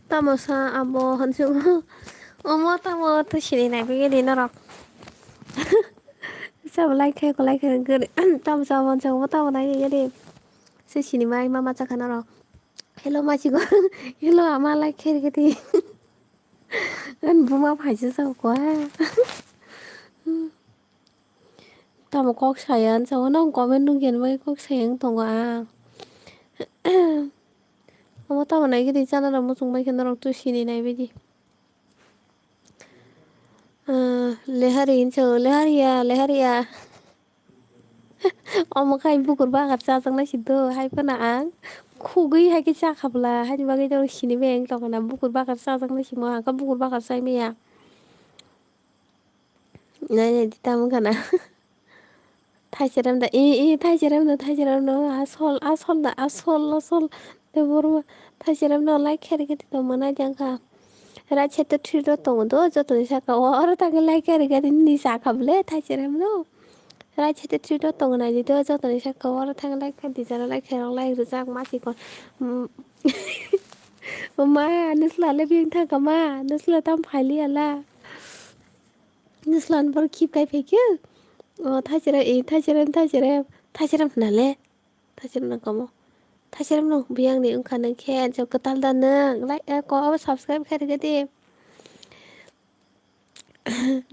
Tamo sa abo hansu omo tamo tu shiri nai bege di norok sao like good tamo sa abo hansu tamo nai ye di se shini mai mama cha kana ro hello ma chi go hello ama like ke di anh buma phải chứ sao quá tamo kok sayan sao nó không có bên đúng kiến với kok sayan tong à omo tamo nai ke di chana ro mo sung mai kana ro tu shini nai bege lehari inso leharia omo kai bukur bagar chajak nai sido hai pana ang khugui hai ke chakhabla hai bagai dor sini beng tokana bukur bagar chajak nai simo ka bukur bagar chai meya nai ditam kana thaiseram da thaiseram da asol Debbarma thaiseram da like khere ke to mana jangka ra chete thiro tong do joto saka or ta like khere ke ni sakable thaiseram no ra chete thiro tong na di do joto saka or ta like ke di jara like khere like ru ma chi kon ma nusla le biang tha kama nusla tam phali ala nuslan bar khip kai pheke thaiseram na le thaiseram na kamo thaiseram no biang ni ung khan khen jo katal da nang like ko subscribe khere ke di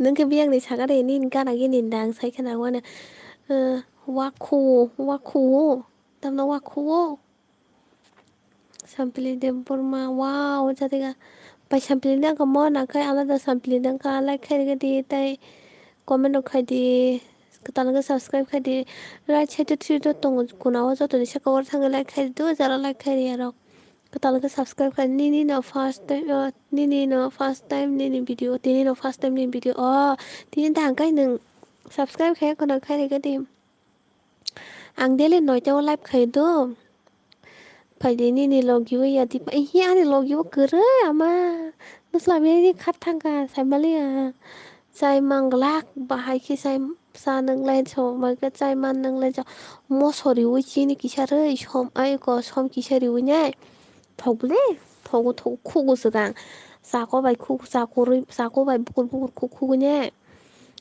nung ke biang ni saga re nin kana gi nin dang sai khana wana waku tam no waku sampling Debbarma wow jatiga pai sampling dang ka mona kai alada sampling dang ka like khere ke di tai comment khai di katal subscribe khai di right side three dot tong kuna wa joto saka war thang like khai do jara like khai ro katal subscribe khai ni no first time ni video tini no first time ni video tini dang kai nung subscribe khai kana khai ke di ang dele noi chaw live khai do phải đến ni logi ya di pa hi ani logi kere ama nuslami ni khat thang ka sai malia sai manglak bahai ki sai sa nang len so ma ka sai man nang len so mo sori wi chi ni kisare som ai ko som kisari wi nyai thobule thogu khugu sugang sa ko bai khu sa ko bai bukur khu nyai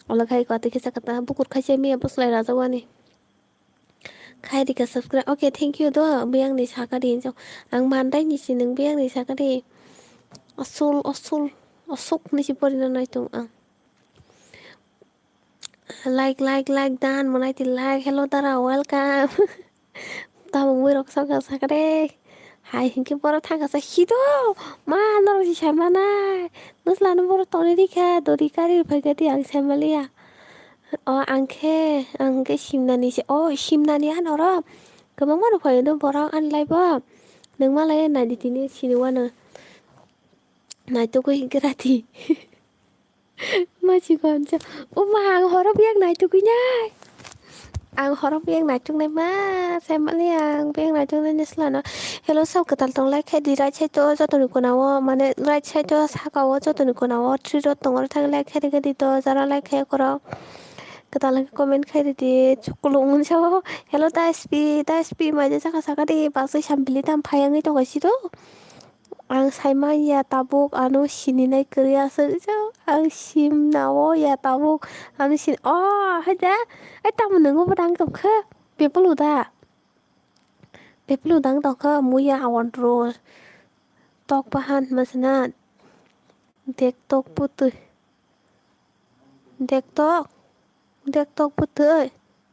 ola khai ko te kisa kata bukur khai se mi bus lai ra jawani khai di ka subscribe okay thank you do biang ni saka din so ang mandai ni sinung biang ni saka di asuk ni si porina nai tung ang like dan manai ti like hello tara welcome ta mui rok saka de hai hinki pora thanga sa hido ma nor si samana nuslan pora toni dikha dori kari phagati ang samalia angke simnani se simnani anora kamang mano phai no borang an lai ba nang ma lai na ditini siniwana na to ko higrati ma chi kon cha ma hang horop yak nai to kunya ang horop yak nai tung nai ma samalia biang nai tung nai slana hello sau katal tong lai khai di right side to joto ni kona wa mane right side to saka wa joto ni kona wa three dot tong thang lai khai di to jara lai khai kora katal comment khai di chukulung so hello ta sp ma je saka di basai sampili tam phayang to gasi to ang saima ya tabuk anu sini nai kriya so ang sim nawo ya tabuk anu sin haja ai tam nang ba dang tok kha peplu dang tok kha muya awan ro tok pahan masna dek tok putu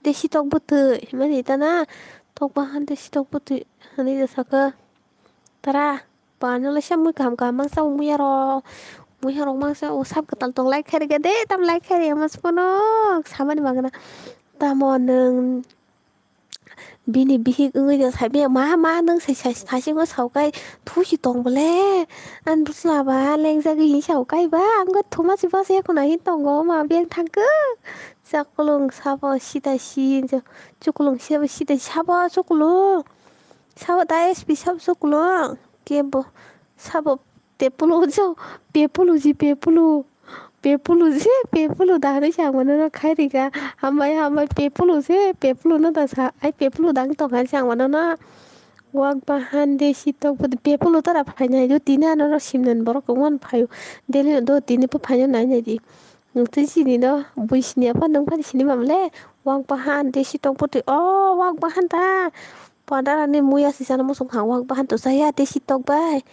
desi tok putu mani tana tok pahan desi tok putu ani da saka tara pano la sham kam mang sa muya ro mang sa sap katal tong like khere ga de tam like khere mas pono samani magana tamon bini bihik ngi da sabe ma nang sai sashi ngo sau kai thusi tong bole an busla ba leng ja gi sau kai ba ang go thuma si ba se ko na hin tong go ma biang thang ke sakulung sabo sida sin chukulung sida sabo chukulung sabo da sp sab chukulung ke bo sabo pepulu dang chang mana khai ri ga hamai pepulu no da sa ai pepulu dang to kan chang mana na wak bahan desi tok but people utara phainya jo tina no simnen borok wan phayo deli do tini po phayo nai nai di nungti sini do buisni apa nung phani sini mamle wak bahan desi tok puti oh wak bahan ta padara ni muya sisana musung hang wak bahan to saya desi tok bai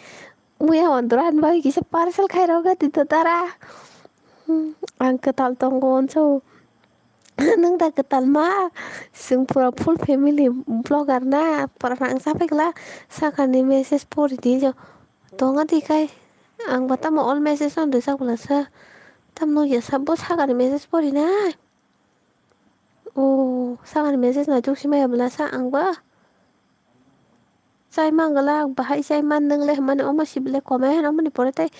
muya wanduran bai kisa parcel khai roga ti to tara ang ketal tonggon so nang da ketal ma sing pura full family vlogger na parang sampai kala sakani message pori di jo tonga di kai ang bata mo all message on sa kula sa tam no ya sabo sakani message pori na oh sakani message na juk simaya bla sa ang ba sai mangala bahai sai man nang le man oma sible comment oma ni pore tai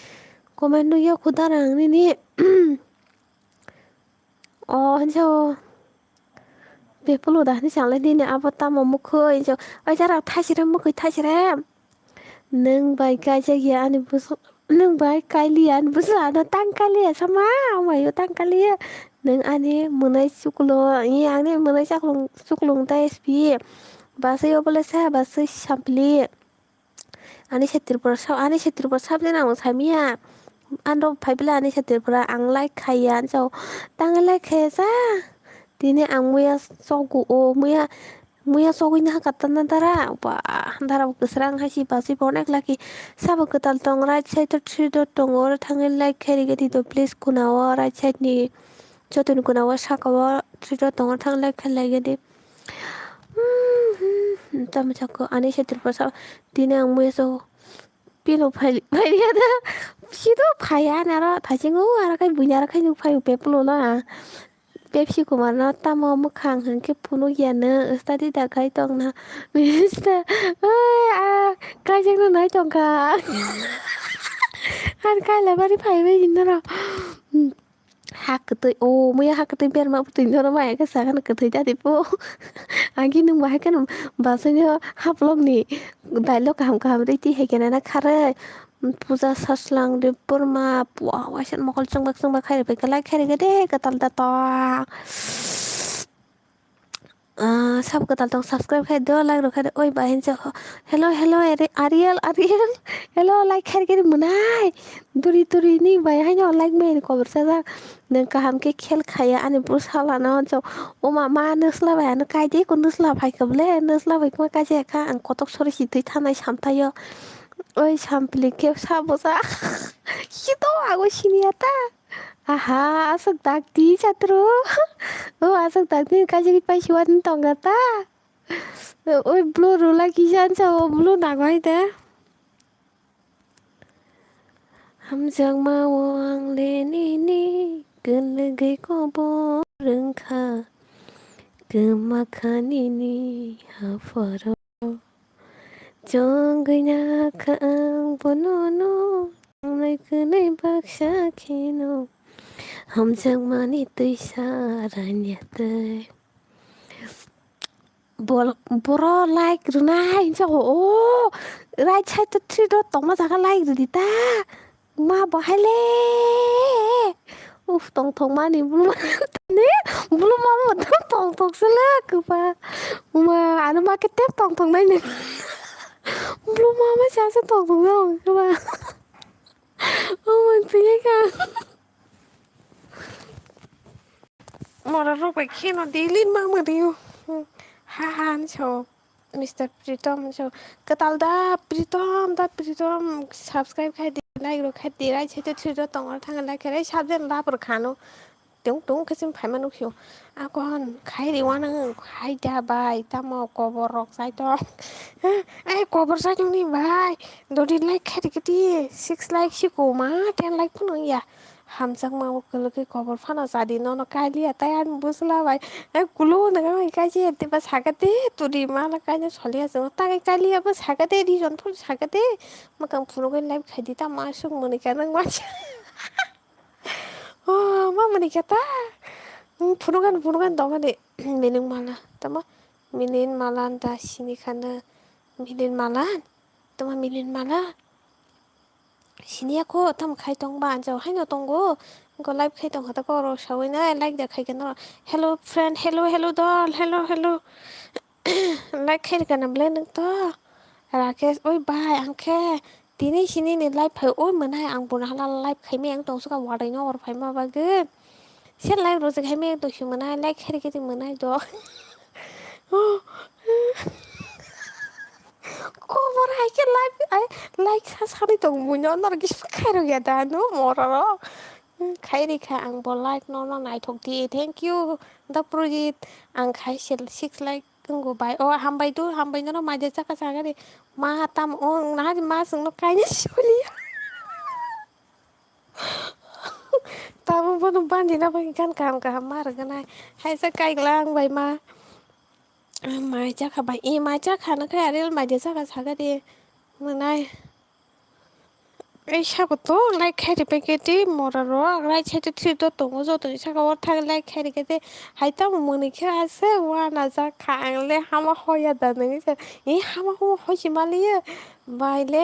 comment no yo khudarang ni oh hanjo people udah ni sang le ni ne avata mo mukhoi jo ai jara thasiram mukhoi thasiram neng bai kai jagi ani bus neng bai kai lian bus ana tang kali sama mayo tang kali neng ani munai suklo ni ani munai suklung ta sp basai obole sa basai sampli ani setir por sab jena mo samia ando phaibla ani setir por ang like khaian so tang like khaisa tini ang muya sogu o muya sogu ina katana dara ba dara kusrang hasi basi bonek laki sabo ketal tong right side to three dot tong or thangin like khari gati to please kunawa right side ni chotun kunawa sakawa three dot tong or thang like khalai gati tama chako ani setir pasa tini ang muya so pilo phai ada sido phaya nara thajingo ara kai bunyara kai nu phayu peplo la Pepsi kumana tamo mukhang hangke puno yana study da kai tong na mista kai jang na nai tong ka han kai la bari phai be jin na hak ke tui oh muya hak ke tui biar ma putin na mai ka sa kan ke tui jadi po agi nung mai kan basanya haplong ni dialog ham ri ti he kana na khare puja saslang de purma puah wasan mokol chung bak khai pe kalai khai ga de ka tal da to सब कतल तो subscribe खाइ दो like रखाइ ओइ बाहिन से hello अरे Areal hello like खाइ के मुनाय दुरी नि बाय हाइ न लाइक मे खबर सा नों काहाम के खेल खाया आनि बुसाला न जो ओ मा नोस्ला बाय न काइदे को नोस्ला फाइ कबले नोस्ला बाय को काजे का आं कतक सरि सिथै थानाय सामथायो ओइ सामप्लि के साबोसा हितो आगो सिनियाता aha asok takdi chatro oh asok takdi kajari paiswan tongata oi blue rula kisan sa blue nagoi ta ham jang ma wang le ni gelegai ko bo rengkha gemakhani ni hafaro jongina khang bonono nai kunai baksa khino hamjang mani tuisa ranyate boro like runai so oh right side to three dot tong ma jaka like ri ta ma bahale uf tong ma ni bulu ne bulu ma tong sala kupa ma anu ma ke tep tong nai ne bulu ma sa sa tong kupa oh man piye ka Mora roba kino dilin mama dio. Hahan so. Mr. Pritom so. Ketal Pritom subscribe khai di like ro khai di rai chete chete tong ar thang like rai sabjen la por khano. Tung kesim phai manu khio. Akon khai ri wana khai da bai tamo koborok sai to. Ai kobor sai jong ni bai. Dodi like khai di 6 like si ko ma 10 like pun ya. Hamjang ma kele ke khobor phana jadi no kaili atayan busla bai ai kulo naga mai kai je te ba sagate turi mala kai ne choli ase ta kai kaili ba sagate ri jon thul sagate makam puno ke live khai dita ma sung moni ka nang ma oh ma moni ka ta puno kan dong de minung mala tama minin malan ta sini kana minin malan tama minin malan Sinia ko tam khai tong ba anjao hai no tong go ko live khai tong hata ko ro shawai na like da khai kana hello friend hello doll hello like khai kana ble nang to Rakesh ओइ बाय आं खे दिनै सिनिनि live फाय ओइ मोनहाय आं बनहाला live खायमे आं दंसो का वादैनो हरफाय माबागोन से लाइभ रजे खायमे दसे मोनहाय लाइक खेरके मोनहाय द खबर हायके लाइक सानै दं मुइनाव नारगिस खायरो गया दानो मररो खायरिखा आं ब लाइक न नायथकदि थेंक इउ दा प्रजित आं खाय 6 लाइक गंगबाय अ हामबायदु माजे जाका जागारि मा ताम अ ना मा सोंनो कायने सलिया ताबो बनो बान्दिना बाय गान गाहाम मारगोनाय हायसा गायग्ला आंबाय मा माय जाखाबाय ए माय जाखानोखाय आरो मायदि जागा सागारि मोनाय ऐसाबोथ' लाइक खायरिबायगेदि मरार' राइट साइड थ्रि दत दङ जतनि सागाव थाग लाइक खायरिगेदि हायता मोनैखे आसे वाना जाखा आंले हामा हया दा नोंनि ए हामा हयसि मालियो बायले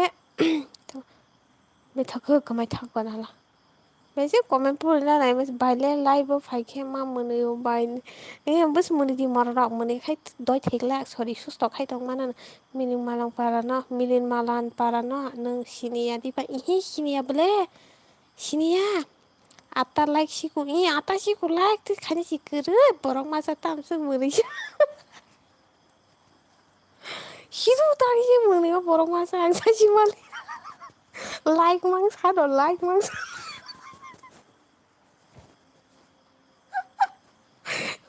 बेथाखो गोमाय थागोन हाला बेसे कमेन्ट फरायनालाय बायले लाइभ फायखे मा मोनो बाय ए बस मोनो दि मरा मोनैखाय दय थेगला सरि सुस्थ' खायदों मानो मिनिं मालां पारा न मिलिन मालान पारा न नों सिनिया दिबा इहि सिनियाबोले सिनिया आता लाइक सिखौ इ आता सिखौ लाइक खानि सिखोरो बरं मासा तामसो मोनैसो हिरु दानि मोनायाव बर' मासा आं सायसि माले लाइक मां साद लाइक मां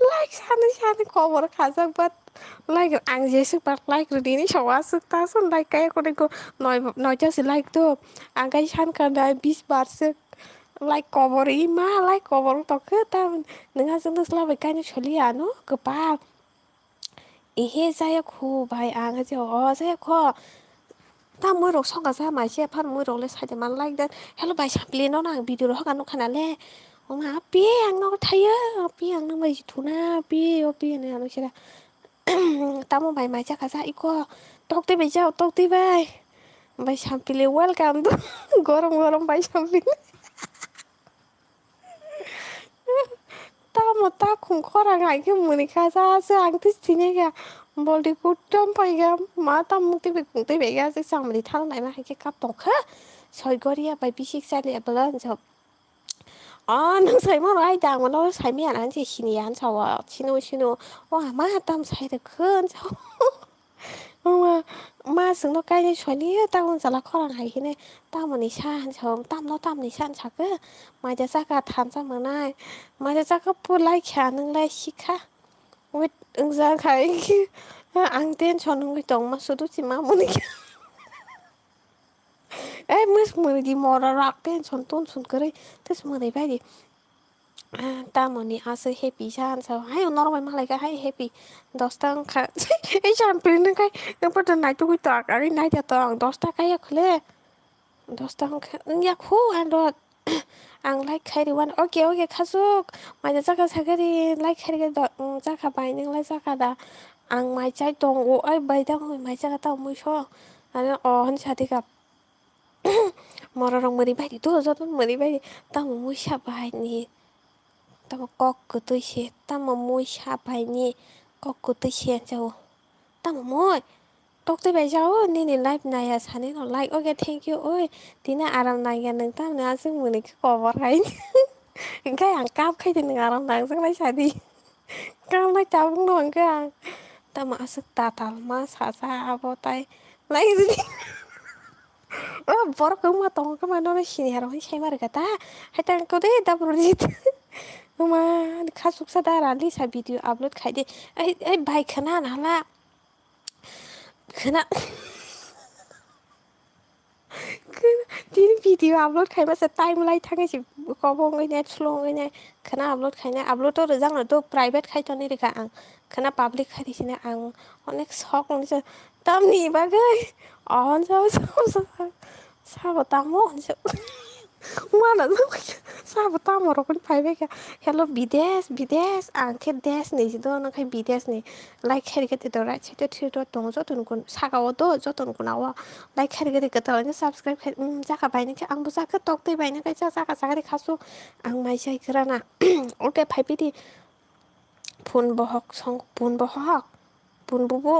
लाइक सानै खबर खाजाबबात लाइक आं जेसो बार लाइक दिनि सवासो तासन लाइक काय करेको नयतासे लाइक तो आंगाय सानखादा 20 बारसो लाइक खबर इ मा लाइक खबर तखो ता नोंहा जोंनो स्लाबाय कायनो सलिया न गोपाल इहे जाया खु भाय आं जे जाया ख ता मोरग संगा जामा एसे फार मोरगले साइद मान लाइक दा हेल' बाय साप्लिनाव आं भिडिअ हगार नखानाले मा आपि आंनाव थायो आपि आंनो मायसि थुना आपि होनो नोंसोरा तामो बाय माय जाखा जा इख तक देबाय जाव तक देबाय ओमफ्राय सामपिलि वेलकाम गरम बाय सामपिलि तामो ता खुंखरा गायखे मोनिखा जासो आंथ थिनायगा बलदि कुट्टाम पाइगा मा ताम मुक्ति बेगा जे सामनि थालनाय मा हायखे काप तंखो सयगरिया बाय बिसिक जालिया बला जब अ नों सायमा राय दांमोनाव सायमियान हानसे सिनियान सावा सिनु वा मा ताम सायरोखोन साव मासोंनो गायनाय सलियो टाउन जाला खरां हायखिने तामोनि सान सम तामनि सान साखो मायदा जागा थानजा मोनाय मायदा जागा लायखा नोंलाय सिखा ओं जाखाय आं टेनसन होबाय दं मा सुदुसि मा मोनैखो ए मोस मोनैदि मरा राग टेनसन टनसन करै तोस मोनै बायदि तामोनि आसो हेपि सान साव हाय नरमाय मालायका हाय हेपि दसता ओंखा এই চাম্পিলিনखाय नोंफोरथ' नायथ' गैथ' आरो नायदाथ' आं 10 ताका याखले 10 ताका ओं याखौ आं लाइक खायरिवान अके खासुक मायदा जागा सागारि लाइक खायरिगा जाखाबाय नोंलाय जाखादा आं मायजाय दं ओइ बायदा माय जागा ता मुइस आरो होनसादिगा मररं मोरै बायदिथ' जतन मोरै बायदि तामो मुइसा बायनि तामो कक्को तैसे तामो मुइसा बायनि कक्को तैसे जाव तामो मुइ तक्ते बाय जाव निनि लाइभ नाया सानै न लाइक अके थेंक इउ ओइ दिना आराम नायगा नों तामनो जों मोनैखो खबर हाय ओंखाय आं काप खायदो नों आराम नांजोंलाय सादि कामलाय दा बुंनो मोनखो आं तामो आसो ताताल मा साजा आब'ताय लाइक बर'खौ मा दङ खोमा न'नो सिनियारावहाय साय मारगा दा हाय तांखौ दे दाबरजित मा खासुक सादा लिसा भिडिअ आपल'ड खायदे ओइ बाय खोना हाला खोना दिन भिडिअ आपल'ड खायबासो टाइम लाय थांगायसि कबंगै नेट स्ल'ङैनो खोना आपल'ड खायना आपल'ड जांनोथ' प्राइभेट खायथ'नि रेखा आं खोना पाब्लिक खायदिसिना आं अनेक सक मोनसो तामनि बागै साबो तामो माना जाबाय साबो तामरखौनो फायबायखा हेल' बिदेश आंखे देश नैजिद' नोंखाय बिदेशनि लाइक खेरगेटिथ' राइट साइड थ्रि दत दङ जतन सागावथ' जतन कुनाव लाइक खेरगेटिखौथ' साबसक्राइब जाखाबाय नोंखो आंबो जाखो तक दैबाय नोंखाय जाखा जागारि खासु आं मायसाय खोराना अके फाइबिदि फुन बहक बुनबुबु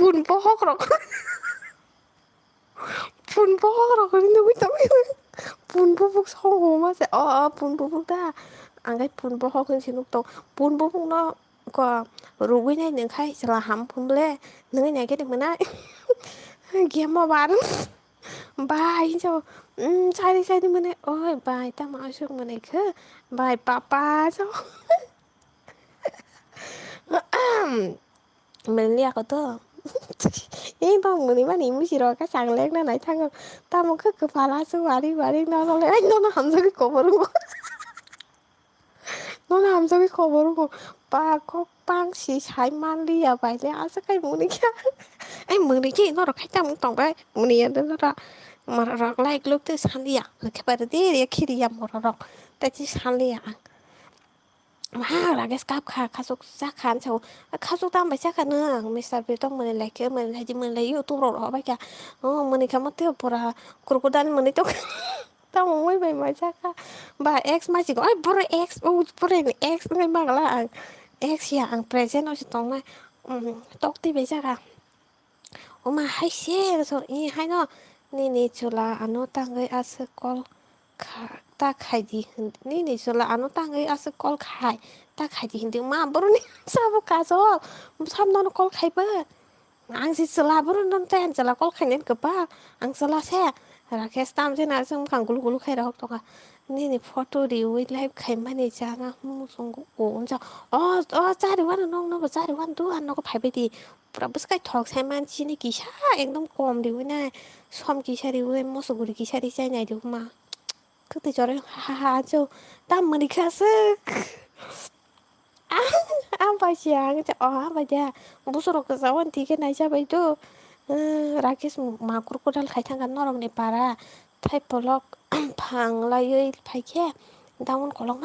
punpo rok punpo rok ini tapi punpo song mà sẽ punpo ta anh cái punpo hơn xin lúc punpo nó có rồi này những khai là hầm punpo những cái được mà nãy game mà bạn bye cho sai đi mình ôi bye ta mà xuống mình cứ bye papa cho mình liệt có to 이 방문이 많이 무시러 가장 렉나 나이 탄거 따면 그 바라스 와리 나서 아이 너는 함석이 거버리고 너는 함석이 거버리고 빵시 잘만리야 바이래 아스카이 무니야 ai mừng đi chứ nó được khách trong tổng cái mình nó ra mà rọc like lúc tới san đi cái bài đấy khi đi làm một rọc tại chỉ san đi mà là cái scap khá xúc xác khán cháu khá xúc tam bài chắc cả nữa mình sao biết tông mình lại cái mình hay chỉ mình lấy youtube rồi đó bây giờ mình không mất tiêu bora crocodile mình tông tông mấy bài mà chắc bà x mà chỉ có ai bora x bora x ngay mà là xอย่าง present nó chỉ tông này tóc thì bây giờ 엄마 하이씨 그래서 이 하이너 니니 줄라 아노 땅의 아스콜 딱 하이디 니니 줄라 아노 땅의 아스콜 카이 딱 하이디 힌디 마 버르니 사보 가서 삼노는 콜 카이버 앙시 줄라 버르는 땐 줄라 콜 카이는 그바 앙 줄라 세 라케 스탐 제나 좀 강굴굴 카이라 혹도가 니니 포토 리위 라이브 카이만이 자나 무슨 거 온자 짜리 완은 너 짜리 완도 안 너가 발베디 Berapa sekali talk sama sini kisah yang dong kom di mana som kisah di mana mau seguri kisah di sana di rumah kita cari hahaha aja tam menikah sek apa sih yang apa aja busur kesawan tiga naik apa itu rakis makur kodal kaitan kan orang di para thai polok pang layui pakai daun kolong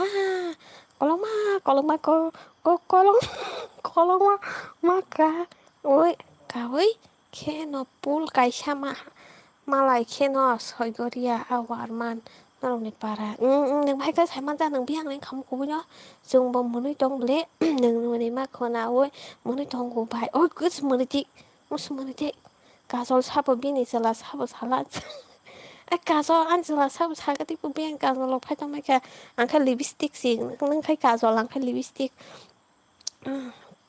maka ôi kawi keno pul kaisa malai keno soigoria awarman nó này para đừng phải cái man ra đừng biết nên không cú nhá dùng bông muốn nói trong lẽ đừng mà đi mắc con nào ơi muốn nói trong cú bài ôi cứ muốn nói chị cá sấu sáp ở bên này là sáp ở salad cá sấu ăn là sáp ở salad cái tiếp bên cá sấu lọc phải trong mấy cái ăn cái lipstick gì nâng cái cá sấu ăn cái lipstick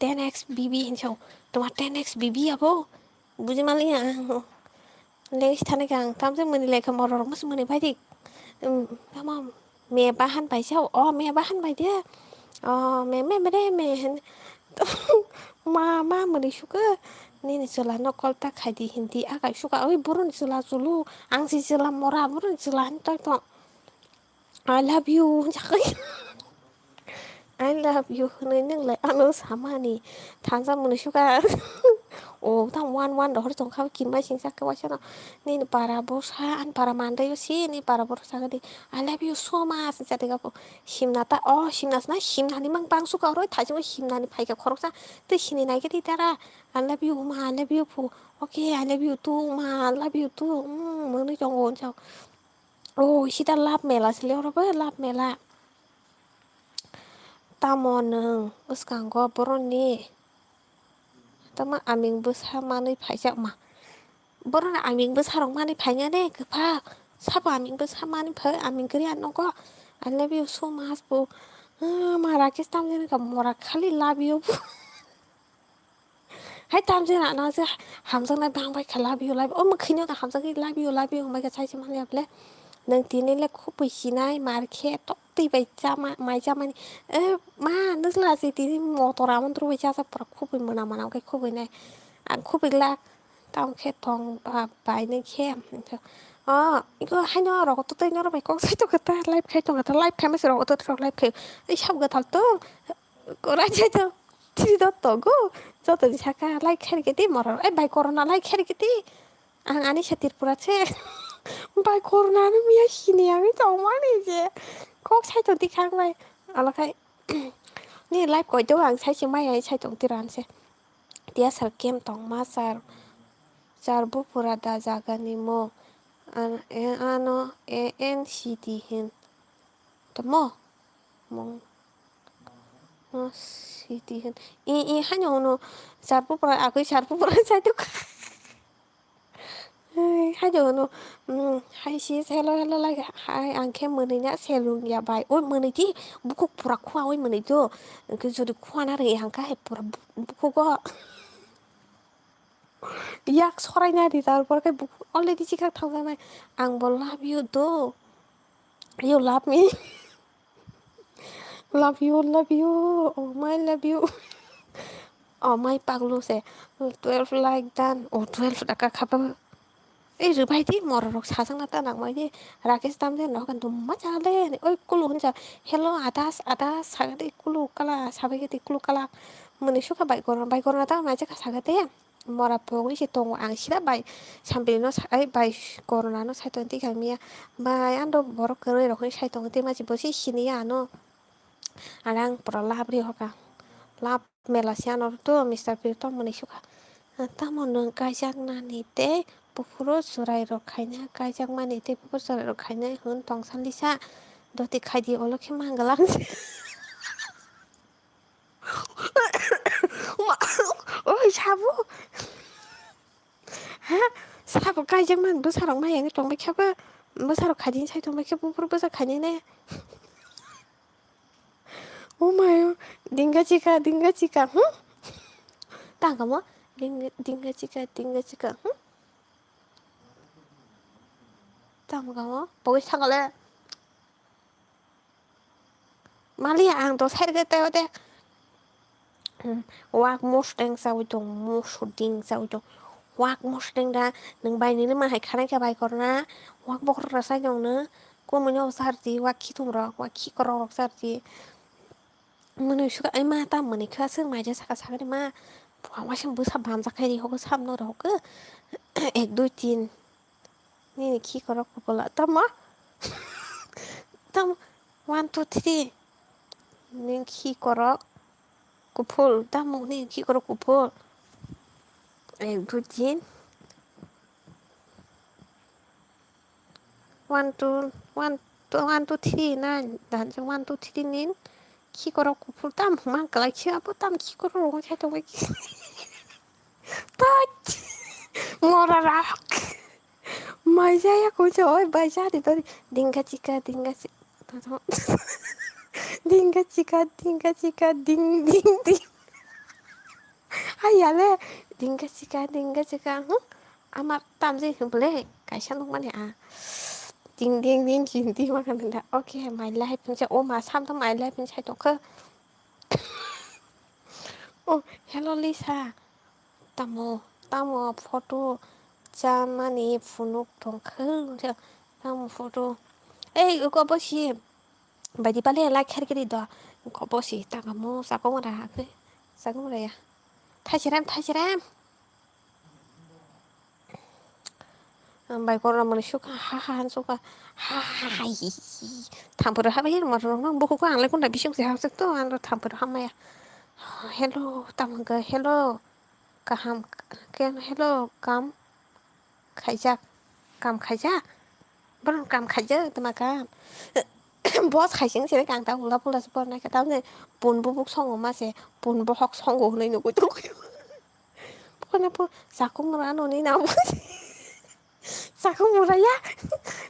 10x BB hinchau তোমার 10x BB apa বুঝি মালি leggings থানে গাং তামসে মনি লেখা মরর মস মনি ভাইদি মামা মে বাহান পাইছাও মে বাহান পাই দে mẹ mẹ đây mẹ mà meni suka ni sela no kolta khai di hindi akai suka oi burun sela sulu ang si sela mora burun sela tok tok I love you I love you nên lại ăn sama nih tháng sau mình suka thằng one đó trong khao kim mai chính xác cái quá nó nên para bosa an para mandai sih ni para bosa cái đi I love you so much 진짜 내가 뭐 심나다 심나스나 심나니 망방 수가 어로 다시 심나니 파이가 걸어서 뜻이니 나게 되더라 I love you ma I love you pu okay I love you too ma I love you too mới trong ổn sao 시다 랍 메라 슬레오로 랍 메라 tamoneng us kanggo boroni tama aming besar manai phaijak ma borona aming besarong manai phainya de gapha sabo aming besar manai phai aming kri an ko I love you so much bu mara kis tam jene ka mora khali love you hai tam jene na je hamjang nai bang bai love you ma khino ka hamjang ki love you mai ka chai chima le nang tini le khu sinai mar khe tok ti bai chama mai chama ma nước là gì tí mò tao ra món tru bai cha sa pra khu bai mana cái khu bai này ăn khu bai la tao khe thong bai này khe 이거 하냐라고 또 떼냐라 bai có sai to cái ta live khai to cái ta live khai mà sao to live khai ấy sao cái thằng to có ra chơi to thì đó to go cho tôi chaka live khai cái tí mà ấy bai corona live khai cái tí anh chatir pura che bai corona nó mía xini à mấy tao má này chứ có sai to tí khang bai ala khaiนี่ไลฟ์ก๋วยเตี๋ยวหางใช้เชียงใหม่ใช้ตรงที่ร้านใช่เดี๋ยวสักเกมต้องมาสารบุปผาดาจากันิโมANCD เห็นตัวโม city होन E हानियावनो जारबुफोरा आगै जारबुफोरा जायदो हायदोनो हाय सिस हेल' लायक हाय आंखे मोनैना सेलुंया बाय ओइ मोनैदि बुखु फुरा खुवा ओइ मोनैदो जुदि खुवाना रे हांखा फुरा बुखुगो याक सरायना रिजाल्टफोरखौ अलरेडि सिगां थांजानाय आंबो लाभ इउ दो इउ लाभ मि love you oh my love you oh my paglo se 12 like dan oh 12 taka khapa এই রুবাইদি মররক সাজাংনা তা নাংমাইদি রাকেশ দামদে নগান দুম্মা চালে ওই কুলু হনজা হেলো আদাস সাগাদে কুলু কালা সাবাইগেদি কুলু কালা মনে সুখা বাইগরনা তা মাঝে সাগাদে mora pogni si tongo ang sida bai sambelino ai bai corona no sai tonti kamia bai ando borok kere rokoi sai tongo te maji bosi sini ano arang pro labri hoka lab melasiano to Mr. Pirto mone suka tamo nung kajak nani te pukuro surai rokhaina kajak mani te pukuro surai rokhaina hun tongsan lisa doti khaidi olokhe mangalang oi sabu ha sabu kajak man besarok mayang tongbai khaba besarok khadin sai tongbai khaba pukuro besar khani ne oh my dinga chika tangamo dinga chika tangamo boy sagale mali ang to sai de te wak mosdeng sawitong mosuding sawitong wak mosdeng da nang bai ni ma hai khana ka bai korna wak bokor rasai dong ne ko monyo sarti wak khitung rok wak khi korok sarti mone suka ai ma ta mone kha sing mai ja saka ma wa sing busa bam jakai ri hogo samno rok ek dui tin ni khi korok ko bola tam 1 2 3 ning khi korok kupul tam ning khi korok kupul ek dui tin 1 2 1 2 3 na dan 1 2 3 nin khi korok kupul tam mang kalai chi apo tam khi korok ro chai to but mora rak mai jaya ko oi bai ja di to dinga chika dinga chika ding hayale dinga chika amar tamje hble kaisa nong mane ding ding makan da okay my life pincha o ma sam to my life pincha to ka oh hello Lisa tamo photo chamani funuk tongkhau tamo photo ei ko bosi baidi pale like kherkeri da ko bosi takamo sakong ra ke sakong ra ya thaisiram bai korna mone suka ha suka ha thampur ha bai mar rong buku ko angle kon da bisung se ha sek to an thampur ha maya hello tamga hello kaham ken hello kam khaija baron kam khaija tama kam bos khaijing se kang ta ula pula spor na ka ta ne pun bu buk song ma se pun bo hok song go nei no ko to ko na po sakung ra no ni na sakung ra ya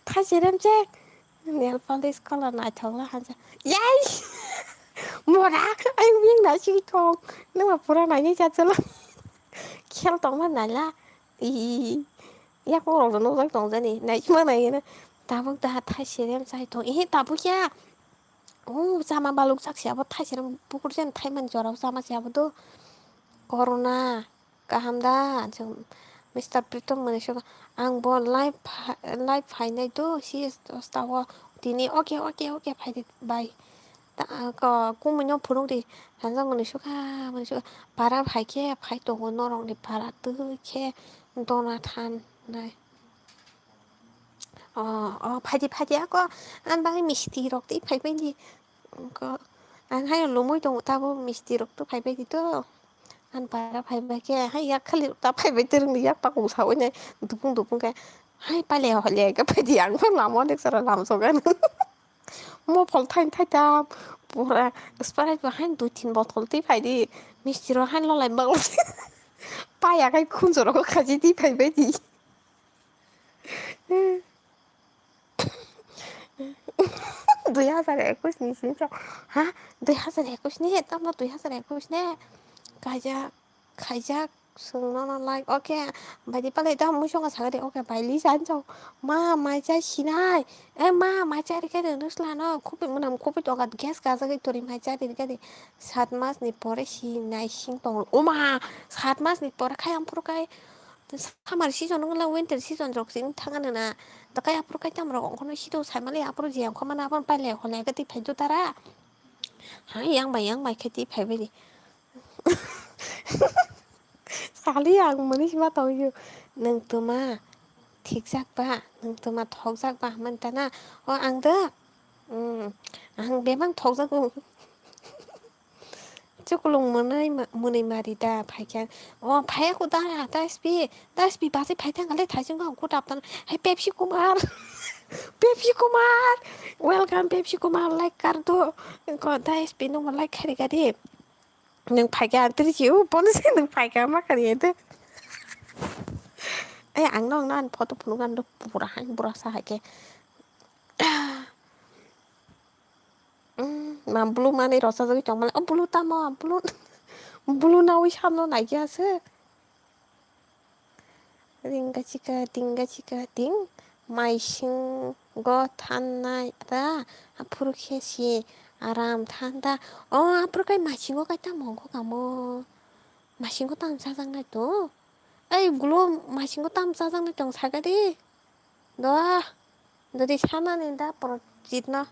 thaisiram che nail polish color na thong la han yai mora ai miếng đã chi con nếu mà pura này như cha chela khel tong ma nai la yak ko ro no zai tong zani nai chma nai na ta bang ta thaisiram sai to ta bu ya sama baluk sak siapa thaisiram pukur jen thaiman jorau sama siapa tuh corona kahamda Mr. Pritom manusia ang bon live finai tuh si stawa tini oke finai bye ko ku menyo purung di hansa manusia para phai to norong di para tu ke donatan nai phai ako an bang misti rok ti phai di ko an hai lo moi tong ta bo misti rok tu phai di to an para phai ke hai yak khali ta phai terung di yak pa ko sa oi ne dupung ke hai pa le ka phai di ang phang lam mo dek sara lam so gan mo phol thain thai ta Pura Sprite hain 2-3 botol ti phải đi Mistiro hain lo lại bận Paya cái khun rồi có khá gì ti phải bé đi 2021니 진짜 아 2021니 tama 2021니 kayak sungnono like okay bài đi pale tao muốn xong sao đi okay bài lý sản cho ma mai cha sinai mai cha đi cái đường nước là nó cũng bị muốn làm cũng bị tao gạt gas cả cái tuổi mai cha đi cái đi 7 mas ni pore sinai sing tong oma 7 mas ni pore khai am puro cái summer season은 그냥 winter season 적신 타가는나 너가 앞으로 갈 때마다 거는 시도 살만해 앞으로 지양 거만 한번 빨리 걸래 그때 배도 따라 양말 캐티 배베리 살이 양만이 심하 더유 능또마 틱삭바 능또마 턱삭바 하면 따나 앙드 앙 매방 턱삭고 Chocolong money marida paikan paiku da daspi basi paitan kale thaisun ga ko taptan hai Pepsi Kumar welcome Pepsi Kumar like kar do ko daspi no like khari gadi nang paikan triu bonus nang paikan ma khari ede ang nong nan photo phunugan do pura sa ke blue mani rasa 저기 정말 blue tamo blue 나오이 샴노 나이기야스 딩가치가 딩 마이싱 거 탄나다 앞으로 캐시 아람 탄다 앞으로 가 마신 거 같다 뭔가 뭐 마신 거 땀 사장날 또 에이 물론 마신 거 땀 사장날 좀 사가리 너디 사만인다 앞으로 짓나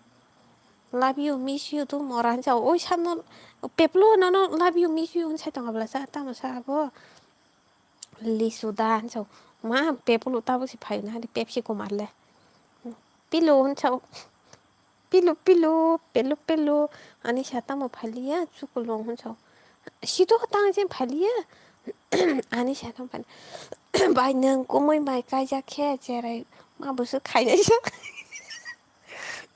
love you miss you tu moran chao oi san peplo no love you miss you sai tong abla sa ta ma sa bo li sudan chao ma peplo ta bo si phai na di Pepsi Kumar le pilo chao pilo ani sata mo phaliya chukulong chao sido tang jen phaliya ani sata phal bai nang ko moi mai ka ja khe cherai ma bo su khai na sa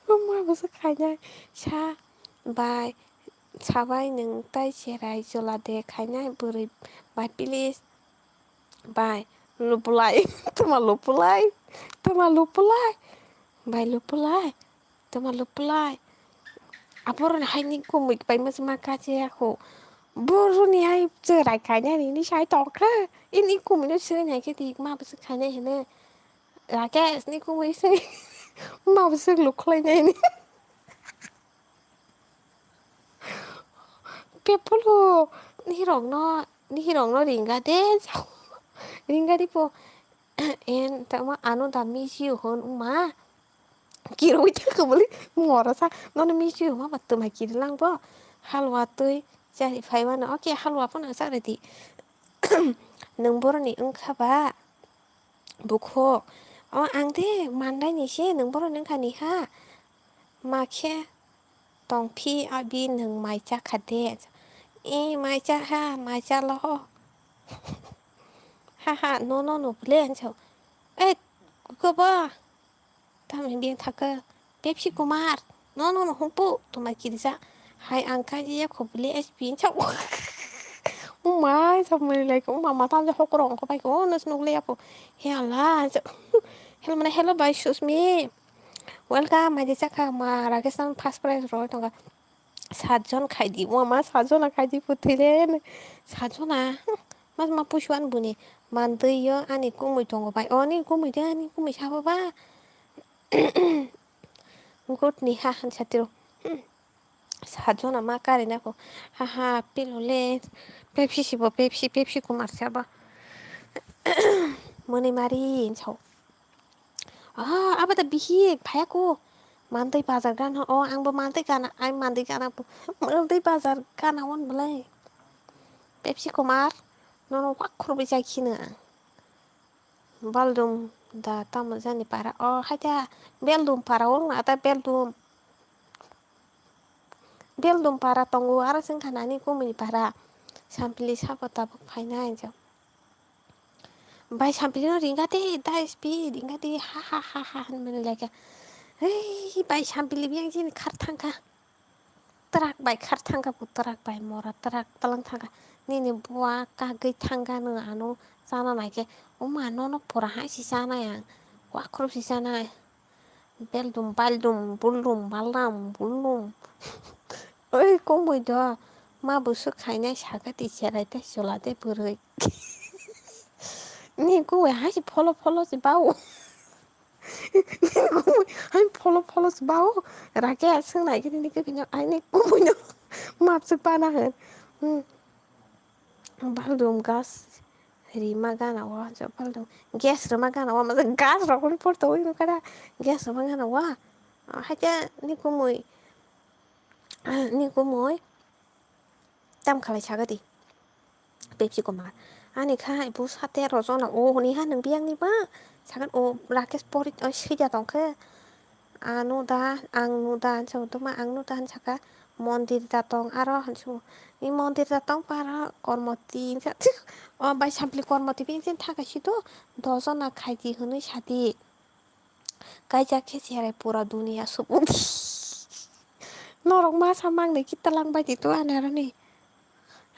엄마 무슨 가냐 샤 바이 사바이 능따이 제라이 졸라데 가냐 부리 바이 필리스 바이 루플라이 toma luplai baik luplai aporan haini ko mik pai mas makache ako boru ni hai cerai kanya ni sai tok ini ko mina se nya ke ti ma bus kanya hene la ke ni ko mai se ma bus luklai ni pepolo ni hirong no ringa de ringa di po en tama anu da miss you hon uma kiro itu kebeli ngora sa non miss you ma batu ma kirilang po halwa tui cari faiwan oke halwa pun asa reti nung boro ni engka ba buko angde mandai ni se nung boro neng kani ha make tong pi abi nung mai cha khade mai cha ha mai cha lo ha no plan chao koko ba tamen bien thaka Pepsi Kumar no humpu to mai kirisa hai angka je ko beli SP chao mai sao mày lại cũng mà tao cho họ có có phải có nó snog le po hela hello bye shoes me welcome mai chắc mà Rajasthan first prize rồi tong 사전 খাইদি মা 사전아 খাইদি পুথিলেন 사전아 mas pusuan buni mantuyo ani kumuy tongo pai oni kumuy sababa ngut ni ha han satiro 사전아 마카레나 ko haha pilole Pepsi Kumar siapa moni mari chau apa ta bihi phayaku mantai bazar kan angbo mantai kana ai mantai kana mantai bazar kana won belai Pepsi Kumar nono wakur bisa kina baldum da tamu zani para haja beldum para wong ata beldum para tonggo ara sing kanani ko mi para sampili sapa tabuk phaina injo bai sampili no ringate da speed ringate ha men lega bai sampili biang jin khartangka trak bai khar thanga bu trak bai mora trak talang thanga nini bua ka gei thanga no ano sana naike oma no pora ha si sana yang wa khrop si sana beldum baldum bullum balam bullum oi komoi do ma busu khaina sagati cherai ta solate buroi ni ko ha si follow si bau 한 폴로폴로스 바오 라게 승나 이게 니까 그냥 아니 꾸무냐 맙스 빠나hen 발돔 가스 rima gana wa jo baldo gas rima gana wa mas gas ro kun porto wi kada gas rima gana wa haja ni ko moy tam khala chagadi pepsi ko mar ani kha bu sate ro zona o ni ha nang biang ni ba sagan o rakes porit o shija tong ke Anuda, angnudan, cuma angnudan saka mondir datang arah hancu. Ini mondir datang para kormoti, oh bai sampli kormoti pingin thaka situ dosa na kaji hunu shadi. Kaja kesiare pura dunia subun. Norok masa mang nih kita lang bai itu aneh nih.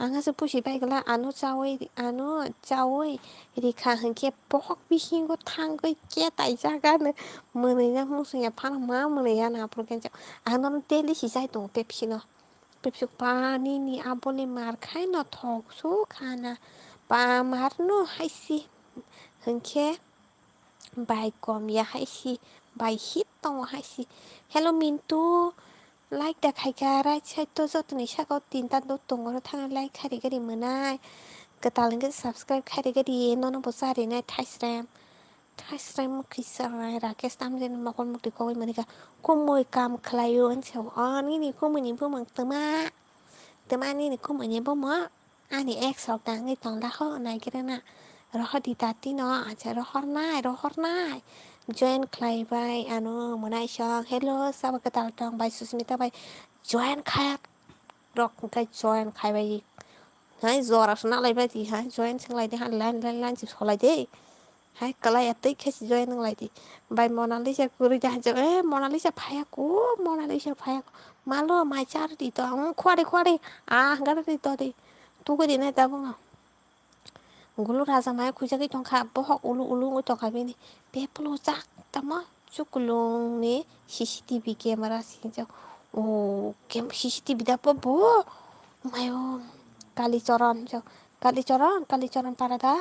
Anga sepusi bai kala anu cawai rika hengke pok bihin go tanggo ke tai jaga ne menenya musuhnya pan ma menenya na progen anu daily sisai to pepsi pani ni abole mar khai no thok so khana pa mar no haisi hengke bai kom ya haisi bai hit to haisi hello mintu like dak hai gara chai to zo tu ni sha ko tin ta do tong ro thang like khari gari manai ka taling ga subscribe khari gari no no bo sari na thai sram khisa ra ke stam den ma kon mukti ko mani ka ko moi kam khlayo an chau ani ni ko mani bo mang tama ni ko mani bo ma ani ek sau ta ngai tong da ho nai ke na ro ho di ta ti no a cha ro hor nai join clay by ano monai shang hello sabakatal tong by susmita by join khai rock kai join khai by hai zora sna lai by ti hai join sing lai de han lan chi solai de hai kalai atai khe join nang lai di by Mona Lisa kuri ja jo Mona Lisa phaya ko malo mai char di to khwari gar di to di tu ko di na ta bong gulu raza mai khuja ki tong kha bo hok ulu ngi tong kha bi ni pe plo jak tama chukulung ni CCTV camera sing jo o kem CCTV da po bo mayo kali choran parada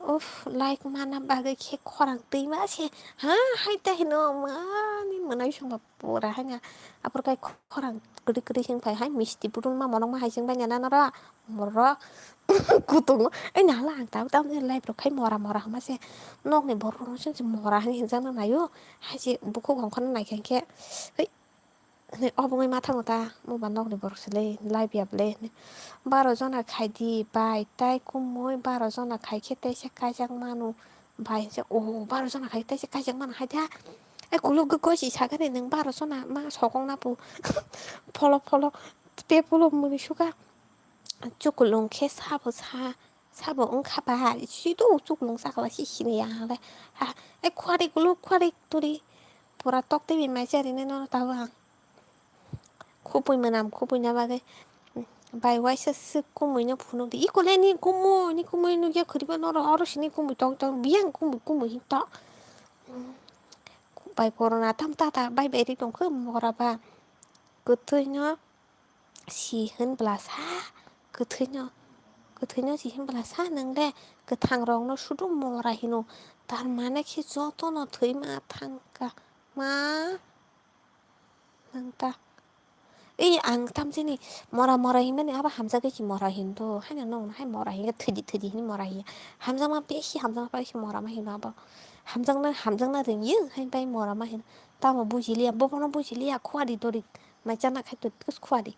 uff like mana bagai ke korang terima sih ha hai ta hino mani menai sung pura hanya apur kai korang gede sing pai hai misti purun ma monong ma hai sing banyak nara moro kutung nyala ang tau ni live ro kai mora ma se nok ni borong sing mora ni jang na yo hai si bukuของคนไหนแข็งเฮ้ยเนี่ยออกไปมาทั้งหมดตามู่บ้านนอกนี่บอกเลยไล่เบียบเลยบ้านเราจนะขายดีบายใต้กุ้งมวยบ้านเราจนะขายแค่เตะชักไก่จังมานูบายจะโอ้บ้านเราจนะขายเตะชักไก่จังมานูให้ได้ไอ้กูลูกก็สิชักกันหนึ่งบ้านเราจนะมาสองน้าปูพอลเปียปูลมือชุกะจุกลงแค่ซาบองคาบาชิดูจุกลงสักละชิชิเนี่ยอะไรฮะไอ้ควาริกูลูกควาริตัวนี้ปวดตอกที่เป็นไม้เจริญเนี่ยนตาว่า코보이 만남 코보이나 바게 바이 와이셔스 꼬무이냐 부는데 이꼴레니 꼬무니 꼬무이는 게 그리고 너를 어르신이 꼬무 떡떡 미안 꼬무 힘떡 바이 코로나 탐따다 바이 베리 동그 뭐라봐 그트냐 시흔 블라사 그트냐 시흔 블라사 능데 그 탕롱노 수루 뭐라 히노 달만에 키조 또너 더이마 탕가 마 능다 이 앙탐진이 뭐라 힘은 아바 함자게 뭐라 힘도 하냐 너 할 뭐라 힘가 트디 힘 뭐라 힘 함장만 빼시 뭐라마 힘 아바 함장나 등이 한 뭐라마 힘 따모 부실이야 뭐보나 부실이야 코아리 도리 마잖아 칼도 그 코아리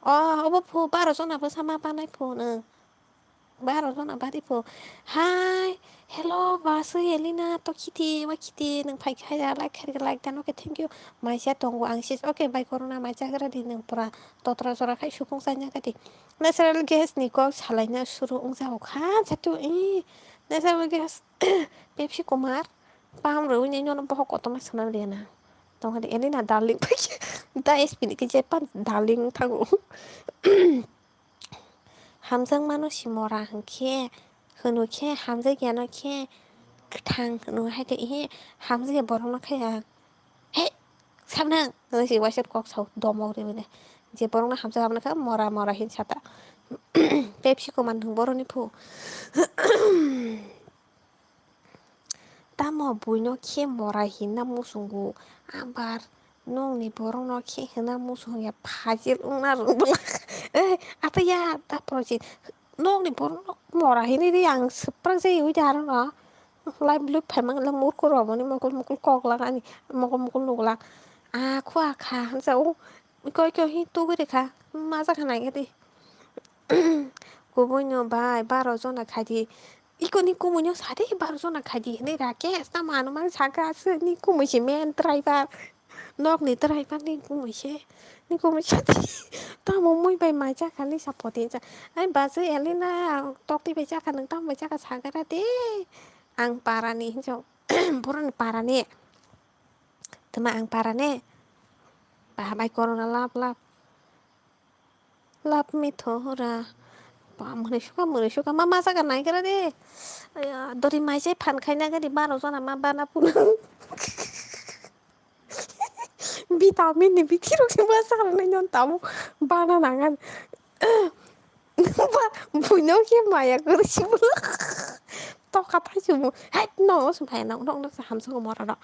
어버 포 바로 전화 버 사마 바나이 포는 바로 전화 바디 포 하이 hello 바스 엘리나 또 키티 능 파이 카이라 like dan oke thank you maisha tunggu angsis oke baik corona maisha kira di neng pura totra sora kai supung sanya kati natural gas ni ko salainya suruh ungsa kan satu natural gas pepsi kumar paham ru nya nyono bohok otomas sana dia na tong hadi elina darling da espini ke jepan darling thago hamjang mano simora hangke honuke hamjai gyano ke goथां होनो हायदो इहे hamjai borokno khaya he sabnang si waisat kok sau domok rebede je borokno hamjak habna kha mora mora hin sata Pepsi ko man boroni phu tamo buino khe mora hinna musungo abar nongni borokno khe hina musung ya phajil ungna rungbla ataya ta project nongni borokno mora hini ri ang seprang jai ui darono lai blue phaimang la mur ko roboni mokol mokol koklak ani mokol mokol nuglak aku akha hanjao koi koi hi tu gori kha ma jakhana gedi kubuino bai 12 jona khadi iko ni kumuino sade 12 jona khadi ni rakes ta manu mang sagas ni kumuisi men driver nok ni driver ni kumuisi ta mo moi bai mai ja khali supportin ja ai ba je elina tok ti bai ja kha nang ta bai ja ka sagara de ang parani hinjau boran parane tama ang parane ba bai corona lap mi thora ba mune suka mama jaga nai kara de aya dori mai je phan khaina gadi 12 jona ma bana pun vitamin ni bitiro ke ba sara nai non tamu bana nangan ba buino ke maya kursi bula to kapai sumu hai no sum phai no no hamjang mora ro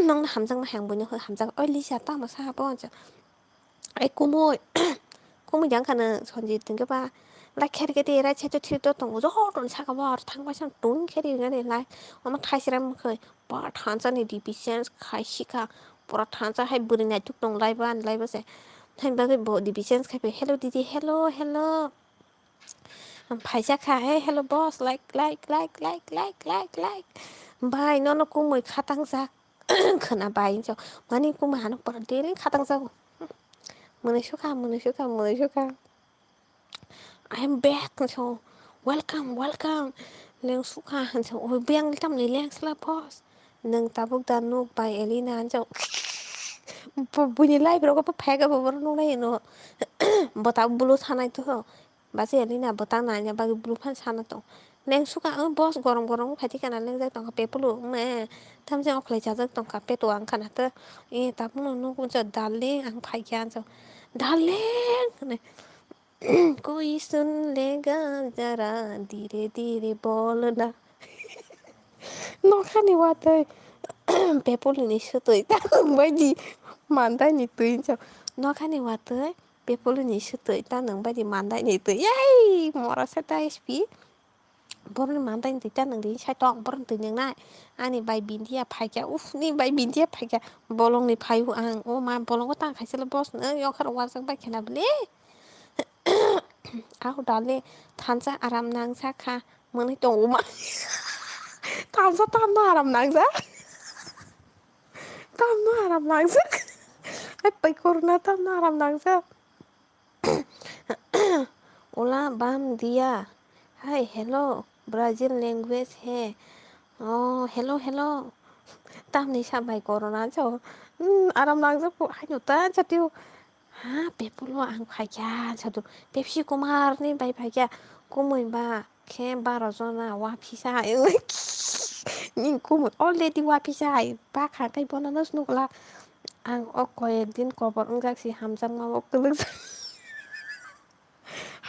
nong hamjang ma hang buino hamjang oi lisa ta ma sa bo ai kumoy kumoy yang kana sonji tingga ba lai kher ke de ra che to thir to tong jo ron sa ka ba thang ba sang tun kheri ngani lai oma thaisiram khoi ba thansa ni deficiency khaisika pura thansa hai buri na tuk tong lai ba se thain ba ke bo deficiency khai hello didi hello Paisa kha hey hello boss like bai no kumui khatang jak khana bai jo mani kumui hanu par dere khatang jak mune suka I am back so welcome leng suka so oi beng tam ni leng sla boss nang tabuk dan nuk bai elina jo buni lai bro ko phega bo no lai no bota bulu thanai to basi elina bota na nya ba bulu phan sana to leng suka boss gorom khati kana leng jak tong pe pulu me tham je okhlai cha jak tong ka pe to ang khana ta e tapno no ko ja darling ang phai kyan jo darling कोई सुन लेगा जरा धीरे धीरे बोलना नखानि वातै पेपोलनि सुतै ता बायदि मान्दानि तैनजो नखानि वातै पेपोलनि सुतै ता नों बायदि मान्दानि तै याय मरासे ता एसपि बरनि मान्दानि तै ता नों दै साइटं बरन तै नोंना आनि बाय बिन्दिया फाइजा उफ नि बाय बिन्दिया फाइजा बलंनि फायु आं ओ मा बलंगो ता खाइसेल बस नो यखर वाजों बायखेना बले Aku dale tansa aram nangsa kha mani tong ma tansa tam aram nangsa ai pai corona tam aram nangsa hola bam dia hi hello Brazil language he oh hello tam ni sampai corona cho aram nangsa pu hayu ta chatiu ha pepulo ang phaiya chadu pepsi kumar ni bai phaiya kumui ba khe 12 jona wa phisa ning kumui already wa phisa ba kha kai bonanos nukla ang okoy din kobor unggak si hamjang ma okkeluk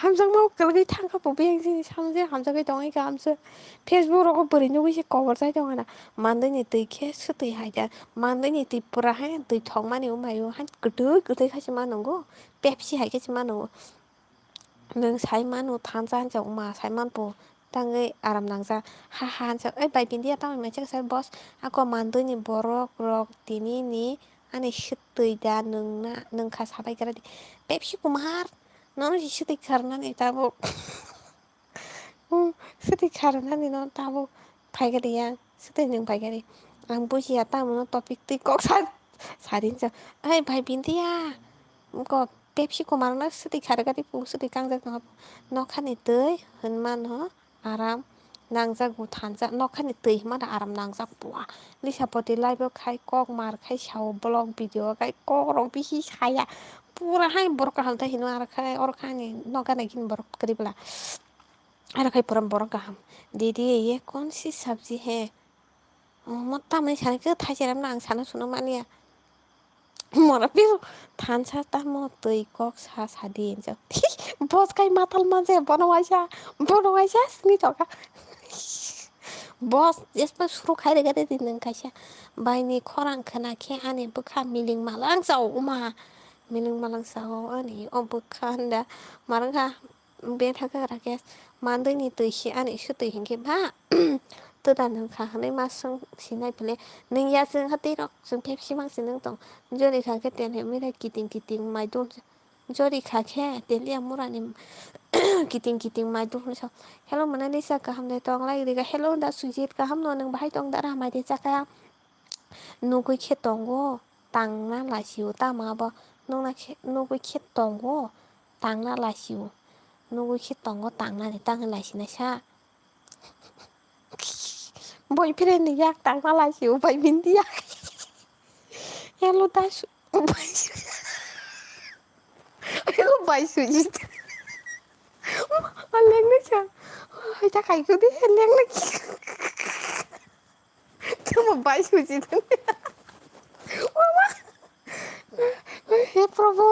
hamjang ma okkeluk thangka po beng si samje hamjang dongai kamse facebook ro bori nugi si kobor jai dongana mandai ni tei khe sutui haida mandai ni tei pura hai tei thongmani umayo han gudui khasi manungo pepsi hai khasi manungo nung sai manu thansa hanjau ma sai manpo tangai aram nangsa ha hanjau ai bai bindia tamai mai chak sai boss ako mandai ni borok rok tini ni ani sutui da nungna nungkha sabai gradi pepsi kumar nono si sutui kharnani tabo sutui kharnani no tabo phaigariya sutui nung phaigari ang bujiya tamono topic tui kok sarin jo ai bai bindia ko Pepsi kumarna sutui khargari pu sutui kangjak no khani tui hunman ho aram nangjago tanja nokhani tui himada aram nangjak puwa lisapoti live o khai kok mar khai sao blog video khai kok rok bihi saya pura hai borok kaham ta hino ar khai or khani nogana kin borok kribla ar khai puram borok kaham didi ye kon si sabji hai mata mai sana ke thaijeram nang sana suno mania mora pil thansa ta mo tui kok sa sadin ja bos kai matal manje bonawaisa sni toka bos यसमा सुरु खाइरे गरे दिन खाइसा बाइनि खरां खोनाखे आनि बोखा मिलिं मालां जाव मा मिलिं मालां जाव आनि अ बोखा होनदा मारंखा बे थाखा राखे मानदैनि दैसे आनि सुदै हिंखे बा तोदान खाहानै मासं सिनाय फले नैया जों हाते रक जों फेपसि मांसे नों दं जरि खाखे तेने मिराय किटिं किटिं माइ दं जरि खाखे तेलिया मुरानि किटिं किटिं माइ दं hello mana Lisa kaham dai tong lai diga hello da sujit kaham no nang bahai tong da ramai de chaka nugui khe tongo tangna lasiu ta ma ba nungna nugui khe tongo tangna lasiu nugui khe tongo tangna de tang lasina sa boyfriend ni yak tangna lasiu bai bindi yak hello da hello bai sujit leng na cha ta kai ku di leng na Tama bai sujit हे प्रभु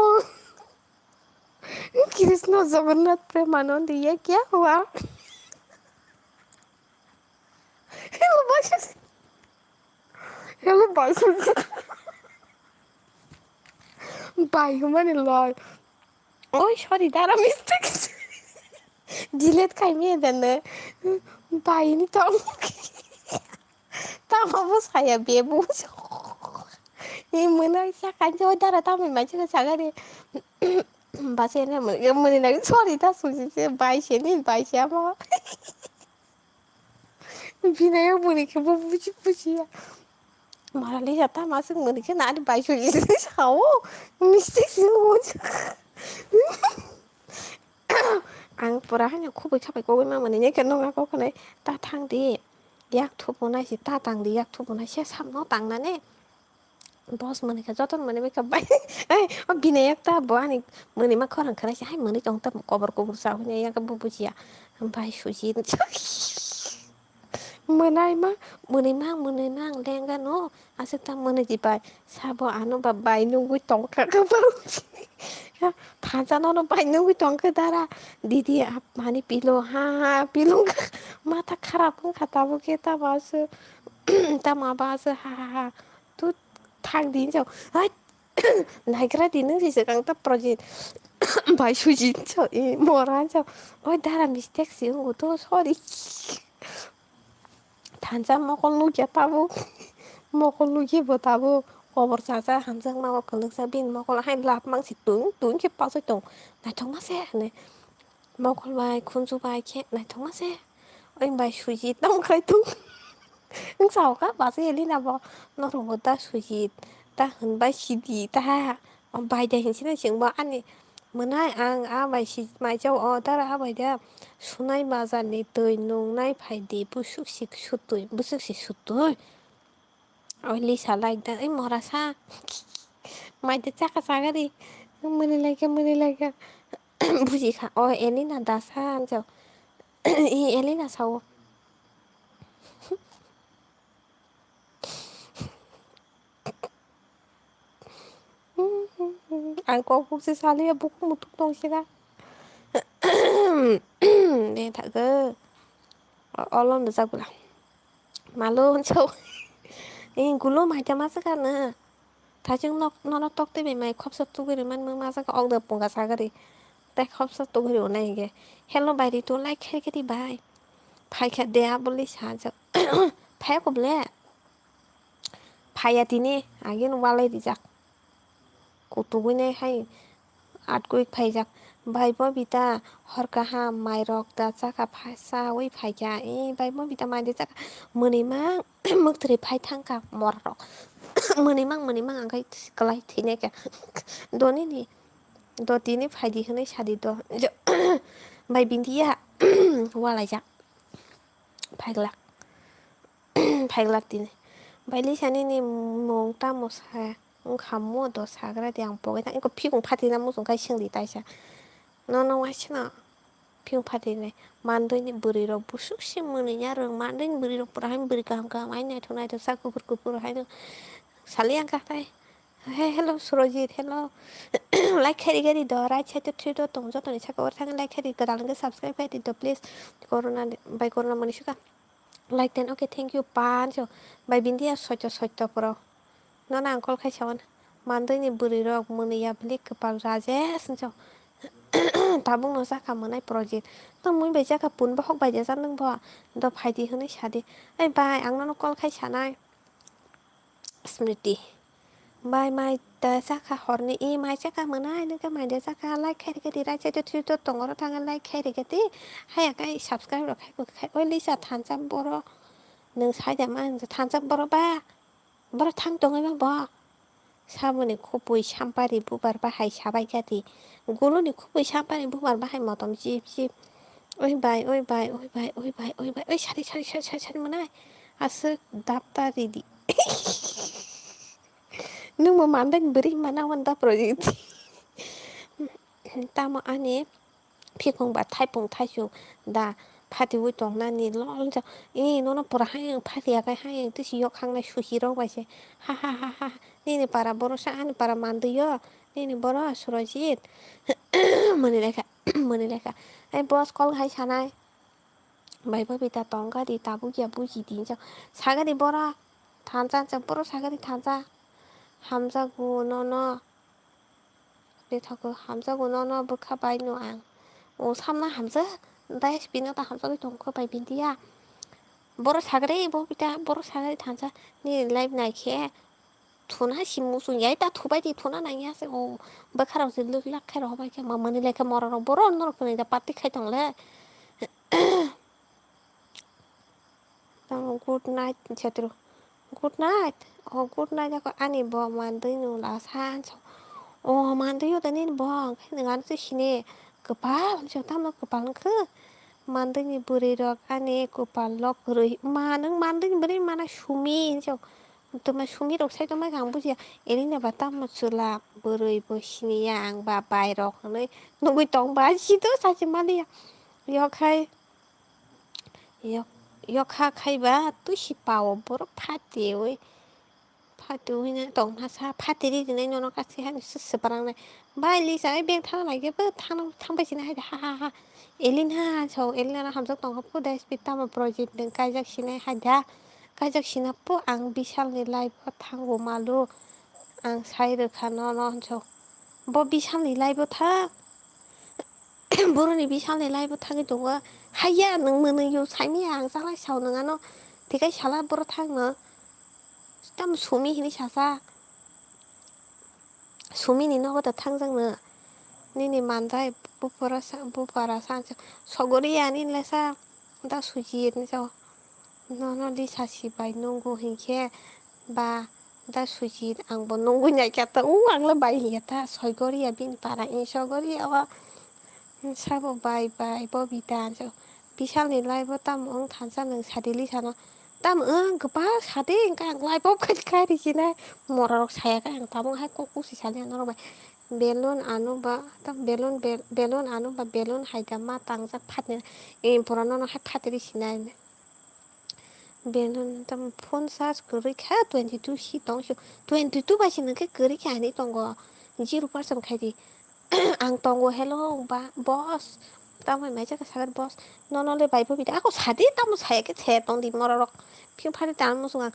कृष्ण जगन्नाथ प्रेमानंद ये क्या हुआ hello बाई माने लय ओइ सरी दारा mistake delete खाइमे दानो बाइनि तम तामाबो साया बेबो ए मोना साखान्थि दारा तामै मानसिखौ सागारि बासेने मोने ना सरी दा सुजिसे बाइसेनि बाइसेया मा बिनायाव मोनैखौबो बुजिया मारालै जाता मासों मोनैखौ नानि बाइसुजिसे सावो मिस्टेकजों आं पुरा हानो खबै खाबाय गगै मा मोनैनायखौ नङा गखौनाय दा थांदे याक थुबनायसि ता तांदे याक थुबनायसि सामनो तांनाने बस मोनैखौ जतन मोनै बेखौ बाय ओइ बिनाय ता बानि मोनै मा खरां खोनायसि हाय मोनै दं ता कबर कबर जाहैनाय याखौ बुजिया ओमफ्राय सुजि मोनै मा लेंगा न आसे ता मोनै दिबाय साबो आनो बाय नंगु तंका थाजानो बाय नंगु तंका दारा दीदी आप माने पिलो हाँ पिलो माथा खराब खाताबो के तबासो तमाबासो हा तू थां दिन जाव हाय नायग्रा दिनो जेसे गां ता प्रजेक्ट बाय सुजिन जाव ए मरा जाव ओइ दारा मिस्टेक सिंगो तो सरी थांजा मकल लुकिया ताबो मकल लुकिया बताबो खबर जाजा हामजां मावा खोलोंसा बिन मकल हाय लाब मांसि तुं के पासै दं नायथं मासे ने मकल बाय खुनजु बाय खे नायथं मासे ओइ बाय सुजि दंखाय तुं नों सावका बासै एलिना बा नरबो दा सुजि दा होनबाय सिदि दा बायदा हिनसिना सिंबा आनि मोनाय आं आबायसि माइजाव अ दारा आबायदा सुनाय बाजारनि दै नंनाय फायदि बुसुकसि सुतुय ओइ लिसा लाइक दा ओइ मरासा माइदा चाका सागारि मोनै लायगा बुजिखा अ एलिना दासा जाव इ एलिना सावो आं ककबोकसो सालैया बुक मुथुक दंसिना दे थागो अलमनो जागोला मालो होनसाव गुलो माइदा मा जागानो थाइजों नन तक देबे माइ खबसा तुगुरि मान मा जागा अगदा पंगा सागारि ताइ खबसा तुगुरि उनाइगे हेलो बायरि तो लाइक खेरखेरि बाय फाइखा दे आबोलि साजा फाया कबले फाया दिने आगे वालाय दिजाक कुतुगुइनाय हाय आटगुइ फाइजाक भाइब बिता हरकाहा माइरक दा जाका फासा ओइ फाइगा ए भाइब बिता माइदे जाका मोनैमा मोगथोरै फाइ थांखा मरक मोनैमां आंखाय गलाय थैनायखा दनिनि दतिनि फाइदि होनाय सादि the by बिन्दिया वालायजा Phaglak phaglak din baili sani ni mong ta mo sa khamo do sagra di ang pogai tang ko phigong phatina mo song kai singli taisa no wasina phigong phatine mandoi ni buri rok busuk simoni nya rong mandoi ni buri rok pura hain buri kaham kaham ai naito saku purku pura hain sali ang kahtai hey hello surojit hello like khari gari do right side to three do tong jo toni saka or thang like khari gadang ge subscribe khai do please corona by corona mani suka like then okay thank you pan so by bindia soito pro no na angkol khai sawan mandoi ni buri rok muni ya blik kepal rajes so tabung no saka manai project to mui bai jaka pun ba hok bai ja nang bo do phaidi hone sadi ai bai ang no call khai sanai smriti bai mai ta saka horni e mai saka manai nang ka mai de saka like khai ke di right side to to tongor thang like khai ke ti hai kai subscribe ro khai ko khai oi lisa than cham boro nang sai da man than cham boro ba boro thang tongai ba bo 사모니 코보이 샴파리 부발 바하이 샤바이가디 고로니 코보이 샴파리 부발 바하이 모tom 찝찝 오이 바이 오이 샤리 뭐나 아스 답다리디 능뭐 만든 버리 마나완다 프로젝트 따모 아니 피공바 타이퐁 타슈 다 파티 우동나니 롤자 이 너는 보라 하영 파티야가 하영 뜻이 욕항나 슈히로 바세 하하하하 니니 para 보로사 아니 para 만두요 니니 보라 수로짓 머니래가 아이 보스 콜 하이 사나이 바이버 비타 똥가디 따부기야 부지디 저 사가디 보라 단짠 보로 사가디 단자 함자구 너너 내타고 함자구 너너 부카 바이노 오 삼나 함자 나 스피너다 함자기 동코 바이빈디야 보로 사그레 보비다 보로 사가디 단자 니 라이브 나이케 थुना सिमुसु याइ ता थुबायदि थुना नाया से ओ बखाराव से look lakh खाय रहबाय के ममनि लेखा मरर बरो नर कोनि दा पार्टी खाय तंगले ता गुड नाइट छेत्रु गुड नाइट ओ गुड नाइट को आनि ब मानदै नु ला सान ओ मानदै यो तनि ब नोंगान से सिने गोपाल जो ताम गोपालखो मानदैनि बुरै रक आनि गोपाल लक रै मा नों मानदैनि बोरै माना सुमि जो तमा सुमि रक साइ तमा गां बुजिया एरिना बाता मसुला बोरै बसिनिया आं बा बायरक नै नुगै तंग बा सिदो सासे मालिया यखाय यखा खायबा तु सिपाव बर फाटे ओइ फाटो हैना तंग सा फाटेरि दिनै नन कासे हानि सुसुबारांनाय बाय लिसा ए बें थाना लायगेबो थांबायसिना हाय हा हा हा एलिना सौ एलिना हामजक तंग फु दाइस पितामा प्रोजेक्ट दों कायजाक सिनाय हायदा कायजाक सिनापो आं बिशालनि लाइभ थांगौ मालु आं साइ रोखा न सौ ब बिशालनि लाइभ था बर'नि बिशालनि लाइभ थाङै दङ हाया नों मोनो यो साइनि आं जालाय साव नङा न थिगाय साला बर' थाङो ताम सुमि हिनि सासा सुमिनि नगद थांजोंनो निनि मानदाय बुपारा सानसे सगरिया निलेसा दा सुजित नि जाव न लिसा सिबाय नंगौ हिंखे बा दा सुजित आंबो नंगौ नायखाता आंला बायहियाता सगरिया बिन पारा इ सगरिया साबो बाय बबिता जो बिशालनि लाइभ ताम ओं थानसा नों सादिलि साना ताम ओं गोबा सादे इंका आं लाइभ खारिसिना मरारक सायाखै आं तामों हाय ककुसि सालिया नरबाय बेलुन आनु बा ताम बेलुन आनु बा बेलुन हायदा मा तांजा फाटने इम्परान न हाय फाटेरिसिना बेलुन ताम फोन चार्ज गरैखा 22 सि दं 22 बासि नोंखे गरैखा हानि दंग 0% खायदि आं दंग हेलो बा बस तामै माइजा का सागर बस ननले बाइबो बिदा आको सादि ताम सायाके छे दंदि मररक फिउ फारि ताम मुसुङा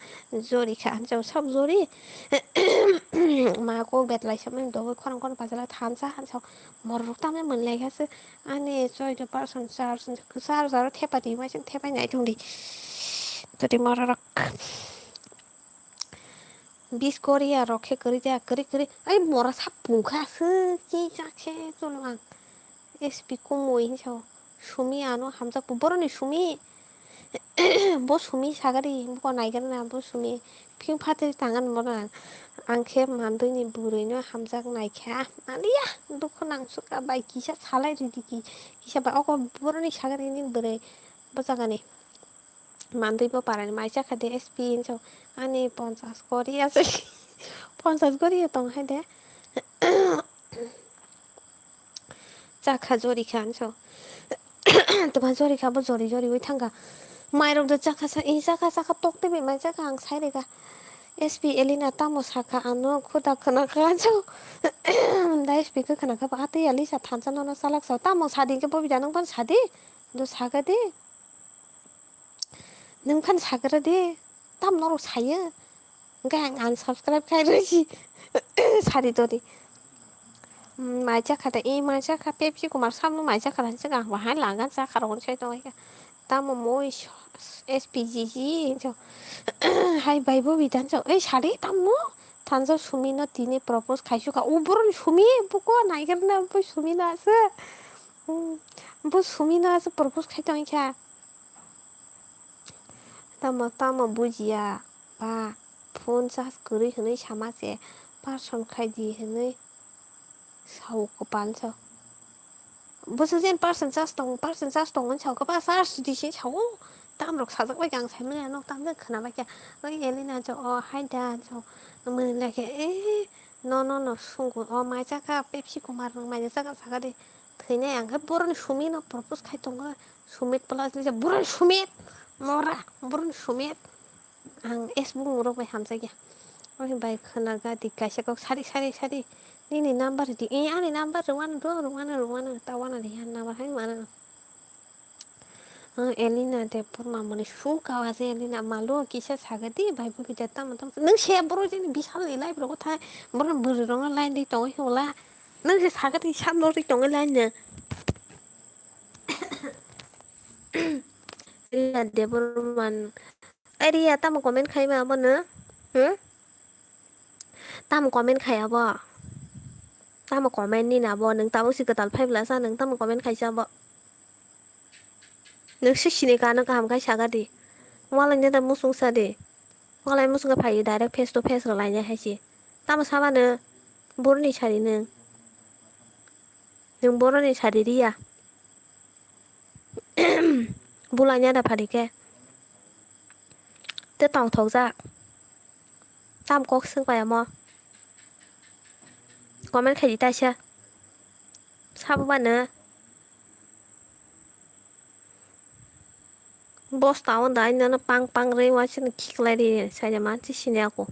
जरि खा हान्जाव सब जरि माको बेतलाय सब दगै खरं बाजाला थानसा हान्साव मररक तामे मोनलायखासो आनि 60% चार्ज आरो थेपादि माइजों थेपायनाय दंदि तति मररक 20 कोरिया रखे करि जा करि ओइ मरा सा बुंखासो कि जाखे जनो आं एसपि कमय हिसाव सुमि आनो हामजा बर'नि सुमि ब सुमि सागारि ब नायगोन ना ब सुमि फिउ फाटे थांगोन मरा आंखे मानदैनि बुरैनो हामजाक नायखा मालिया दुखु नांसुका बाय किसा सालाय रिदि किसा बा अको बर'नि सागारिनि बोरै बजागानि 만들고 바라니 마이자카데 SP인서 아니 본사스 거리야서 본사스 거리였던 해대 자카조리 칸서 또만 조리 가보 조리 왜 탄가 마이롱도 자카사 이 자카사카 똑대비 마이 자카 앙 사이레가 SP 엘리나 타모 사카 안노 코다 크나카죠 다 SP 그 크나카 바테 엘리사 탄산노나 살락사 타모 사디 게 법이 자는 번 사디 너 사가디 능판 사그라디 땀 너로 사여 그냥 안 subscribe 카이르지 사리도리 마이자카다 이 마이자카 펩시고 막 삼루 마이자카란 생각 뭐 할랑간 사카로 최도 tamo mỗi SPGG cho hai bài bố bị đánh cho ấy sao đấy tamo thành ra sumi nó tini propose khai suka uburon sumi buko này cái nào bố sumi nó sao bố sumi nó sao propose khai tao kia tamo bujiya ba phone sa kuri hene sama se person khai di hene sau ko pan cho不是见person sa stong con chào các bác sa đi xin chào tam lộc sa rất là càng thấy mình nó tam rất khả năng vậy cái gì nên cho hai đa cho mình là cái nó sung của mai chắc cả Pepsi của mà mai chắc cả sao đi thế này anh cái buron sumi nó propose khai tung cái sumit plus là buron sumit mora buron sumit ang es bung murok bay ham saja ôi bay khả năng cái đi cái sao sari ini number di ini number rumana tawana di number hai mana Elina de purma mani shu kawase Elina malu kisah sagadi bai bu bijata matam nang share bro jeni bisal ilai bro thai bro bro line di toy hola nang se sagadi sam lo di toy line ne Elina de purman Eria tam comment khai ma ba nữa tam comment khai ba tamo comment ni na bo nang tamo si katal phai bla sa nang tamo comment khai sa bo nang si sini ka nang kam khai saga di wala nya da musung sa di wala musung ka phai direct face to face la nya hai si tamo sa ba ne bor ni chari nang bor ni chari ri ya bula nya da phari ke te tong thok za tam kok sung pa ya mo comment khai di ta cha sa ba ne bos tawon da ina na pang re wa chin kik lai di sa ja ma chi sini aku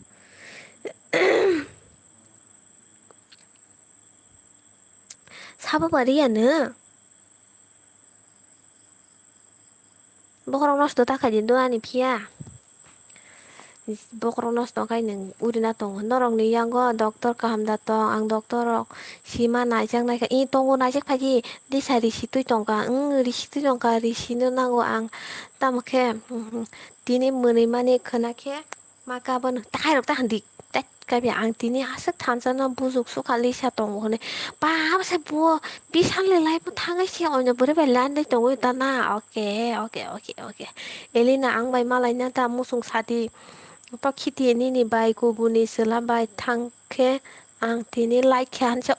사바바리 야는 bokorong nos do ta kajin do ani pia bokorong nos do kai neng urina tong norong ni yang go doktor kaham da tong ang doktor rok sima na jang nai ka I tong na jek phaji di sa ri situ tong ka ri situ tong ka ri sinu nango ang tamke dini muni mani khana ke maka bon ta hai rok ta handi cái việc ăn tí này rất tham gia nó bù dục số khali xa tổng của này ba sẽ bùa bị sang lại lại một tháng cái xe ở bữa về lan đấy tổng người ta na ok Elina ăn bài mà lại nha ta mua sung sa đi bao khi tiền này bài cô bù này sửa làm bài thằng cái ăn tí này lại khan cho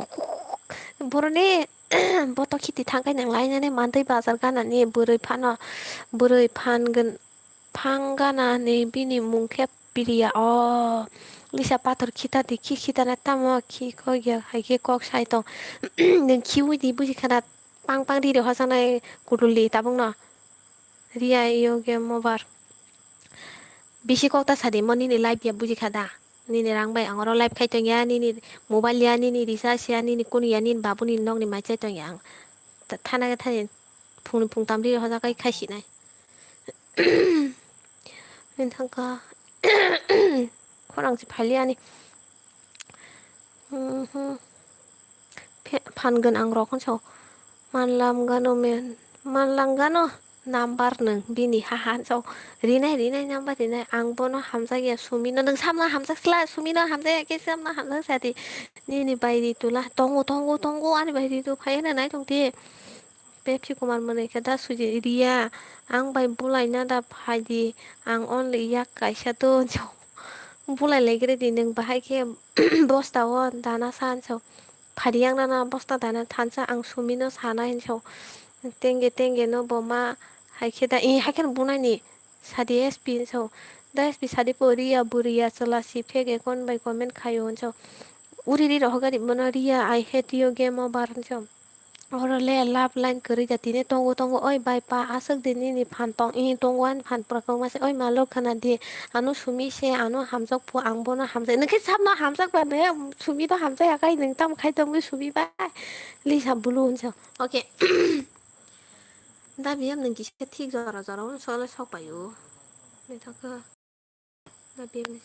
bữa này bữa tao khi thằng cái này lại này mang tới bazar cái này bữa phan gần phan cái này bini mung kẹp 비리야 리사 파터 기타 디키 기타 나타모 키 거기야 하이게 꼭 사이동 능 키우이 디부지 카나 빵빵 디려 화산에 구룰리 따봉나 리아 요게 모발 비시 꼭다 사디 머니니 라이브 야 부지 카다 니네 랑바이 앙어로 라이브 카이정야 니니 모바일야 니니 리사시야 니니 꾸니야 니니 바부니 넉니 마이체정야 타나가 타니 풍풍 땀리려 화자가 카시나이 멘탕가 호랑지 발리아니 판근 앙로 컨쳐 만랑가노 남bar neng bini hahan so rinai nambar rinai angbono hamza ya sumino neng samla hamza sla sumino hamza ya ke samla hamza sati ni bairi tula tongo ani bairi tu phayana nai tongti Pepsi kuman mene kada suji ria ang bai bulai na da phadi ang only yak kaisa to bulai legre di neng bahai ke bosta won dana san so phadi yang na bosta dana thansa ang sumino sana hin so tenge no boma hai ke da I hai kan bunai ni सादी SP so da SP सादी पोरिया बुरिया चला सी फेगे कौन बाई comment खायो so उरी रहगरी मनरिया I hate you game over so orale lap line keri jati ne tonggo oi bai pa asek dini ni phan tong i tongwan phan prakong mas oi malo khana di anu sumi se anu hamjak pu angbo na hamjak nake sab na hamjak ba ne sumi to hamjak akai ning tam khai tom ge sumi ba li sa bulu so okay da biam ning ki se thik jara jara so la sok payo ne thak da biam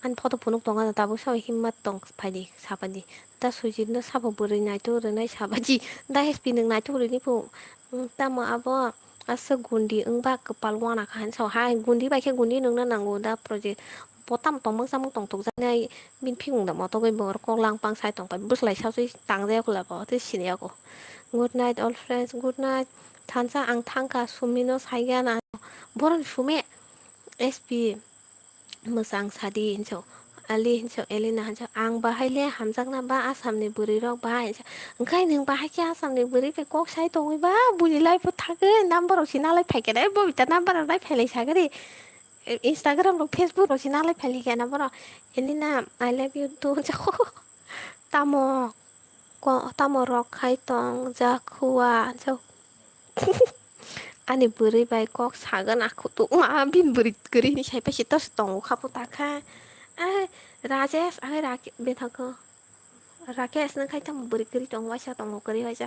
an photo punuk tonga na tabu sa himmat tong phadi sabadi da suji no sabo buri nai to re nai sabaji da hsp ning nai to re ni pu ta ma abo asa gundi ungba kepal wana kan so hai gundi ba ke gundi nung na nango da project potam tong mang samung tong tok janai min phing da mo to goi bor ko lang pang sai tong pa bus lai sa sui tang de ko la bo te sin ya ko good night all friends good night thansa ang thangka sumino saiga na boron sume sp मोजां सादि हिन्जाव आलि हिन्जाव Elina हिन्जाव आं बाहायले हामजांना बा आसामनि बुरै रक बाहाय ओंखाय नों बाहायखि आसामनि बुरै फै कक साइ दङबा बुनि लाइफआव थागोन नाम्बारावसो नालाय फायखेनाय बबिता नाम्बाराव नाय फायलाय सागोरि इन्स्टाग्राम र फेसबुकआवसो नालाय फायलिखिया नाम्बाराव एलिना आइ लाभ इउ टु हिन्जाव ताम ताम रक खाय दं जाखुवा हिन्जाव ani buri bai kok sagan aku tuh bin buri geri ni siapa sih tos tong kapu taka rajes raket betako raket nang kai tam buri geri tong wasa tong geri wasa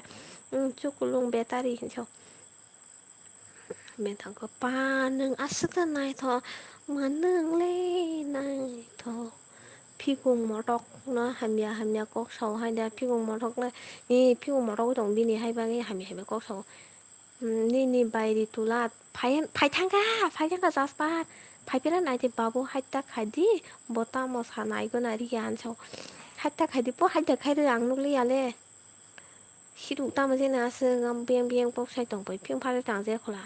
cukulung betari so betako pa nang asuk nai tho manang le nai tho 피gung 머럭 나 함야 꼭 사오 하냐 피gung 머럭 나이 피gung 머럭 동 비니 하이방이 함야 꼭 사오 니니 바이리 둘라 파이탕가 자스파 파이페란 아이디 바보 하이타 카디 보타 뭐 사나 이거 나리 안쳐 하이타 카디 뽀 하이타 카이르 앙룩리 알레 시루 따마제 나스 გამ비앙비앙 뻑사이 똥 뽀이 핑파르 당제 콜라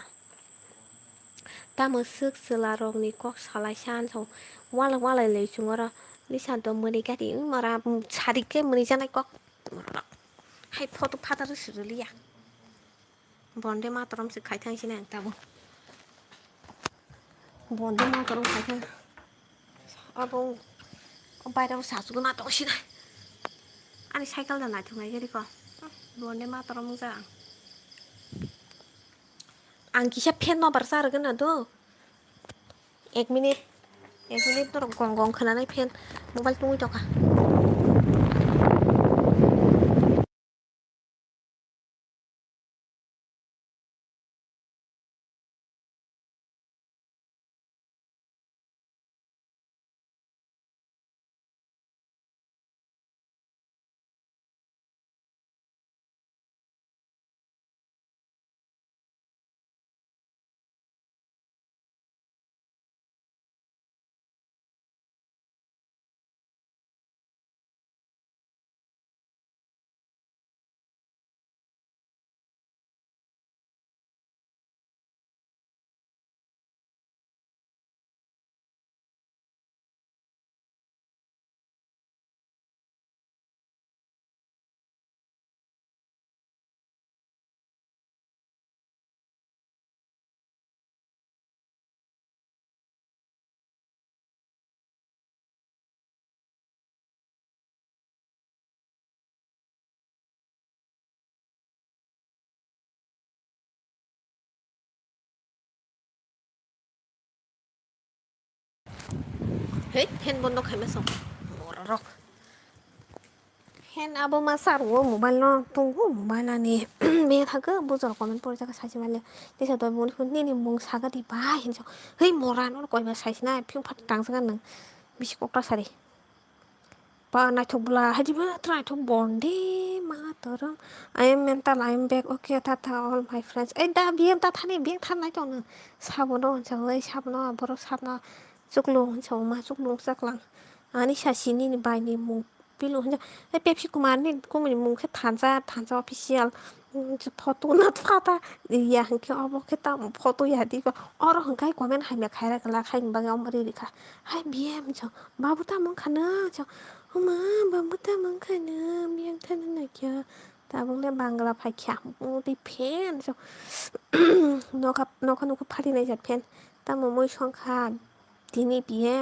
따마 쓱 슬라롱니 꼭 살라이산 소 와라 레 중어라 리산 또 머리가디 마라 차리게 머리잖아 꼭 하이 포토 파다르 스르리야 번데 마트럼 스 खाइथांसिनो आं दाबो 번데 마트럼 खाइथां 아봉 बायराव सासुगो माथावसिना आंनि साइकेलजों नायथांनाय गारिखौ 번데 마트럼 जा आं किसा फेन माबार जारगोन ना द' एक मिनिट तर गं खोनानाय फेन मबाइल टुङै दखा है फेन बन्द खालामसो मरक फेन अब मा सारगो मोबाइल न टुङो मोबाइल आनि बे थागो बुजर कमेन्ट पर जागा साइसे माले दिसा द बुन नि मुं सागादि बा हिनसो है मरा न कयबा साइसना फिउ फाट टांसगान नों बिसि कक्टा सारि बा नायथब्ला हादिबो ट्राइथ बन्डे मातरम I am mental I am back okay tata all my friends दा बियो दा थाने बेग थानाय दं साबनो होनसो ओइ साबनो बर' साबनो जुगलु होनसो मा जुगलु जागलां आनि सासिनि बायनि मुं बिलु होनसो ए पेप्सि कुमारनि कुमनि मुंखे थानजा अफिसियेल फटो ना फाता या हंके अब केता फटो या दिबा और हंकाय कमेन्ट हाइमे खायरा गला खाइन बागे अमरि रिखा हाय बिएम छ बाबुता मुं खानो छ मा बाबुता मुं खानो बिएम थानो kia ta buंले बांग्ला फाइखिया दी फेन so नखा फालिनाय जात फेन तामो moi songkha dini biye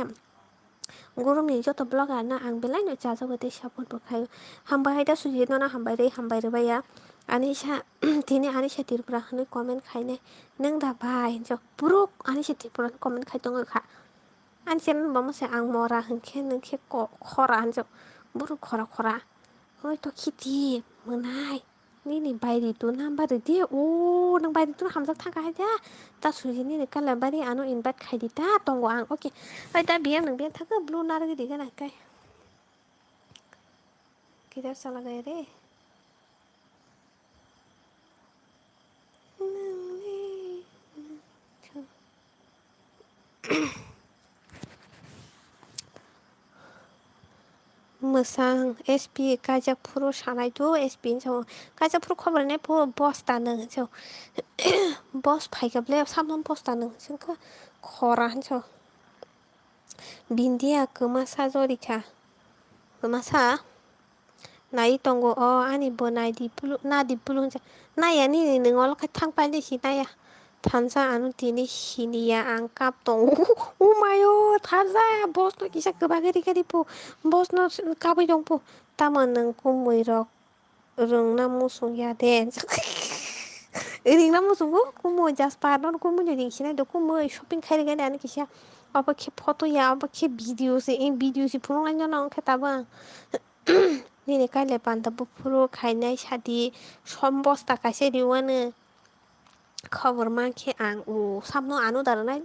गरमनि जत ब्लग आना आं बेलाय नो जाजाबोदे सापोर्ट बखायो हामबाय दा सुजित ना हामबाय रबाया आनिसा दिने आनिसा तिरफ्रा हने कमेन्ट खायने नों दा बाय जो पुरुक आनिसा तिरफ्रा कमेन्ट खाय दङ खा आनसेन बमसे आं मरा हनखे नोंखे खरा हनजो बुरु खरा ओइ तो खिथि मोनाय नि बायरि तो नाम्बार दे ओ नों बायरि तो हामजा थांखा हायदा दा सुजिनि कालाबारि आनो इनभाइट खायदि दा दङ आं ओके ओइ दा बियो नों बे थाखो ब्लु नार गिदि गनाखाय किधर चला गया रे मोसां एसपि गाजापुर सानायथ' एसपि सौ गाजापुर खबरने बस दानो सौ बस फाइगाबले सामन बस दानो जोंखो खरा सौ बिन्दिया गोमासा जरिखा गोमासा नाय दंग आनि बनाय दिपुलु ना दिपुलु नाया नि नोंआवल थांफायनोसै नाया थानसा आनो दिनै हिनिया आं काप दं अ माय थानजा बस न किसा गोबा गारि पु बस न काबै दं पु तामोन नोंखौ मैरक रोंना मुसुया दे रिंना मुसुखौ कुमु जास पारन कुमु रिंसिना द कुमु शपिं खायरगानो किसा अब खे फटो या अब खे भिडिओ से इन भिडिओ से फुरंलाइन न खेताबा निने काले पान्ता बुफुरु खायनाय सादि सम बस्ता खायसे दिवानो खबर माखे आं सामनो आनो दारनाय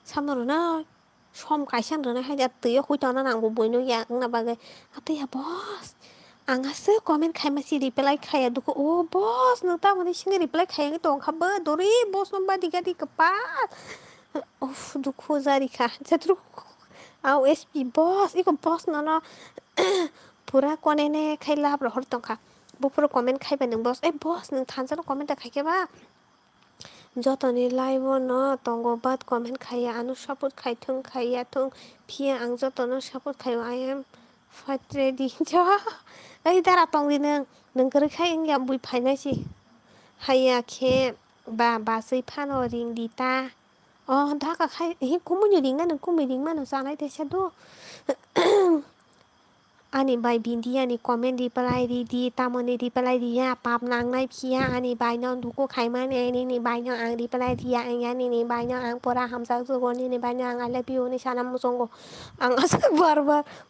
सामनो सम खायसे रनाय हायदा दैया हयथाना नांगौ बयनो या आंना बागै आतैया बस आंहासो कमेन्ट खायमासि रिप्लाय खाया दुखु बस नों तामाने सिंगे रिप्लाय खाया दंखाबो दरि बस नम्बा दिगादि गपा उफ दुखु जारिखा जत्रु आव एसपि बस इको बस न पुरा कनेने खायला हर दंखा बुफुर कमेन्ट खायबा नों बस नों थानसानो कमेन्ट खायखेबा जतनि लाइव न दंग बाद कमेन्ट खाया आनो सापर्ट खायथों खायाथों फिया आं जतनो सापर्ट खायो आइ एम फाइट रेडि ओइ दारा तंदि नों गोरैखाय इंया बुइ फायनायसि हायाखे बा बासै फानो रिं दिता धाका खाय हि कुमुनि रिंना नों कुमि रिं मानो जानाय देसाद आनि बाय बिन्दियानि कमेन्ट रिप्लाय रिदि तामोनि रिप्लाय रिया पाप नांनाय फिया आनि बायनो दुखु खायमाने नि बायनो आं रिप्लाय रिया आंया नि बायनो आं परा हामजा जगो नि बायनो आं आइ लाभ इउ नि साना मुसंगो आं आसो बार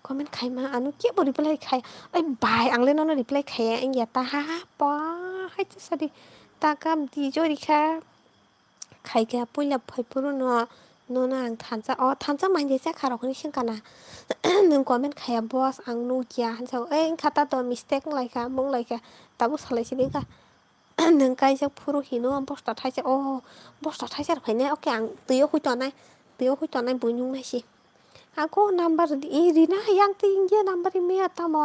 कमेन्ट खायमा आनो केबो रिप्लाय खाय ओइ बाय आंलाय ननो रिप्लाय खाया इंया ताहा पा हायथो सादि ताकाम दि जरिखा खायगा पुइला फाइपुरु न आं थानसा माइनजे जाखारखौनि सिंखाना नों कमेन्ट खाया बस आं नकिया हानसाव ओइ खाता तो मिस्टेक लायखा बुंलायखा दाबो सालायसि देखा नों गायजा फुरु हिनो बस्ता थाइसे बस्ता थाइसे फायने ओके आं दैयाव हयथ'नाय बयनुं नायसि आको number Irina yang tinggi number इमे तामा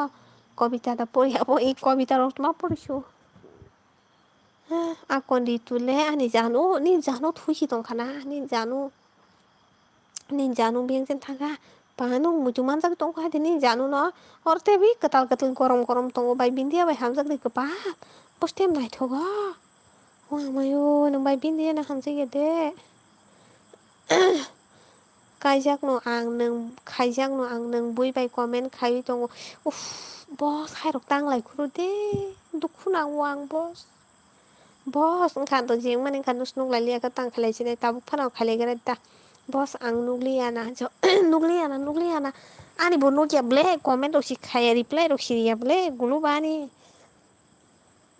कविता दा पया इ कविता रत्मा पढिसु आकन्दि तुले आनि जानो थुइसि दंखाना नि जानु बेंजेन थांगा पानु मुजु मानजाग दंखा दिनि जानु न औरते भी कताल गरम दंग बाय बिन्दिया बाय हामजाग दै गोबा पस्टेम नायथ'गा मायो नों बाय बिन्दिया ना हामजायो दे खायजागनो आं नों बुइबाय कमेन्ट खायै दङ उफ बस खायरक दांलाय खुरो दे दुखु नांगौ आं बस ओंखानथ' जेंमान ओंखान नुस्नुंलाय लियाखै तांखालायसिनो ताबुक फानाव खालायगोन दा बस आं नुग्लियाना आनिबो नगियाब्ले कमेन्ट रसि खाया रिप्लाय रसि रियाब्ले गुनु बानि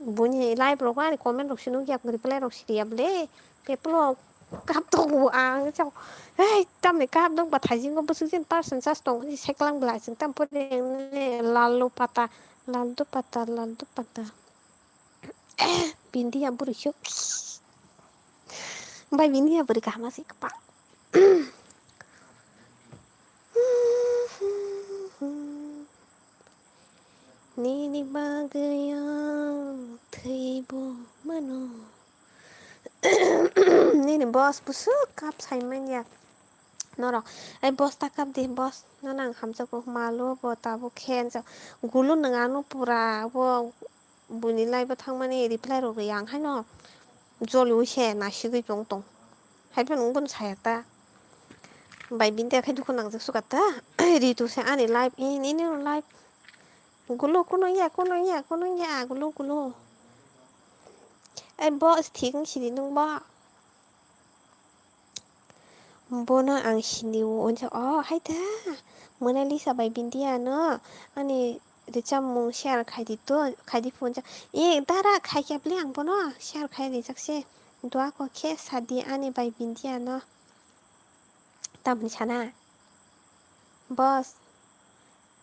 बुनि लाइभ रगा आनि कमेन्ट रसि नुगियाब रिप्लाय रसि रियाब्ले पेपलो काप दङ आं जाव hey tamne kap dong ba thajing go busuk jin person sas tong ni seklang bla sing tam put lalu pata bindi yang buri syuk bai bindi yang buri kama sih kepak Nini bagayang theibo mano Nini bos busuk kap saiman ya Nora, ai bos takap deh bos, nang hamsa ko malu bo tabu khen sa, gulu nanganu pura bo bunilaiba thangmani reply rok yang haino jolu se na sigui tong haifa nungbo sayata bai binte khai dukun nangjak sukata ritu se ani live ini live gulo kuno ya gulo ai boss thing sini nungba bono ang siniu onja haida Mona Lisa bai bindia no ani rechamung share khaidi phone dara khai bli ang bono share khai jakse dua ko ke sadi ani bai bindia no tamni sana boss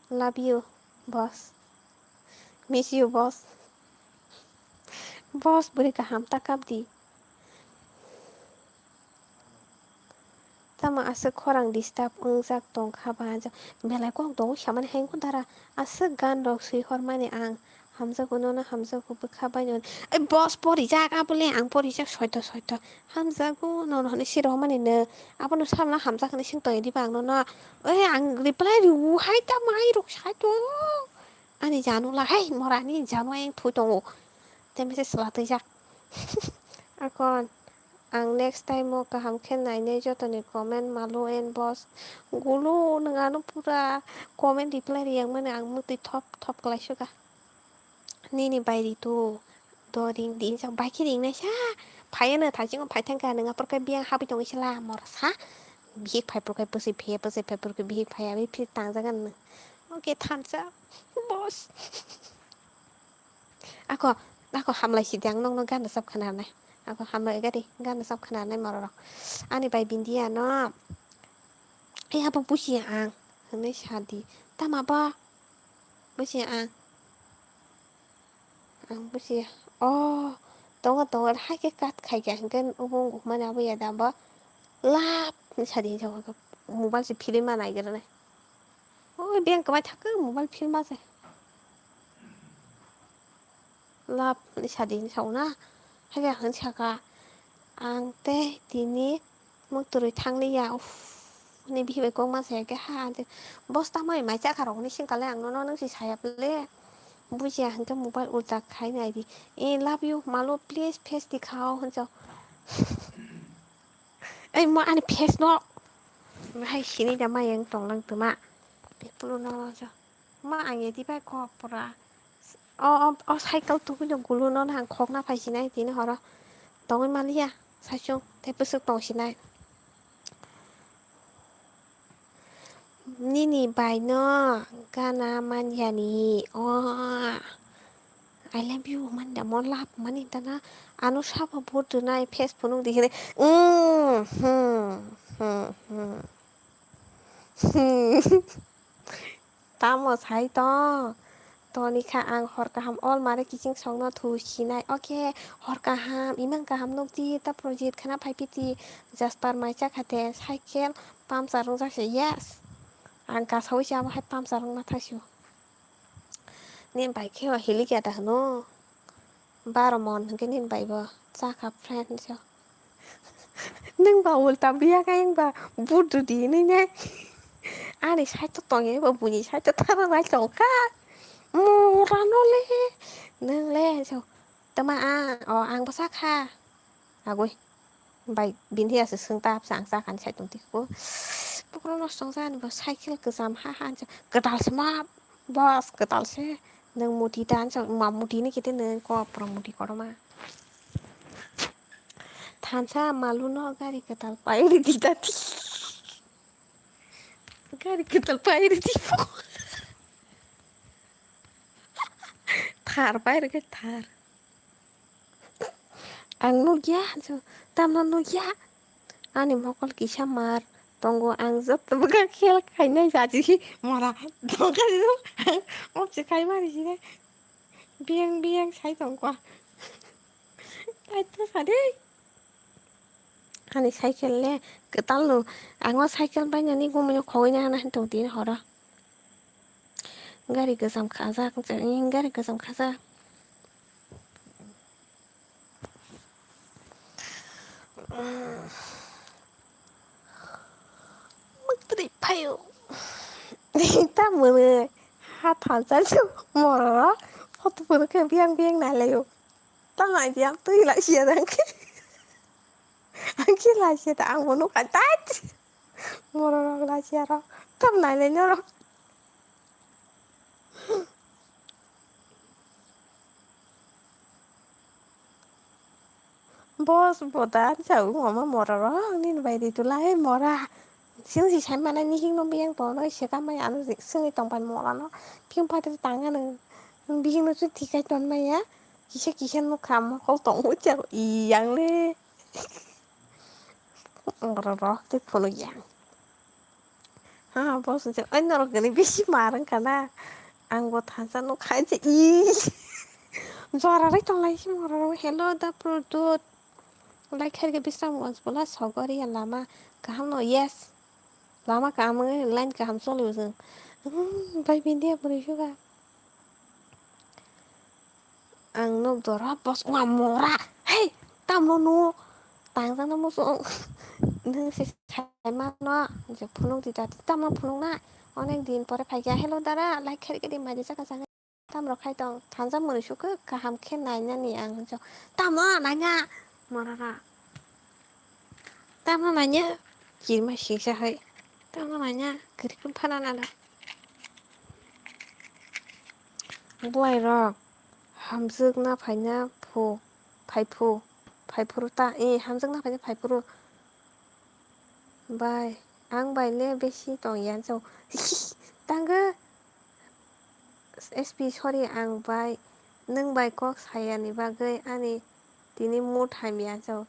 love you boss miss you boss beri kaham takap di tama asa khorang disturb ungjak tongkha ba belai ko do saman heng ko dara asa gan rok sui hormani ang hamjago no hamjago bukhabai non ai boss pori jak apole ang pori jak soito hamjago no siro mani ne abono samna hamjak ni sing tong di bang no ai ang reply ru hai ta mai rok sai to ani janu la hai morani janu eng thu tongo te message la jak akon ang next time mo kaham khen naine jotoni comment malu en boss gulo nangano pura comment reply yang mane ang muti top klaisuka nini bairi tu doring di sang baiki ring na sha phayana thajing phaitangka nanga porkai biang habi tong isla mor sa bihik phai porkai pusi phe porkai bihik phai abi phi tangjagan oke thansa boss ako hamlai sidang nong gan sab khana nai ako hamlai gadi gan sab khana nai marok ani bai bindia no ai apa pusi ang hne sadi tama ba pusi ang pusi tonga hai ke kat khai ga gan ubung mana ba ya damba lap ni sadi jawa mobile se film nai gara nai biang kamai thak mobile film ma se lap ni sadi ni sauna hai ga han chaka ang te tini muturi thangni ya ni bihi ko ma se ke ha boss ta mai mai cha kharok ni sing kale ang no nang si saya ple buja hangka mobile ulta khai nai di love you malo please face dikhao hanjo ai mo ani face no hai sini da mai yang tong lang tuma people no jo ma ang ye di bai ko pura cycle tu ko gulo no hang khok na phai sinai tin horo tong ma liya sachung te pusuk tong sinai nini bai no gana manjani I love you man da mon lap man intana anu sapa bot nai face punung dikhine tamo sai to toni kha ang hor kaham all mare kiching songno thu sinai okay hor kaham imang kaham nokti ta project khana phaipiti jasper mai cha khate cycle pam sarung jakse yes ang ka sau cha hai pam sarung na thasiu nin bai khewa hili kya ta no baro mon ke nin bai ba cha kha friend cho nang ba ulta biya ka yang ba budu di ni ne ani sai to tong ye ba buni sai to ta ba chong ka rano le nang le cho tama ang ba sa kha agoi bai bin hia se sung ta sang sa kan sai tong ti ko pokro no song sa ni ba cycle ke sam ha kedal sma bos kedal se nang muti dan cho ma muti ni kite nang ko pro muti ko ma thansa malu no gari kedal pai ri di tati gari kedal pai ri di thar pai ri ke thar ang no ya cho tam no ya ani mokol kisha mar tonggo ang zat buka khel khai nai jaji mara doga jo op se khai mari ji biang sai tong kwa ai to sade ani cycle le ketal no angwa cycle bai ni gumo khoi na na to tin hora gari ke sam khaza gari ke sam khaza tri payo ta mure ha thansa chu mora hot Puro biang-biang nalayo. Tama dia tu ilak sia angke. Angke la sia ta ang mono katat. Moro la sia ro. Tam nale nyoro. Bos bodan chau ngoma moro ro nin bai di tu lai mora. Sing si sai mana ni hing no biang to no sia ka mai anu sing tong pan mora no. Piung pa de tangan no. Biang no su tikai ton mai ya. Kisa no kam kol tong ho chau i yang le. Moro ro te phono yang. Ha bos chau ai no ro gani bisi marang kana. Anggo thansa no khai che i. Zora rai tong lai si moro ro hello da product. Lai khai ke bisam was bola sogori lama kaham no yes. Lama kaham lain kaham solution. Bai bindia puri juga. Ang no dora bos ngamora. Hey, tam no no. Tang sa no mo so. Nung si sai ma no. Je phunung ti ta tam no phunung na. Onek din pore phai ga hello dara lai khai ke di ma sa ka sa. Tam ro khai tong thansa mo su ke kaham khe nai na ni ang jo. Tam no na nya. Morara. Tam no na nya. Ki ma shi sa hai. Tam no na nya. Kri kun phana na la. Blai ro. Hamzuk na phai na phu. Phai phu. Phai phu ta e hamzuk na phai na phai phu. Bai. Ang bai le besi tong yan so. Tangga. SP sorry ang bai. Nung bai kok saya ni bagai ani. Dini mu time ya so.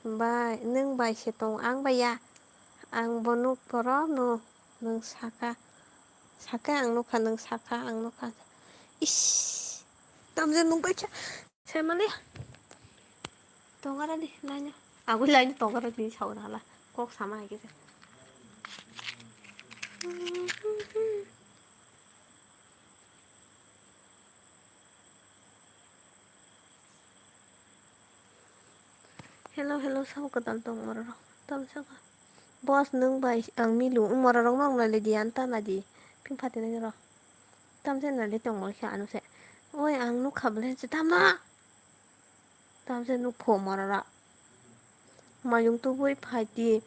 Bai. Nung bai se tong ang bai ya. Ang bonuk poro no. Nung saka. Saka ang nuka nung saka ang nuka. Ish. Tamze nung bai cha. Saya mana ya? Tongara di lainnya. Aku lain tongara di sauna lah. Kok sama gitu. Hello sao ka dal tong moro tam saka bos nung bai ang milu moro rong nong la le di anta la di ping phate na ro tam sen la le tong mol kha anu se oi ang nu khable se tam na tam sen nu pho moro ra mayung tu boi phai ti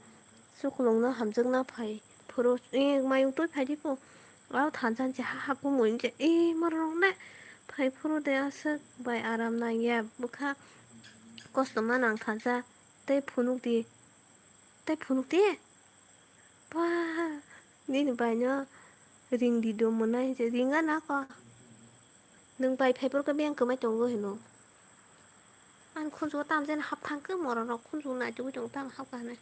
su khulong na hamjang na phai phuro e mayung tu phai di po ao than chan che ha ha pu muin che e moro rong na phai phuro de asa bai aram na ya bukha customer nang than cha te phunuk di pa ni bai nya ring di do mo nai je ring na ko nung bai phai por ka beng ko mai tong go hino an khun zo tam jen hap thang ke mor ro khun zo na ju jong tam hap ka na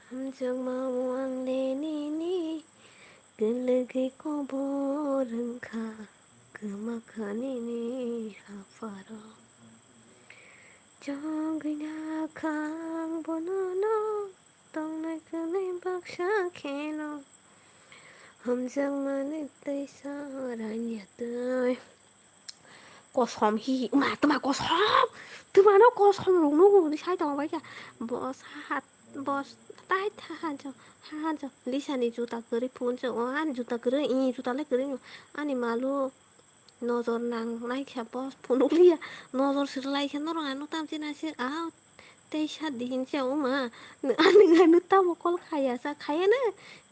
ham jang ma wang le ni ni gel ge ko borang kha kama khani ni ha faro Jangina kang bonono tong na kane baksha kheno hum jang mane tai saranya tai có xóm hi mà tụi mà có xóm tụi mà nó có xóm luôn nó đi sai tao vậy cả boss hat boss tai tha cho lisa ni juta kuri phun cho ani juta kuri i juta le kuri ani malu nozor nang nai kha boss phun lia nozor sir lai kha no anu tam china sir a te sha din che ma ani nganu tam kol khaya sa khaya na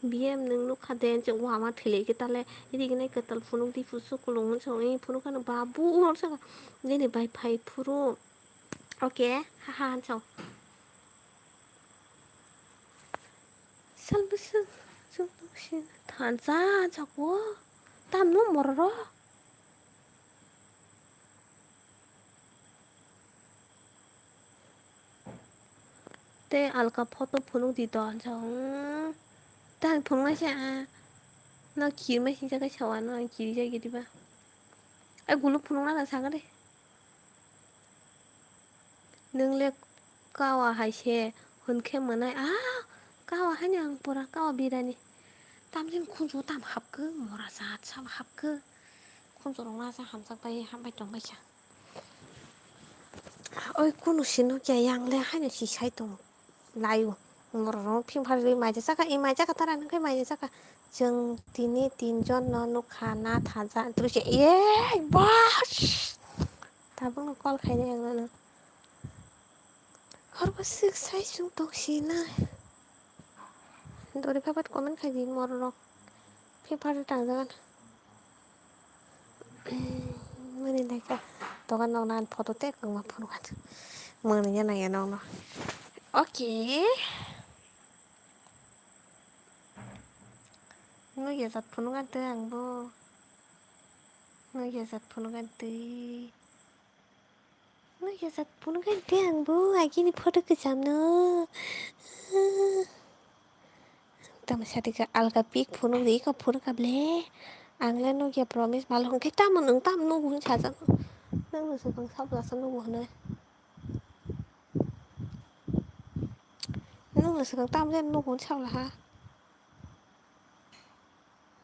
bm nung nu khaden che wa ma thile ki tale idi gnai ka tal phunuk di fusu kulung cho i phunu kan babu no sa ni ne bai phai phuru okay ha ha cho sal bis so shin than sa cho ko tam no mor ro te alka photo phunuk di don cho tan phunuk ma sha nó chỉ mấy xin cho cái sầu nó chỉ cho cái đi ba ai cũng lúc phun nó là sao cái đi nâng lên cao à hay xe hơn khem mà này cao à hay nhang pora cao à birani tam xin khuôn số tam hấp cứ mora sa sao hấp cứ khuôn số nó ra hàm sắc bay hàm bay trong bay chả ôi khuôn nó xin nó chạy yang lên hay là chỉ sai tông lại mora nó phim phải đi mai chắc cái mai chắc cái ta ra nó cái mai chắc cái जों दिनै 3 जन नुखाना थाजा terus ye bos tabung call kayaknya yang mana harus saya sumpah sina dari papat komen kayak morok papat tangan mana mereka tokan nongan foto tek nggak pun kan mana nanya nong oke nggak sat punungan tuh ang bo nggak sat punungan tuh nggak sat punungan tuh ang bo lagi nih foto kesamno tama sa tiga alga pik punung di ka punung kable anglen no ya promise malah hong kita menung tam no hun sa nang no sukang sabla sa no hone nang no sukang tam len no hun sabla ha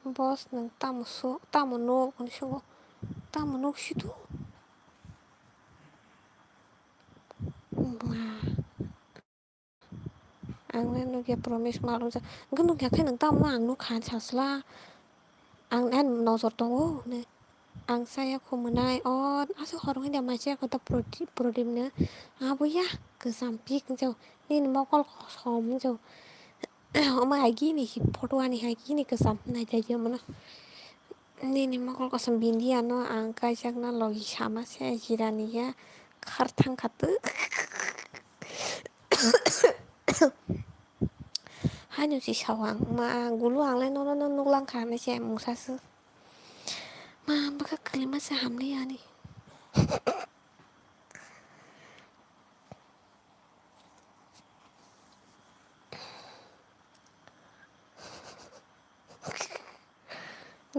bos nang tam so tam no hun so tam no shitu anglen no ya promise malah sa ngano ya kai nang tam no ang no khan sasla ang an no sor tongo ne ang saya kumenai on aso horong dia masih aku tak prodimnya abu ya kesamping jauh ini mokol kosom jauh oma lagi nih foto ani lagi nih kesamping aja aja mana ini mokol kosam bindi ano angka jakna logi sama saya jirani ya kartang katu hanya si sawang ma gulu ang lain nono nulang karena saya musasu ma baka kelima saham nih ya nih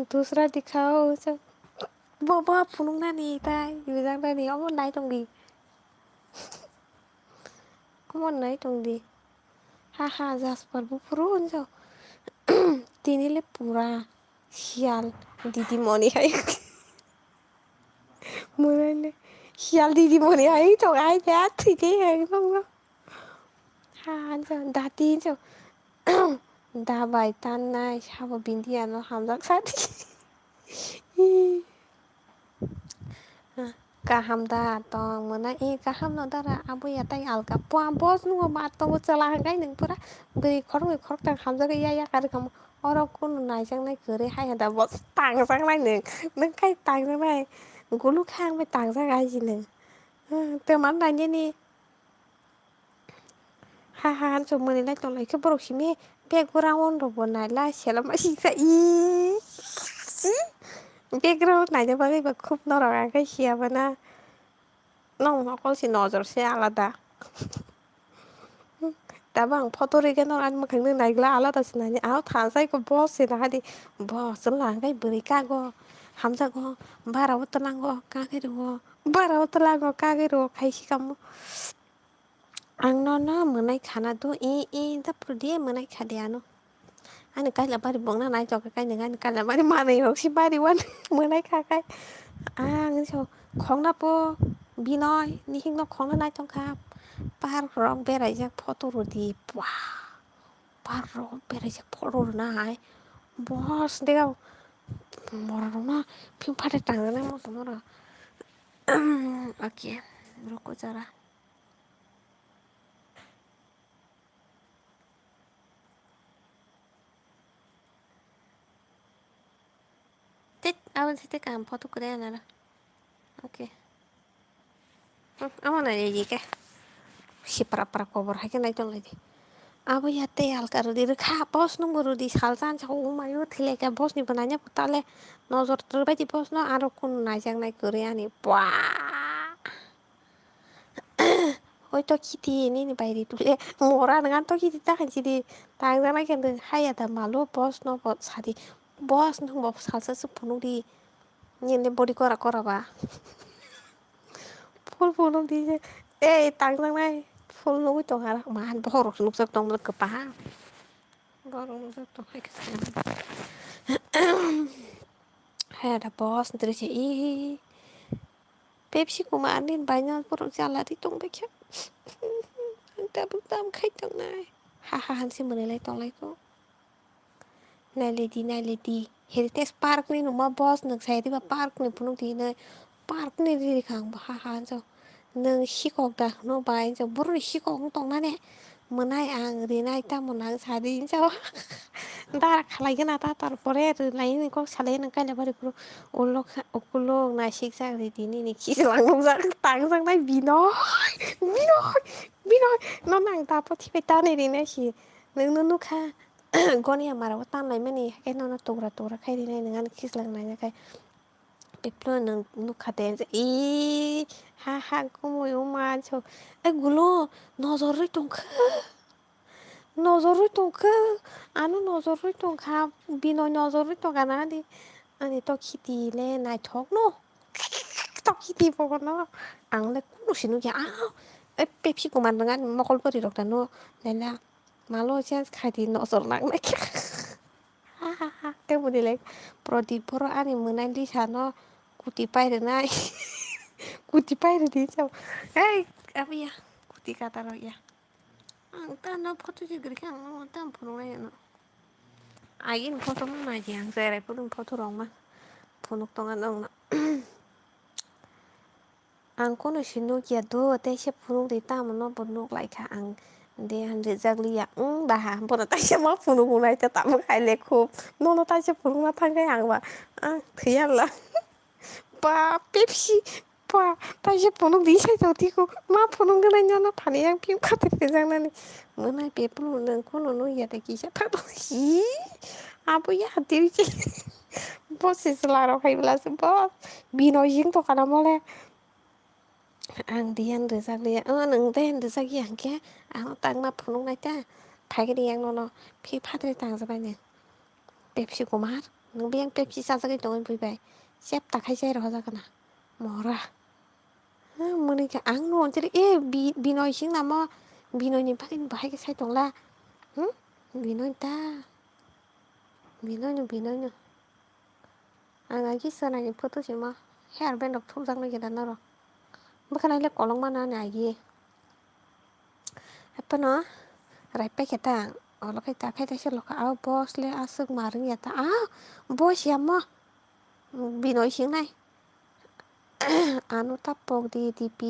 दूसरा दिखाओ सब बाबा फुनुंग ना नहीं था युजांग ना नहीं अमन नाई तोंगी अमन नाई तोंगी हाहा जास्पर बुफुरुन जो तिनीले पूरा सियाल दिदी मनी है मुरले सियाल दिदी मनी है तो आई बैठ थी दे है नंग हाँ जो दाती जो दाबाई तान्नाय साबो बिन्दियानो हामजाक साथि kaham da tong mana kaham no dara abu ya tai alga pam bos nu ma to chala hangai nang pura gei khor tang ham ja ya ya kar kam oro kun nai jang nai kure hai da bos tang sang nai nang kai tang sang nai gulu khang me tang sang ai ji nang te man nai ni ha ha han so mani nai tong lai ke borok sime be gura on ro bon nai la sela ma si sa i background nai ba ba খুব নরক আগে শিয়াবে না nong সকল si nozor se alada taba ang photo rege no an makhang nang naigla alada sinani aw thansai ko boss se na di boss lang kai buri ka go hamza go bara utlango ka ge ro bara utlango ka ge ro khai si kam ang no na manai khana do e da prodi manai khadiano ani kai la bari bong na nai to kai nang ani kai la bari manai ro si bari wan manai kha kai ang so khong na po binoi ni hing no khong na nai tong khap par rong berai jak photo ro di wah par rong berai jak photo ro na hai bos dega mora ro na phim phate tang na mo to mora oke ruko jara tit awan site kam photo kure na oke awan na ye ke si para cover hai ke nai tong lai अब या तेल करो दे खा बस नु गरो दि सालजान छौ मायो थले का बस नि बनाnya putale nozor terbaik bos no aro kun najang nai kore ani bwa oi to kiti ni bayri tule mora dengan to kiti ta kan sidi tang na kan haya da malo bos no bos sadi bos no bos salsa su punu di ni ne body kora ba punu di tang na nai full no to ngara man borok nuk sak tong ke pa borok nuk sak tong hai ke haya da bos terus Pepsi kumanin banyak porok jala di tong bekya ta buk tam khai tong nai ha ha han si menilai tong lai ko नायलायदि heritage पार्कनि नमा बस नोंसायदिबा पार्कनि फुनुक दिनै पार्कनि रिरिखां हाहा हिनजाव नों सिकक दा न' बाय हिनजाव बर'नि सिकक दंना मोनाय आं ओरैनाय तामोनां सादै हिनजाव दारा खालायगोन आदा तारपरे ओरैनाय नोंखौ सालाय नों गायलाबारिखौ उलग नासिक जाग्रि दिनि खिसलांनो जागोन तांजांनाय बिनय न'नां दाबो थिबाय तानैरिनायसि नोंनो नुखा गनिया माराबो ताननाय माने न'ना तग्रा खायरिनाय नोंङा खिस्लांनायखाय बेफोर नों नुखादे हा गुमुयाव मानसौ गुलु नजरै दंखो आनो नजरै दंखा बिनय नजरै दंखाना आंनि तखिदिले नायथक न तखिदि बगन आंलाय खुनुसिनो गैया पेपसिखौ माननोङा मकलबोरि रक्ता न' नायला माल' जेन्स खायदि नजर नांनाय तेबोदिलाय प्रदिप बर' आंनि मोननाय लिसानो कुटि पायरोनाय कुटि पायरोदि हिनजाव आबैया कुटि काटार इया आं तानो फट' दिगरिखाय आं तान फुनुंनायनो आइनो फट' नायदि आं जेरायफोरदों फट' रावमा फुनुक दंगा दंना आं खन'सिनो गियाथ' तेसे फुनुक दै तामोन बनुक लायखा आं दे हानद्रेद जाग्लिया बाहा बर' ताइसे मा फुनुक नायता तामो खायलेखौ न'न' ताइसे फुनुंना थांगाय आंबा थैयाला बा पेपसि बा ताइसे फुनुक दी साइजावदिखौ मा फुनुक गोनाय जाना फानै आं फिउ खाथेरखो जांनानै मोना पेपर नोंखौ नुनो गैयादे किसा थादो आबैया हाथिरखि बसेसो लाराव खायोब्लासो बस बिनयजों दखाना मले आं दैयानो जाग्लिया नों दैयानो जागिया आंखे आं तांना फुनुक नायता फायगोन आं न'न फि फाद्रि तांजाबायनो पेपसिखौ मार नों बे आं पेपसि जाजागै दं फैबाय सेब ताखाय जाय रह जागोना मरा मोनैखा आं न'नजेरै बिनय सिं नामा बिनयनि फाइन बाहाय सायदंला बिनय दा बिनयनो आंहा किसुनानि फट'सि मा हेयार बेन्दक थुमजां नागिरदों र' बोखानायलाय कलं मानानै आइये apa no repe kita olo kita sih lo au bos le asuk maring ya ta bos ya mo binoy sing nai anu tapok di TV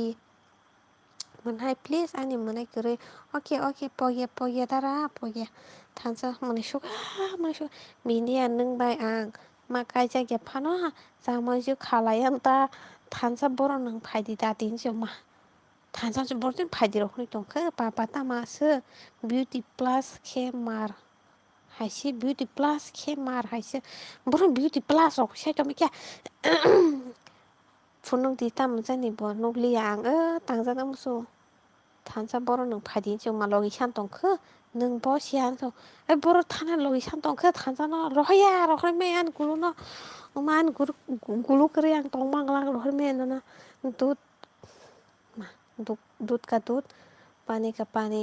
menhai please ani menai kere oke poye dara poye tansa menai suka bini neng bai ang makai jaga pano sama ju khalayan ta tansa boro neng phaidi da din joma tansa boro phaidi rokni tongkhe papa tamasो beauty plus kemar haise beauty plus kemar haise boro beauty plus rok sai to mikya फुनुक दी ताम जानि ब नगलिया आं तांजाना मुसु थानसा बर' नों फायदि जों मा लगि सानदंखो नों बसिया बर' थाना लगि सानदंखो थानजाना रहया रहय मेन गुलुन मान गुलु करे आं तंग मांगला रहय मेन ना दूध का दूध पानी का पानी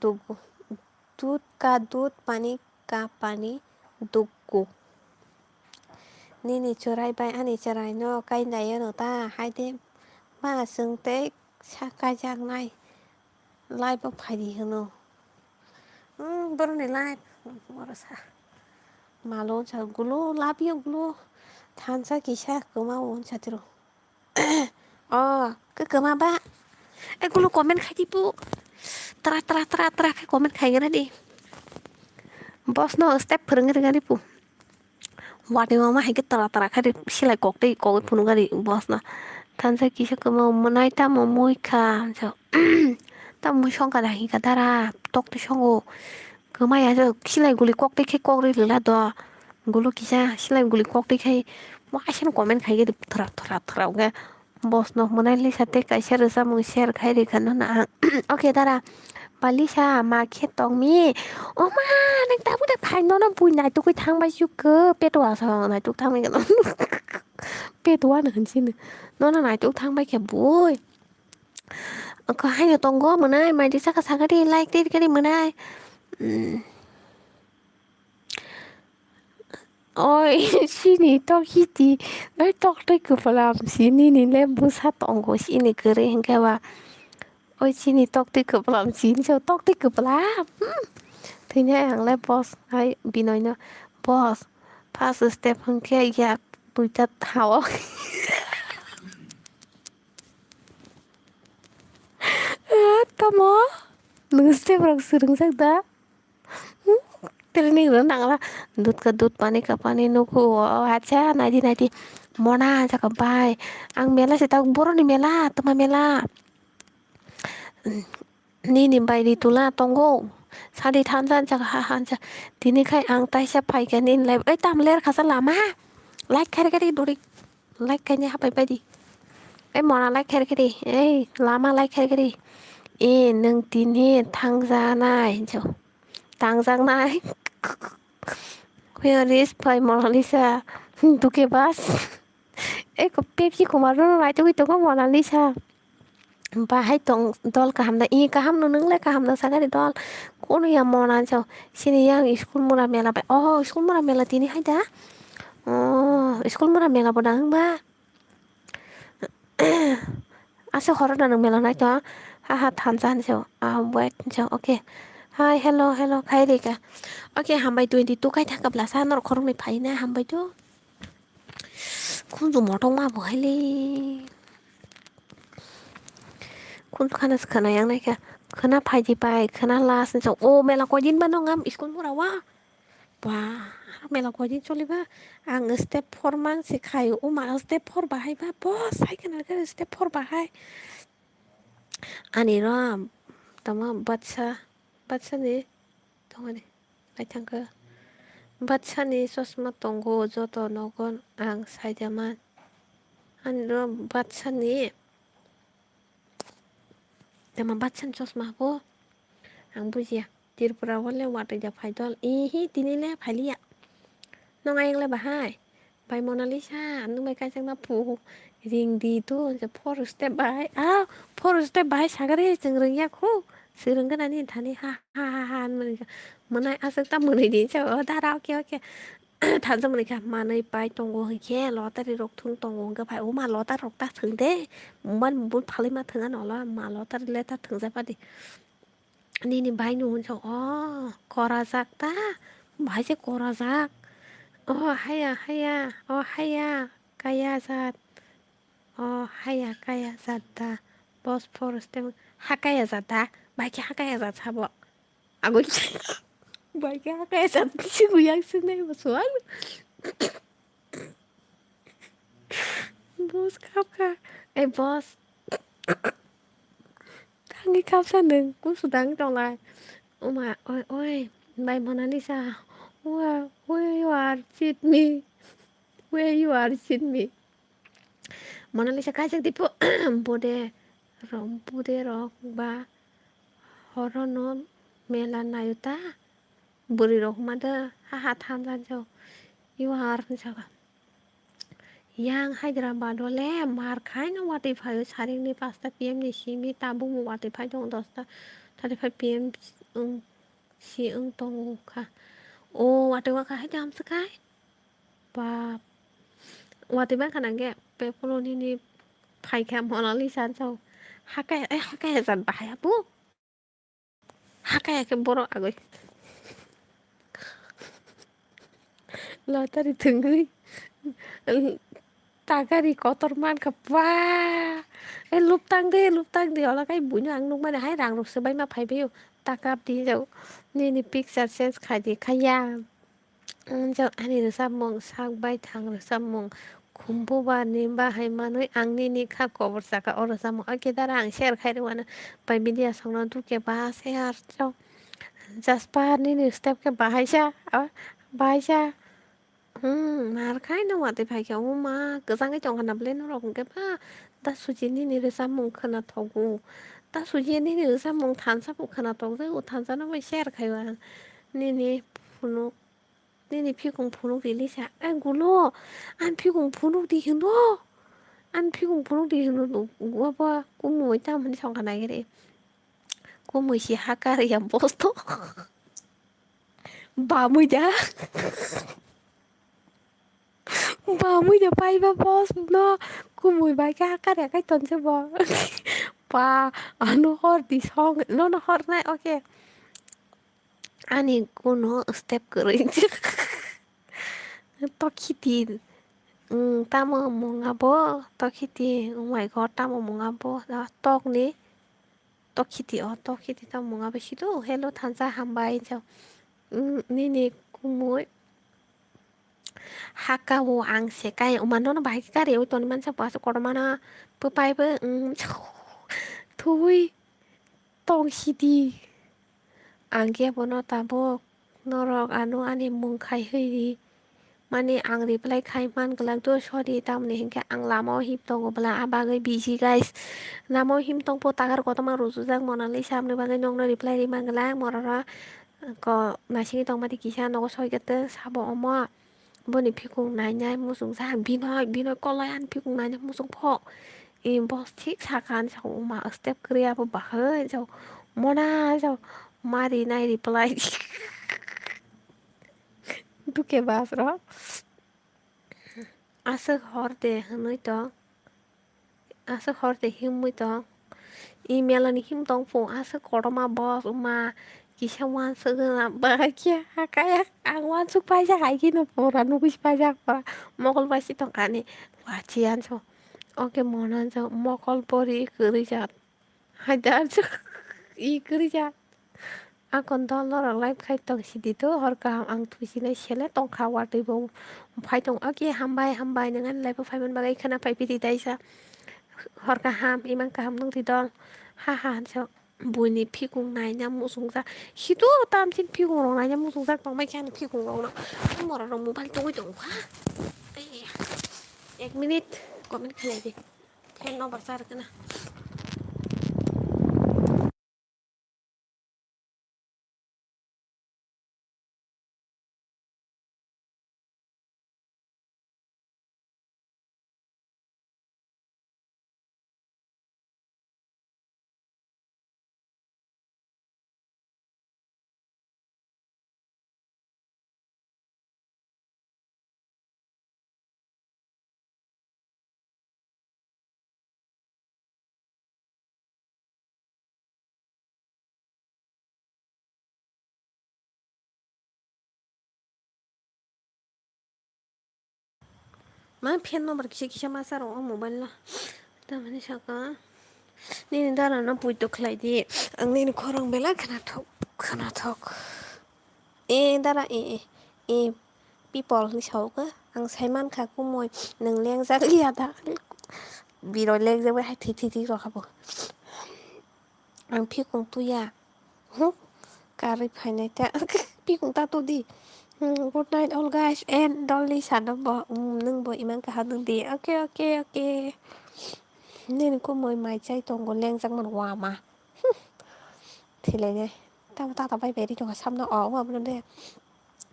दूध का दूध पानी का पानी दुगु Nini chorai bai ani chorai no kai nai no ta hai de ma sung te sa kai jang nai lai bo phai di hono bor ni lai bor sa malo cha gulo labio gulo than sa kisa koma on cha tiro ke koma ba gulo comment khai di pu tra ke comment khai gana di bos no step phurung ngari pu Wadi mama hai tara khari silai kokte phunu gari bos na tansa kisa kama manai ta momoi kha so ta mu shong ka hi ka dara tok to shongo kama ya so silai guli kokte khe kokri lila do gulo kisa silai guli kokte khe mo asen comment khai gari thara ga bos no manai li sate ka share sa mu share khai ri khan na okay dara Palisa ma khe tong mi oma nang ta bu da phai no na bui nai to kai thang bai su ke pe to sa nai to thang mai ga pe to na han sin no na nai to thang bai khe bui ko hai no tong go manai mai di sa ka sa ga di like di ka di manai oi sini to hiti dai tok tai ku palam sini ni le bu sa tong go sini kere hingga wa ôi sini tóc tích cực làm chín cho tóc tích cực lắm thế nhá hàng lấy boss hay bị nói nó bos first step hongke yak duita thao tamo nung step rok surung sak da training ro nangla dut ka dut pani ka pani nuku acha naidi naidi mona jaka bai ang mela sita boro ni mela tama mela ni bai di tula tongo sadi thanjan jaka ha hanja tini khai ang taisa phaikan in lai ai tam ler khasa lama like kare kare duri like kanya ha pai pai di ai mona like kare kare ai lama like kare kare e nung tin he thang ra nai jo tang jang nai where is pai Mona Lisa duke bas e ko pepsi ko maru rai to ko Mona Lisa ba hai tong dol ka ham da i ka ham no nung le ka ham da sagari dol kono ya Mona jo sini yang school mura mela ba oh school mura mela tini hai da oh school mura mela bodang ba asa horo da nung mela nai to ha ha than jan jo wait jo okay hi hello hello khai ri ka okay hambai 22 khai thak bla sa nor khorong ni phai na hambai tu kunzu motong ma boile kunzu khana khana yang nai ka khana phai di pai khana las jo o mela ko din banong am school mura wa wa mela ko din choli ba ang step 4 man se khai o ma step 4 ba hai ba boss hai kana ka step 4 ba hai ani ram tama batsa ni tongani lai thangka batsa ni sosma tongo joto nogon ang saidaman ani ram batsa ni tama batsa sosma bo ang bujia tirpura wale wate ja phaidol ihi tinile phailia nongai ang le bahai bai Mona Lisa nu mai kai sang na pu ring di tu je for step bai for step bai sagare jeng reng ya khu sireng kana ni thani ha ha ha ha manai asek ta munai di cha da ra okay okay than sa munai ka manai pai tongo he lo ta ri rok thung tongo ka phai o ma lo ta rok ta thung de man bun phali ma thung an lo ma lo ta le ta thung ja pa di ni bai nu cho kora jak ta bai je kora jak haya kaya zat haya kaya zata bos forest hakaya zata bai ki hakaya zat sabo ago bai ki hakaya zat sigu yang sinai basuan bos kap ka bos tangi kap sa neng ku sudang trong lai oma oi bai Mona Lisa where you are cheat me where you are cheat me Mona Lisa kajak tipo bude rok ba horono mela nayuta buri rok mada haha thamjan jo you are jaga yang Hyderabad ole mar khai no wati phayo saring ni 5 pm ni simi tabu mu wati phai dong 10:35 pm si tong kha o wati wa kha jam sakai ba wati ban kana ge pepolo ni phai kha Mona Lisa jo hakai zan bahaya bu hakai ke boro agoi lotari thungri tagari kotor man ka pa luptang de ola kai bunyo ang nung ma hai rang ruk sebai ma phai biu takap di jo ni picture sense khai di khaya jo ani ru samong sak bai thang ru samong khumbu ba ni ba hai manoi angni ni kha kobor saka oro samong ake dara ang share khai ru wana pai media songna du ke ba share jo jaspa ni step ke bahai sha mar khai no wate phai ke o ma gazang ke chong hanap len ro ke ba ta suji ni ru samong khana thogu ta suji ni ru samong than sa pu khana thog je o than sa no share khai wa ni phunu ni 피공 분홍 릴리샤 안 굴로 안 피공 분홍 디히노 안 피공 분홍 디히노 와봐 꾸무 있다 만 성가 나게래 꾸무 시 하카리 양 보스토 바무자 바이바 보스 너 꾸무 바이가 하카리 cái tuần sẽ bò pa nó hot đi song nó hot này ok ani kuno step kering 떡히디 tamo mongabo 떡히디 oh my god tamo mongabo 나 떡니 떡히디 떡히디 tamo mongabo 시도 hello 탄자 한바이 저 nini kumoi hakawo ang sekai umano na bahiki kari oi toni man sa paso koromana pupai pe thui tong hidi angge bono tabo norok anu ani mung khai hui mani ang reply khai man gelang tu sorry tam ni hingga ang lamo hip tong bela abagai busy guys lamo him tong po tagar ko tama rusu jang mona li sam ni bagai nong na reply ri man gelang morara ko nasi tong mati kisah no soi kete sabo omo boni phikung nai nyai musung sang binoi kolai an phikung nai musung pho im boss thik sakan sau ma step kriya po ba hơi sau mona sau mari nai reply tu ke bas ro asa horde hanoi to asa horde himui to email ani him tong pho asa koroma boss uma kisah wan segala bahagia kayak angwan supaya kayak gini pura nubis pajak pa mokol pasti tong kani wacian so oke monan so mokol pori kerja hajar so I kerja akon don lor live khai tong sidi to hor ka ang tu sine sele tong khawar te bo phai tong oke hambai dengan live phai man bagai khana phai pi dai sa hor ka ham imang ka ham nong ti don ha so buni phikung nai nya mu sung sa hidu tam sin phikung rong nai nya mu sung sa tong mai khan phikung rong no mo ra rong mobile to tong ha ek minute comment khle di then no barsar kana ma phen no bar kisha masar o mobile la ta mane saka ni dara na pui to khlai di ang ni khorong bela khana thok dara people ni sau ka ang saiman kha ku moi nang leng jak ya da biro leng jak hai thi ro khabo ang phi kong tu ya kari phainai ta phi kong ta to di good night all guys and dolly san bo nung bo imang ka ha nung di okay nên có mời mày chạy tông còn lên răng mình hòa mà thì lại này tao bay về đi cho cả xăm nó ỏ mà bên đây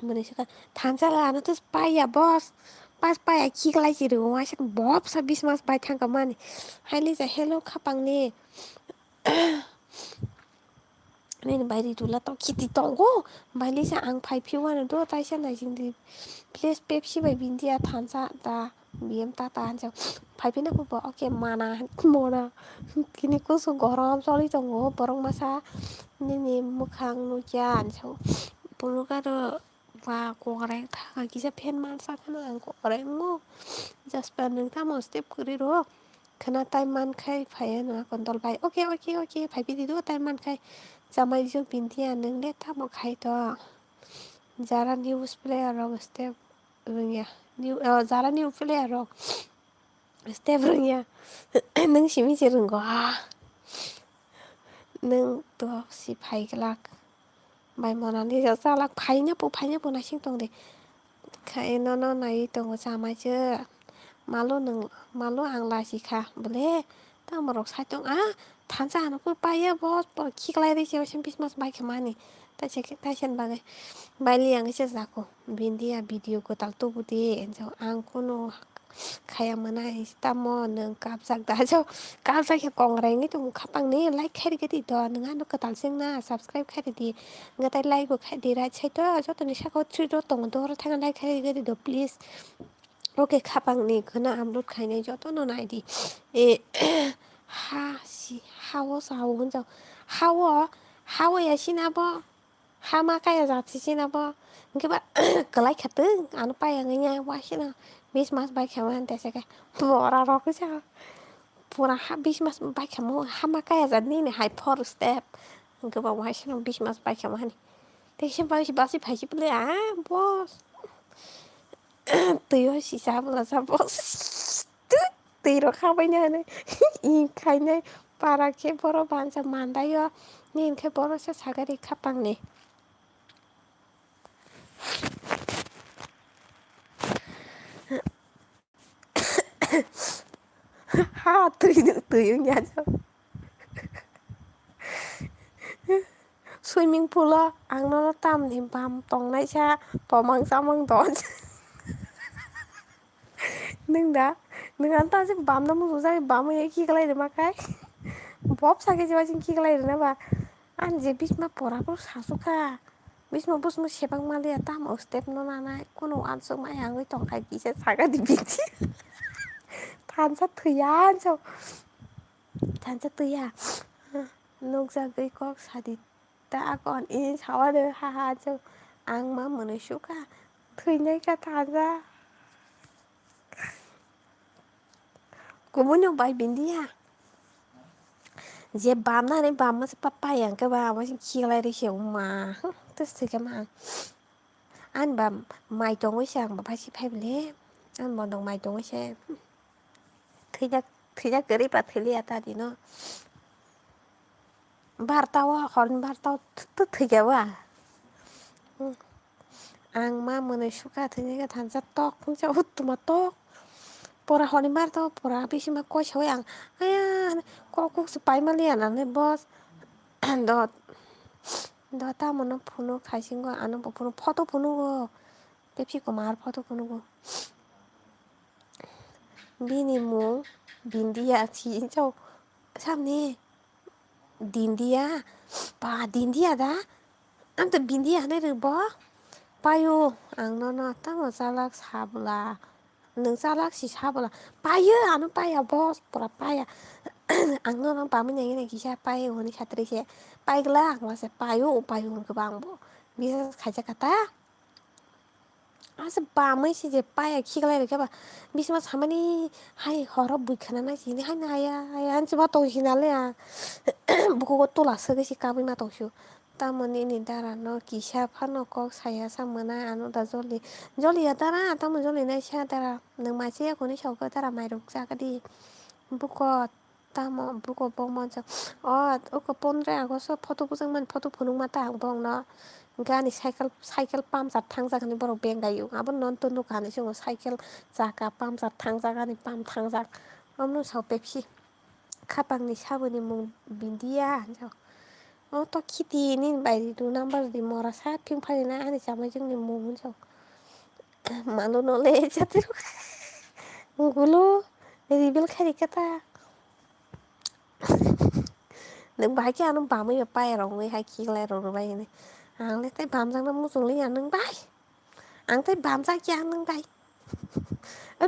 mình đi sẽ thằng ra là nó cứ bay à boss bay à khi cái gì được ngoài sẽ bóp sa bis mas bay thằng cầm anh hay lý giải hello khắp bằng nè nên bay đi tụi là tao kitty tông go bay lý giải ăn phải phiêu anh đó tay chân này chính thì please Pepsi bay bình đi à thằng ra ta biếm ta anh cháu phải biết nó cũng bảo ok mana kini ko so gorom soli tongo borong masa nini mukhang nu jan so pulu ka do và koreng tha ka kisa pen man sa kana ang koreng ngo just pan nang ta mo step kuri ro khana tai man khai phai na kon dol bai ok phai pi di do tai man khai jamai jong pin thia nang le ta mo khai to jara news player ro step ringya new jara new player ro step ringya nang simi che ring go nâng to si phai kalak bai mona ni sa salak phai nya pu na sing tong de khai no nai tong sa mai che malo ang la si kha bole ta ma rok sai tong than sa no pu pai ya boss por ki klai de che sim pismas bai khamani ta chen ba bai liang che za ko bindia video ko tak to bu de en so ang ko no kaya mana istamo neng kapsak da cho kapsak ya kongreng itu kapang ni like khai cái gì đó neng ano katal sing na subscribe khai di ngatai like ko khai di ra chai to cho to ni sa ko chu do tong do ra thang like khai cái gì đó please okay kapang ni khana upload khai nei cho to no nai di ha si hawo sa hawo ya sinabo Hama kaya zatisinapo ngeba kelai khatu anu payangnya wasina bis mas bai khaman tese ke bora roku sa pura ha bis mas bai khamu hama kaya zadni ne hai for step ngeba wasina bis mas bai khaman tese basi basi ple bos tuyo si sabla sa bos tiro khabanya ne I khaine para ke boro bansa mandayo nin ke boro sa sagari khapang ne ha tuyo nya swimming pool ang no tam ni bam tong nai cha tomang samang don nung da nung an ta se bam na mu za bam ye ki kalai de makai bob sa ke je ki kalai de na ba an je bis ma pora por sasuka bis ma bus mu sebang ma le tam o step no na na kono an so ma yang oi tong kai ki se saga di biti than sa thuya cho than sa thuya nung za gai kok sa di ta còn in cháu được ha ha chứ ăn mà mình suốt à thôi nhảy cả thằng ra cũng muốn nhung bài bình đi à giờ bám na đấy bám mà sẽ papa yang cái bà mà kia lại đi hiểu mà tức là cái mà anh bám mai trông với sang bà phải xếp hay lẽ anh bọn đồng mai trông với xe thì ra cái đi bà thì liệt ta đi nó भारतावा हरन भारताव थैजाबा आं मा मोनो सुखा थैनायखौ थानसा टक फुंसा हुत्तुमा टक परा हरनि भारताव परा बेसिमा कयसाव आं आया ककसो पाइमालि आनानै बस द तामनो फुनु खाइसिंगो आनो फुनु फटो फुनुगो पेप्सिको मार फटो फुनुगो बिनिमु बिन्दिया छिजौ सामने dindia pa dindia da am ta bindia ne re bo payo ang no no ta mo salak sabla nung salak si sabla payo anu paya bos pura paya ang no no pa mi ne ki sa payo ni khatre se pai gla ang se payo payo ke bang bo bisa khaja kata asa ba mai si je paya khiglai re ke ba bisma samani hai horo bukhana na si ni hai na ya an se ba to si na le a buku tola sege si kabi ma tongsu tamoni ni dara no kisha phano kok saya samana anu da joli ya dara tamu joli na sha dara nang ma se ko ni chau ko dara mai ruk sa ka di buko tamo buko bong mon sa o ko pon re ko so photo bu jang man photo phunung ma ta bong no gani cycle pam sa thang sa ni boro beng dayu abon non ton do kan so cycle jaka pam sa thang sa gani pam thang sa omno sau pepsi kapangni sabuni mung bindia to kiti ni bai du number di mora sa ping phali na ani sama jingni mung so manu no le chatiru gulo reveal khari kata nung bai kya nung ba mai pai rong ngai hai ki lai ro bai ni ang le tai bam jang na mu sung li nung bai ang tai bam sa kya nung bai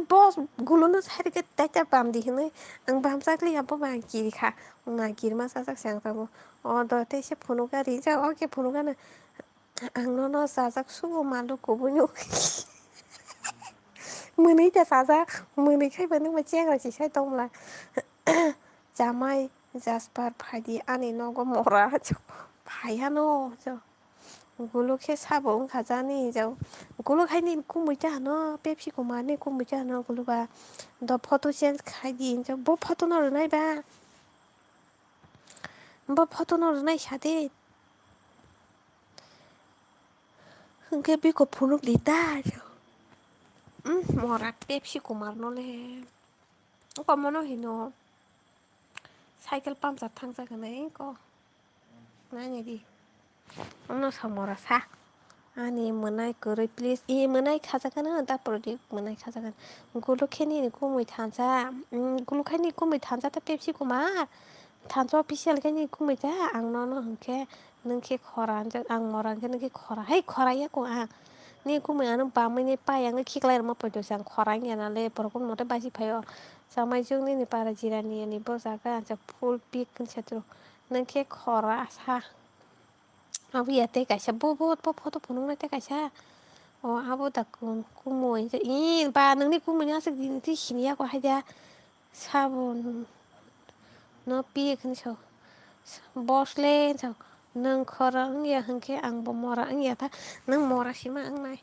bos gulo no sai ke ta bam di ni ang bam sa kli apa ba ki kha na ki ma sa sak sang ta mo do te se phunu ka ri ja ke phunu ka na ang no sa sak su ma lo ko bu nyu muni ta sa sa muni khai ba nung ma che ga si sai tong la jamai jasper phadi ani no go mora cho phaya no cho gulo khe sabong khajani jau gulo khaini kumui ta no pepsi ko mane kumui ta no gulo ba do photo change khai di jau bo photo no nai ba bo photo no nai sade hungke bi ko phunuk lita mora pepsi ko mar no le ko mono hino cycle pump sa thang sa kanai ko nani di ono samora sa ani monai kore please monai khajakan ta product monai khajakan gulo kheni ni kumui thansa gulo khani kumui thansa ta pepsi kuma thansa official khani kumui ta ang no hungke nungke khoran ja ang moran ke nungke khora hai khora ya ko ni kumui anu bamai ni pa yang khiklai ma podo sang khora ya na le porkom note basi phayo samai jung ni para jirani ni bo jaga ja full pick kan chatro nungke khora sa Abo ya te kaisa bobot bo photo phunuknai te kaisa. Abo da kumui ba nोंनि kumuyasो गिनोसै सिनिया को हायदा sabun no pi khनसौ bosle sौ nों khora ya hंखे आंबो मरा या था नों मरासिमा आंनाय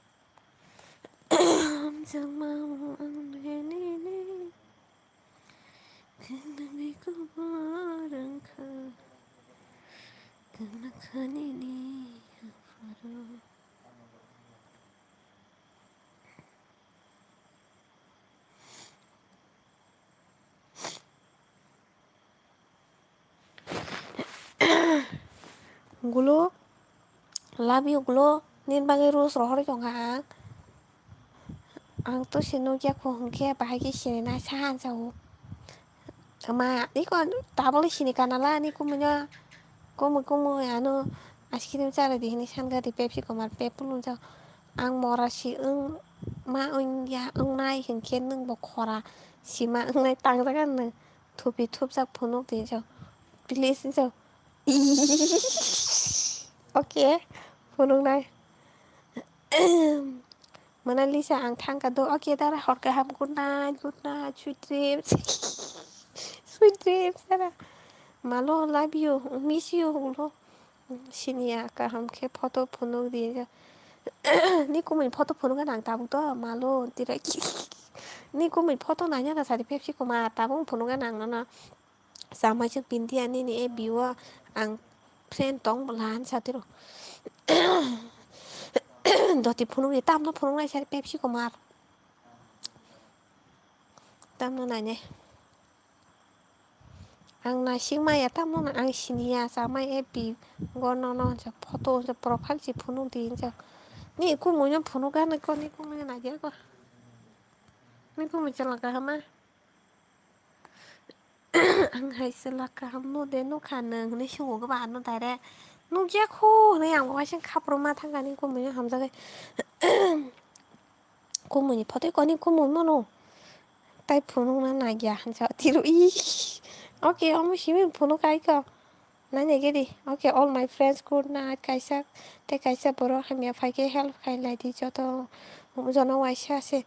जों माव आंने बेखौ रोंखा गोनाखानिनि Gulo love you gulo nin bangai rules rohor jongha ang to sino kya ko hंखे bahagi sini na san sau ma ni kon tabole sini kanala ni kumunya kumu ano askirim chara di hini sanga di pepsi komar pepulun jau ang morasi ma ya nai hंखे nung bo khora sima nai tangjagan no thupi thupjak phunuk di jau please jau okay phunuk nai Mona Lisa ang thangkado okay dara hot kaham good night sweet dreams sweet dreams dara malo love you miss you lo sinia kaham ke photo phunuk di ni kumin photo phunuk nang tabuk to malo direct ni kumin photo nanya da sari pepsi kuma tabung phunuk nang na samai sik pindi ani ni e biwa ang friend tong lan satiro doti phunuk ni tamno phunuk nai sari pepsi kuma tamno nanya ang nasikmaya tamno na ang sinia samai e bi gono no photo profile si phunuk di ni kumunya phunuk kan ko ni kumunya na je ko ni kumunya chalaka hama ang hay chalaka ham no de no khanang ni sungo ba no dare no je ko ni ang wa sin khaproma thangani kumunya hamja kumunya photo ko ni kumunya no tai phunuk na na gya hansa tiru okay I'm shimin phunuk kai ko nanya gedi okay all my friends good night kaisa te kaisa boro hamya faike help kai lai di joto jono waisa se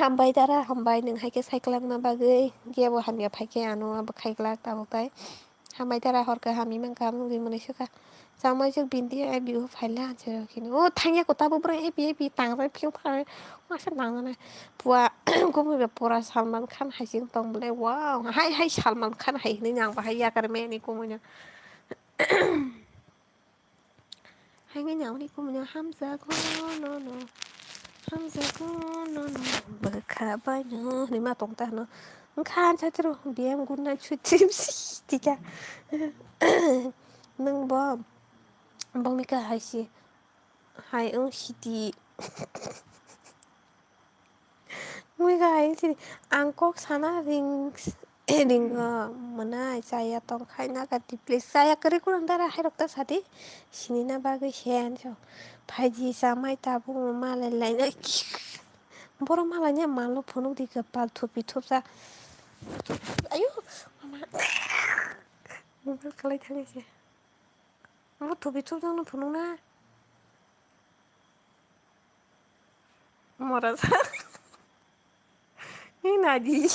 hambai dara hambai nung haike cyclang na bagai gebo hamya faike ano ab khaiglak tabuk tai hambai dara horka hami man kam ngi mone suka samai jok bindi e biu phaila jero kini thangya ko tabu bro e bi tang rai phiu phai masa nang na puwa kumu be pura Salman Khan haising tong bole wow hai Salman Khan hai ni nyang ba hai ya kar me ni kumunya hai ngi nyang ni kumunya hamza ko no hamza ko no berkabar no ni ma tong ta no khan cha tro biam gun na chu tips tika nung bom bong mi ka hai si hai siti Mui ga hai si angkok sana ring mana saya tong khai na ka ti place saya kare kurang dara hai rok ta sati sini na ba ge sen so phaji samai ta bu ma lai lai na boro ma lai nya malo phunuk di ka pal thupi thupsa ayo mama mobile kalai thang se mo thupi thup jang no phunuk na mora sa ni na di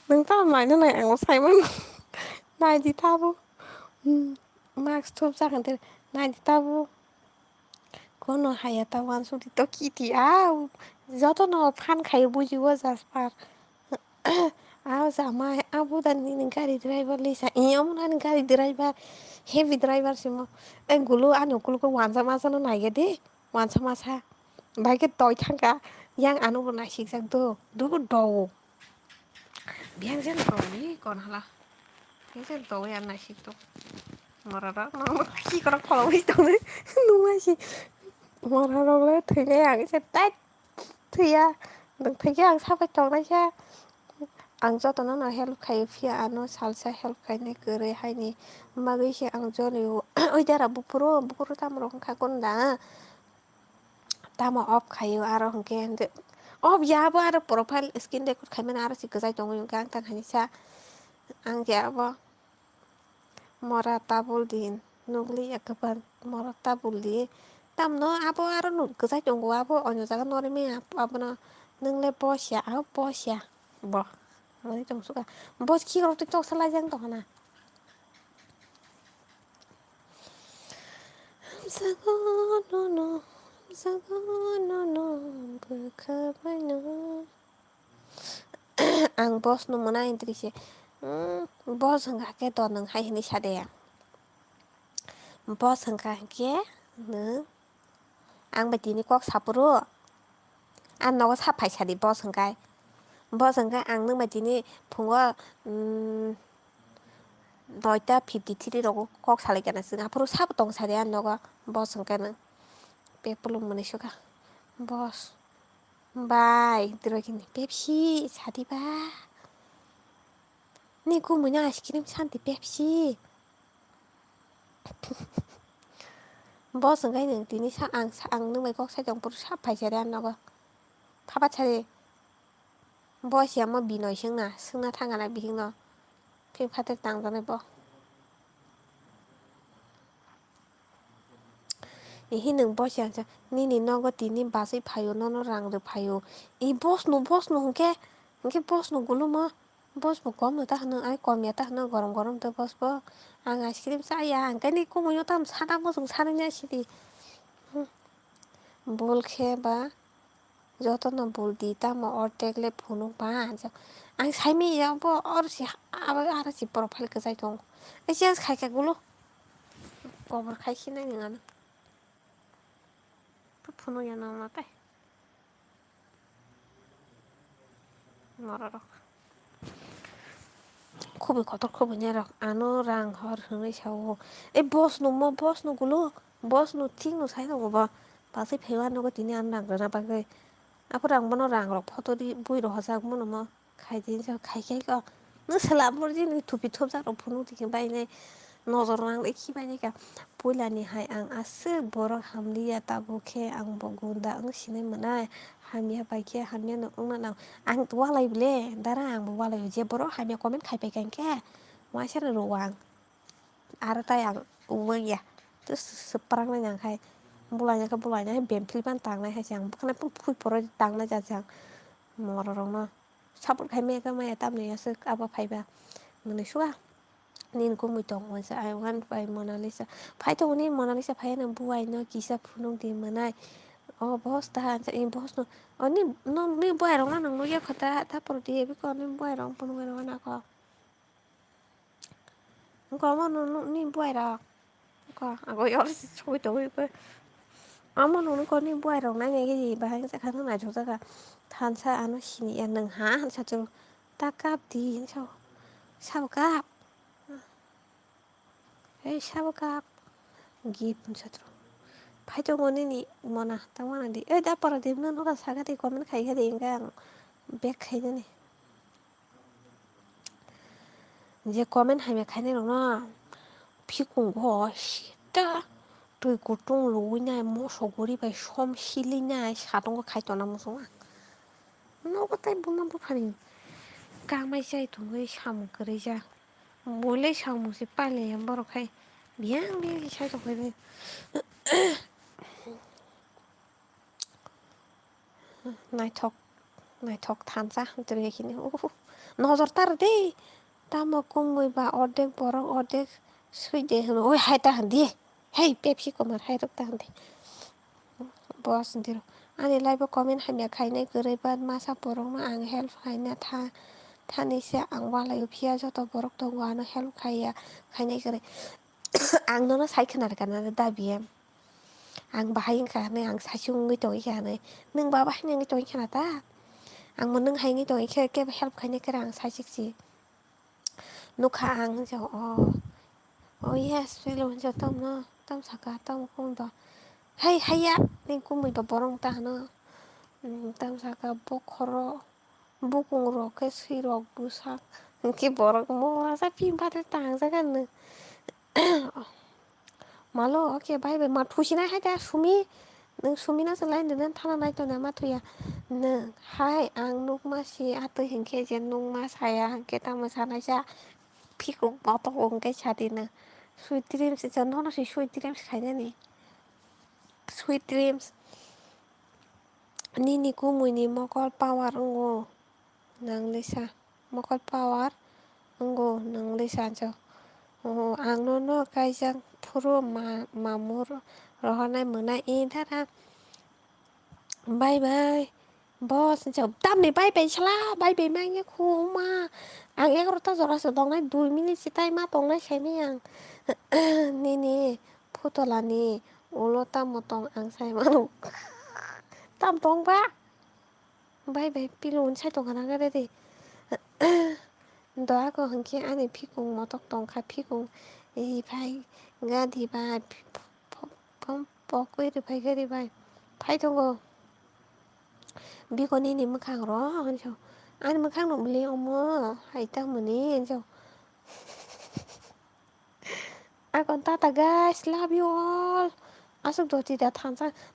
nung ta mai na này ang sai man nai di ta bu max thup sa kan te nai di ta bu kono hayata wan su di to kiti joto no phan khai bujiwo jaspar Sama abu dan ni gari driver lisa iam na gari driver heavy driver simo gulo anu kul ko wan sama sa no nai de wan sama sa bai ke toy thangka yang anu na sik sak du do biang jen do ni kon hala biang jen do ya na sik to marara no ki kora kholo wi to nu ma si marara le thile ang se tat thia dang thia ang sa ba tong na sa ang joto no help khai fia ano salsa help khai ne kore hai ni magi se ang joni oi dara bupuro tamro kha kon da tama off khai aro hangke off ya ba aro profile skin de khai men aro sik jai tong yung kang tan hani sa ang ya ba mora tabul din nugli akaban morata bulli tamno abo aro nugkasai tongo abo onyo jaga norime abono nongle bos ya bo mani tongsuka bos khirok tu chok salai jang tongna Zagonono berkabarno ang bos no mona intrise bos hangka ke to nang hai hini sade bos hangka ke nang ang batini kok sapuru an nogo sapai sadi bos hangkai ang nang batini pungo 9:53 rogo kok salai kana sing apuru sab tong sade an nogo bos hangka nang pepulung mani suka bos bye dirogini pepsi sadi ba ni kumunya askrim santi pepsi bos hangkai nang tini ang nang bai kok sai jong puru sapai sade an nogo thaba sade bos ya mo binoi singna thangana bihingno ping phatar tangjanai bo ihi nang bos yang nini nogo tini basai phayo nono rang rok phayo i bos no hingke bos no gulumo bos bo kom no ta hino ai kom ya ta hino gorom to bos bo ang askrim chaya hingke ni kumuyo tam sada mojong sanai sidi bol khe ba jotono bol di tamo ordekle phunuk ba ang saimi ya bo arsi profile kasai tong ai siang khaika gulo cover khaisi nai ngana phunuk ya nama tai mororok খুবই খতরখবর rock আনো রাং হর হংই Sao A boss no gulo bos no ting no sai no ba pasai phaiwa no tini an rang na bagai apo rang bono rang rok photo di bui ro hajak mono mo khai din sa khai ko no sala morji ni thupi thop jak ro phunu ti bai nei nojor nang lekhi bai nei ka poilani hai ang asuk borok hamliya tabukhe ang bo gunda ang sinai manai hamia baikhe hamia no ongna nang ang walai bile dara ang bo walai je borok hamia comment khai pai kanke waisar ro wang aro tai ang uwang ya tu separang na yang khai bulanya bemfil ban tangnai hai jang bukna pui poro tangnai ja jang mororong no sabur khai me ka maya tamni asuk abo phaiba mani suga nin kumui tong wasa I want by Mona Lisa phai to ni Mona Lisa phai na buai no kisa phunung di manai oh bos tahan sa in bos no oh ni buai rong na nang no ya khata ta por di bi ko ni buai rong phunung rong na ko mo no ni buai ra ko ago yor choi to wi ko amo no ko ni buai rong na nge gi ba hang sa khan na jo sa ka than sa ano sini ya nang ha han sa chu ta kap di sao kap ei sao kap gi pun sa tro phai to ngoni ni mona ta wana di e da para di no ka sa ga di comment khai ga di ngang bek khai ni je comment hai me khai ni rong na phi kung go ta tui kutung loi nai mo sogori bai som sili nai sadong ko khai to na mo songa no ko tai buma bu phani ka mai sai to ngoi sam kare ja bole sam se pale am boro khai biang sai to khai নাইথক থানসা তোর এখানে নজর তার দে তামো কমই বা অর্ধেক বড় অর্ধেক সুই দে ওই হাইতা হান দিয়ে হেই পেপসি কমার হাইরক তাহান দে বস দির আনি লাইব কমেন্ট হাইমিয়া খাইনাই গরैबा मासा बरक आं हेल्प खायना थानैसो आं वालायो फिया जत बरक दङ आनो हेल्प खायनाय गरै आं नोनो साइ खोनारगानानै दाबिया ang bahayin ka na ang sasyung ito ikanay nung babahin yang ito ikana ta ang munung hayin ito ikake help kanya kara ang sasiksi nukha ang jo oh yes filo jo tam saka tam kumba hey haya ning kumui ba borong ta no tam saka bokoro bukung ro ke sirok busak ki borok mo sa pim pa ta tang sa kan malo oke bye bye ma thusina hai da sumi nung sumina sa lain dan thana nai to na ma thuya nung hai ang nukma si atoi hingke je nungma saya hingke ta mosanai sa phikung boto hingke sadi na Sweet dreams is no si sweet dreams khaina ni. Sweet dreams. Nini kumui ni mokol power ngo nang lisa. Mokol power ngo nang lisa jo. Ang no kaijang puro mamur rohonai munai intara. Bye bye. Boss chào tâm này bay bay chla bay bay mang cái khu mà anh em có rồi sao dòng này 2 minute chỉ tay mà dòng này xem miếng nè nè photo là nè olo tâm một dòng anh xem mà tâm dòng ba bay bay pilon sai dòng cái này đi đó có hình kia anh ấy phi cùng một dòng khác phi cùng đi bay ga đi bay phong bọc quê đi bay cái đi bay bay dòng 비건 이니 무캉으로 한죠 아니 무캉로 물리 어머 하이딱 무니 한죠 아건 따다 guys love you all 아직도 tidak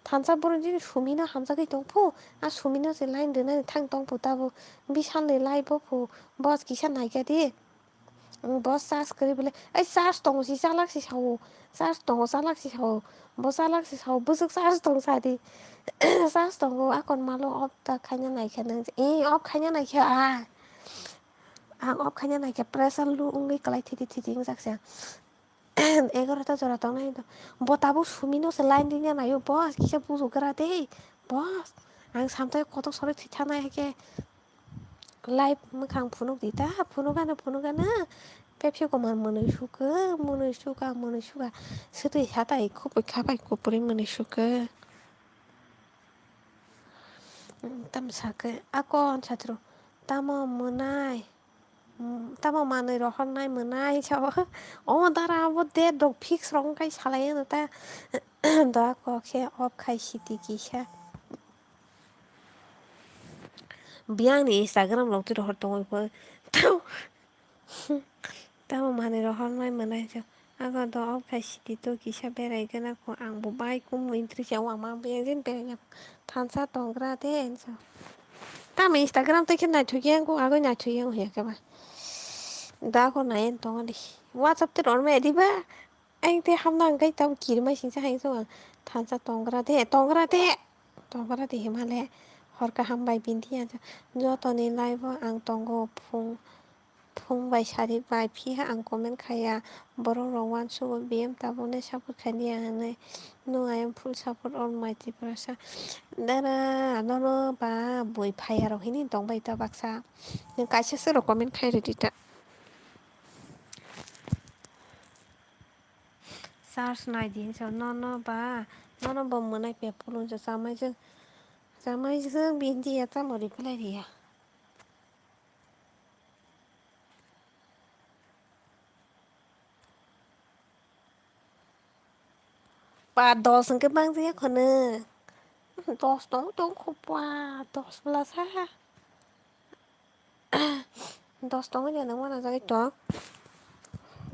탄사 부른지 수미나 함자기 동포 아 수미나 제 라인 드는 탕 동포 따보 비산레 라이브 포 버스 기산 나이게디 bos sas kari bole ai sas tong si salak si sau sas tong salak si sau bos salak si sau busuk sas tong sadi sas tong akon malo op ta khanya nai khan op khanya nai kha op khanya nai kha pressure lu ungi kalai thiti ngak sa egarota jora tong nai botabu sumino se line dinya na yo bos kisa buzu kara de bos ang samtai kotok sore thithana hake live mkhang phunuk dita phunukana PepsiCo मान मोनै सुगा सदै हाताय खुबै खाबाय खुबै मोनै सुगो tamsake akon chatro tamo monai tamo manai rohonai monai chawa o dara abo de dog fix rong kai salai no ta da ko khe op khai siti kisa biang ni Instagram log tu rohor tong ko tamo manai rohonai monai cha aga do op khai siti to kisa berai gana ko ang bo bai kum interest yawa ma bejin berai thansa tongra de enso tamo Instagram to khe nai thugen ko ago nai thugen he ka ba da ko nai en tong di WhatsApp te ron me di ba anh te ham nang kai tam kir mai sing sa hang so thansa tongra de himale hor ka ham bai bin dia jo to ni live ang tongo फुंबाय सारिबाय फिहा आं comment खाया बर' रावान सुबुं BM ताबोने support खानिया हनै नो I am full support on माय टिप्रासा दारा ननो बा बय fire हिनि दंबाय ता बाक्सा काइसे सर कमेन्ट खायरे दिता चार्ज नाय दिन स ननो बा मोनाय पे फुलुन ज जामायजों बिन्दिया ता मरि फलाय रिया pa dos ang kebang saya kono dos tong khopa dos belasa dos tong aja nang mana jagi tong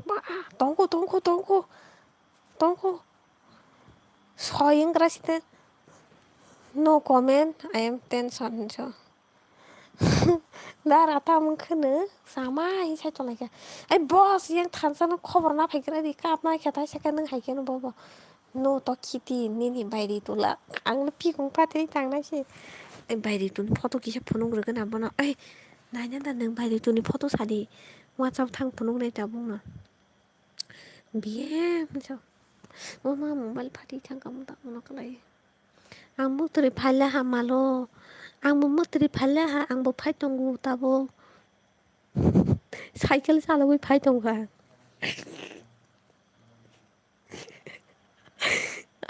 ba tongko soyeng krasite no comment I am tension so दारा तामोन खोनो जामाय सायथ'नायखा ओइ बस yang थानसानो खबर ना फायग्रा di कापनाय खेथाय सेका नों हायखेनो बाबा no to kiti nini बायरि तुला आंनो पिगं पाथै थांनायसै ओइ बायरि तुनि फट' किसा फुनुंग्रोगोन आबना ओइ नायना दा नों बायरि तुनि फट' सादि WhatsApp थां फुनुंग्राय दा बुंनो बिए मोनसे ममा मबाइल फाथै थांगाम दा उनावलाय आंबो तोरै फायला हामाल' आंबो मोतोरै फायला हा आंबो फायतंगु दाबो साइकेल सालावै फायतंगा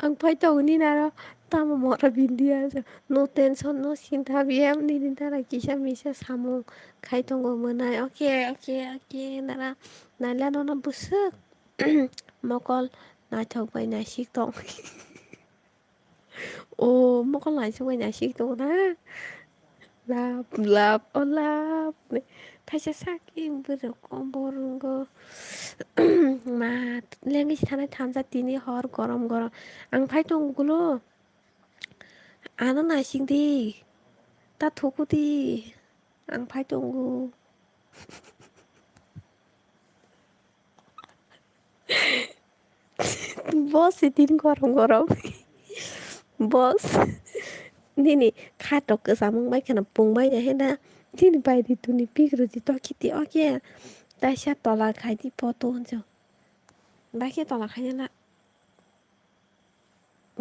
आं फायतंगनि नारा तामा मरा बिन्दिया नो टेंशन नो सिन्था बिएम निनि दारा किसा मिसा सामु खायतंगो मोनाय ओके नारा नायला नना बुसुक मकल नायथौबाय नायसिक दं ओ मकल नायसोबाय नायसिक दं ना लाब थाइसे साखि बोरैखम बरंगो मा लेंगिसि थानाय थानजातिनि हर गरम आं फायतंगुल' आनो नायसिंदि दा थकुदि आं फायतंगु bos din gरम bos nini khatok samung bai khana pungbai ya hena nini bai di tuni pikru di to kiti oke taisha tola khai di photo hunjo bai ke tola khai na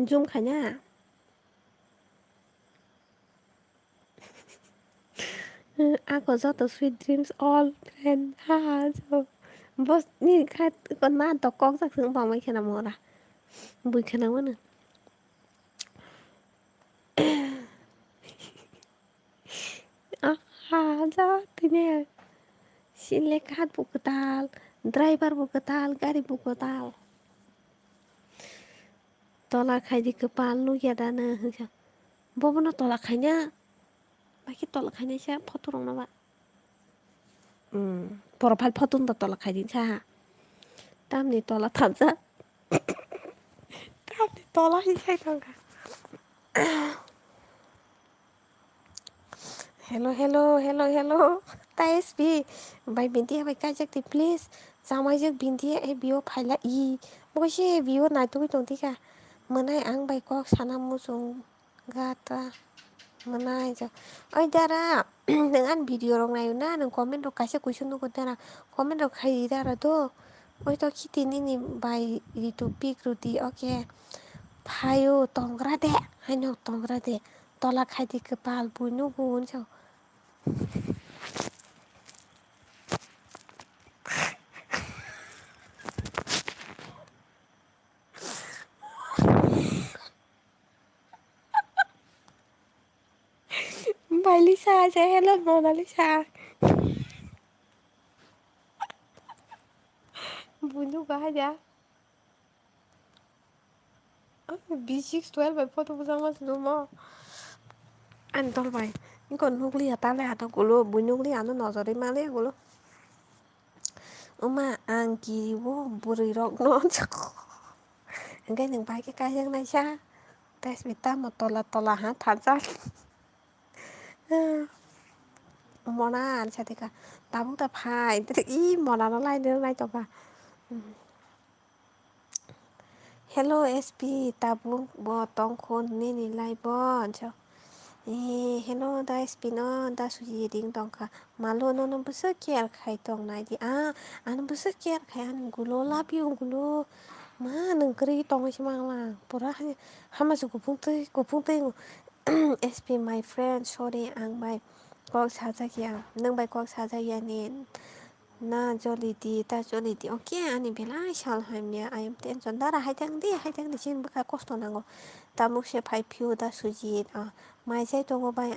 zoom khanya ako joto sweet dreams all friend ha jo bos nini khat kon man to kok sak sung pang bai khana mora bui khana wana ja tini sinle khat bu ketal driver bu ketal gari bu ketal tola khai di kepal nu ya dana bobono tola khanya baki tola khanya sha photo rong na ba profile photo da tola khai din cha tamni tola thamsa tamni tola hi khai thanga hello taispi bai binti bai ka jak ti please samai jak binti e bio phaila I bose bio na tu tong ti ka manai ang bai kok sana mu sung gata manai ja oi dara nang an video rong nai na nang comment ro kaisa question no ko dara comment ro khai dara do oi to khiti ni bai ri tu pik ruti okay phayo tongra de haino tongra de tola khai di kepal bunu bun so Mbak Lisa aja hello Mona Lisa bunyi aja B612 foto bersama semua antol bay ini kon nukli atale atau kulo bunyi anu nozori male kulo oma angki wo buri rok non enggak yang pakai kayang nasya tes vita motola ha phansa mona chatika tabung ta phai I mona nó lai to ba hello SP tabung bo tong khon ni lai bon cho hello da SP no da suji ding tong ka malo no busa kier khai tong nai di an busa kier khai an gulo love you gulo ma nang kri tong si mang la pura hama su kupung tei SP my friend sorry ang bai kok saja ya nang bai kok saja ya ni na jolly di ta jolly di oke ani bela shal hamya ayam tension dara hai tang di sin baka kosto nango tamuk se phai phiu da suji mai sai tongo bai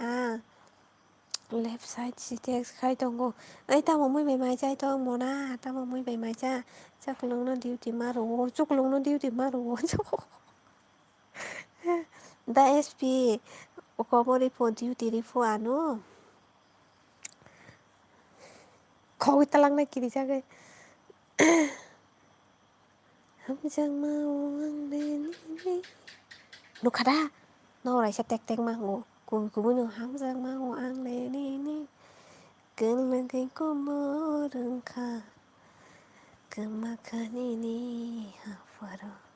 left side sitex khai tongo ai ta mo mai mai sai tong mona ta mo mai mai cha chaklong no duty maro chuklong no duty maro da SP komori po duty ri fo ano khoi talang na kiri jaga ham jang mau ang le ni no kada no rai sa tek tek ma ngo ku no ham jang mau ang le ni ken lang kai ko mo rang kha kemakani ni ha faro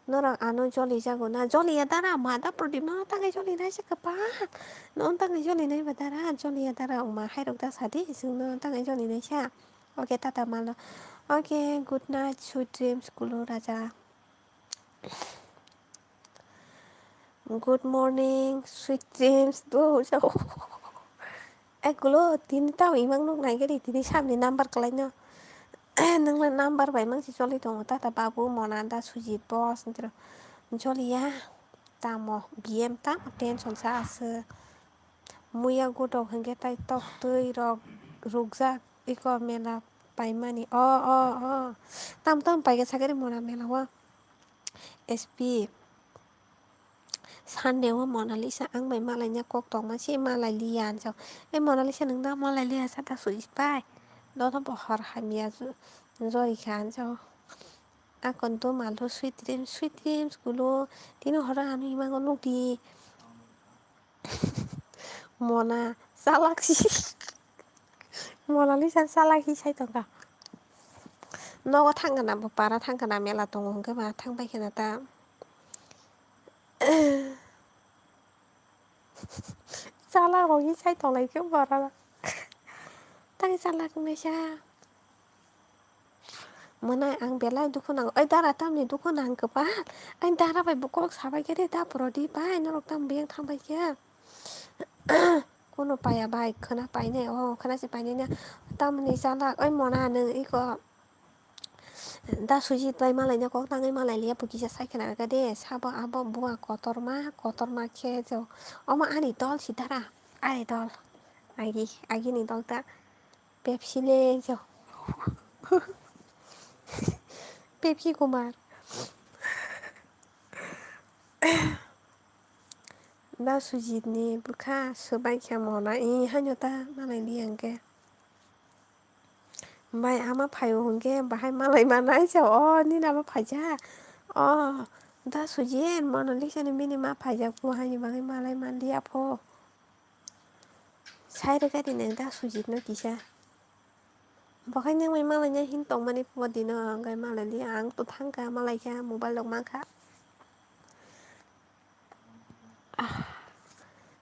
Norang ano jolly jago na jolly adara mada prodim no tangai jolly na sakapa no tangai jolly na badara jolly adara ma hairok da sadi sung no tangai jolly na sha okay tata malo okay good night sweet dreams kulo raja good morning sweet dreams do so kulo tini tau imang nuk nai cái tini sam ni number kalai no nang la number bai mang si jolly dong tata babu monanda sujit boss ntro jolly ya tamo BM tamo tension sa ase muya godok hengke tai tok tui rok rukjak iko mela paimani tam pai ke sagari mona mela wa SP Sunday wa Mona Lisa ang bai malai nya kok tong ma si malai lian so Mona Lisa nang da malai lian sa ta sui pai do to bohar hamia joi khan so akon to malo sweet dreams gulo tino hora anu imang onuk di Mona salak si Mona Lisa salak hi sai tong ka न'आव थांगोन ना बारा थांगोन ना मेला दङ गोबा थांबाय खोना दा जालागि सायथावलायखो बारा तांनि जालागनायसा मोना आं बेलाय दुखु नांगौ ओइ दारा तामनि दुखु नांगौ बा आं दाराबाय बुकल साबायखे दे दाफोरावदि बाय नरक ताम बें थांबायखे कुनु पाया बाय खोना पायने खोनासि पायने तामनि जाला ओइ मना नों इखौ दा सुजित बाय मालायनो कक ताङै मालायलिया बुकिसा सायखेना दे साबा आबा बुवा कतरमा खेजौ अमा आनि दल सिधारा आइ दल आइगि नि दलता पेप्सिले जौ पेप्सि कुमार दा सुजितनि बुखा सोबायखे मना इहायनो दा मालायनि अंके ओमफ्राय आमा फायु हंगे बाहाय मालाय मानाय निनामा फायजा दा सुजित मनालिसानि मिनि मा फायजाखु हायनि बागै मालाय मानदिया फ सायरो गारिनो दा सुजितनो किसा बहायनो मालायnya hintong mani puadino angkai malay dia ang tu thangka malay kya mobile dok mangka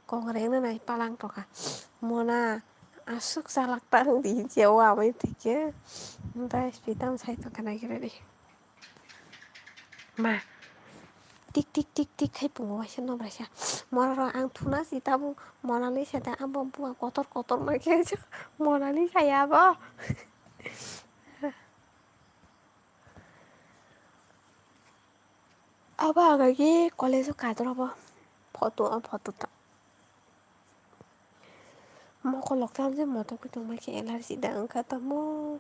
kongreng nai palang toka mona asuk salak tang di jawa mai tike dai spitam sai to kana kire ma tik tik tik tik khai pungo waisa no braisa mora ang thuna si tabu monalisa ta abo buwa kotor ma ke monalisa ya bo aba agagi college kadrobo photo ta moko loktam je moto ku tumai ke LRC da angka tamu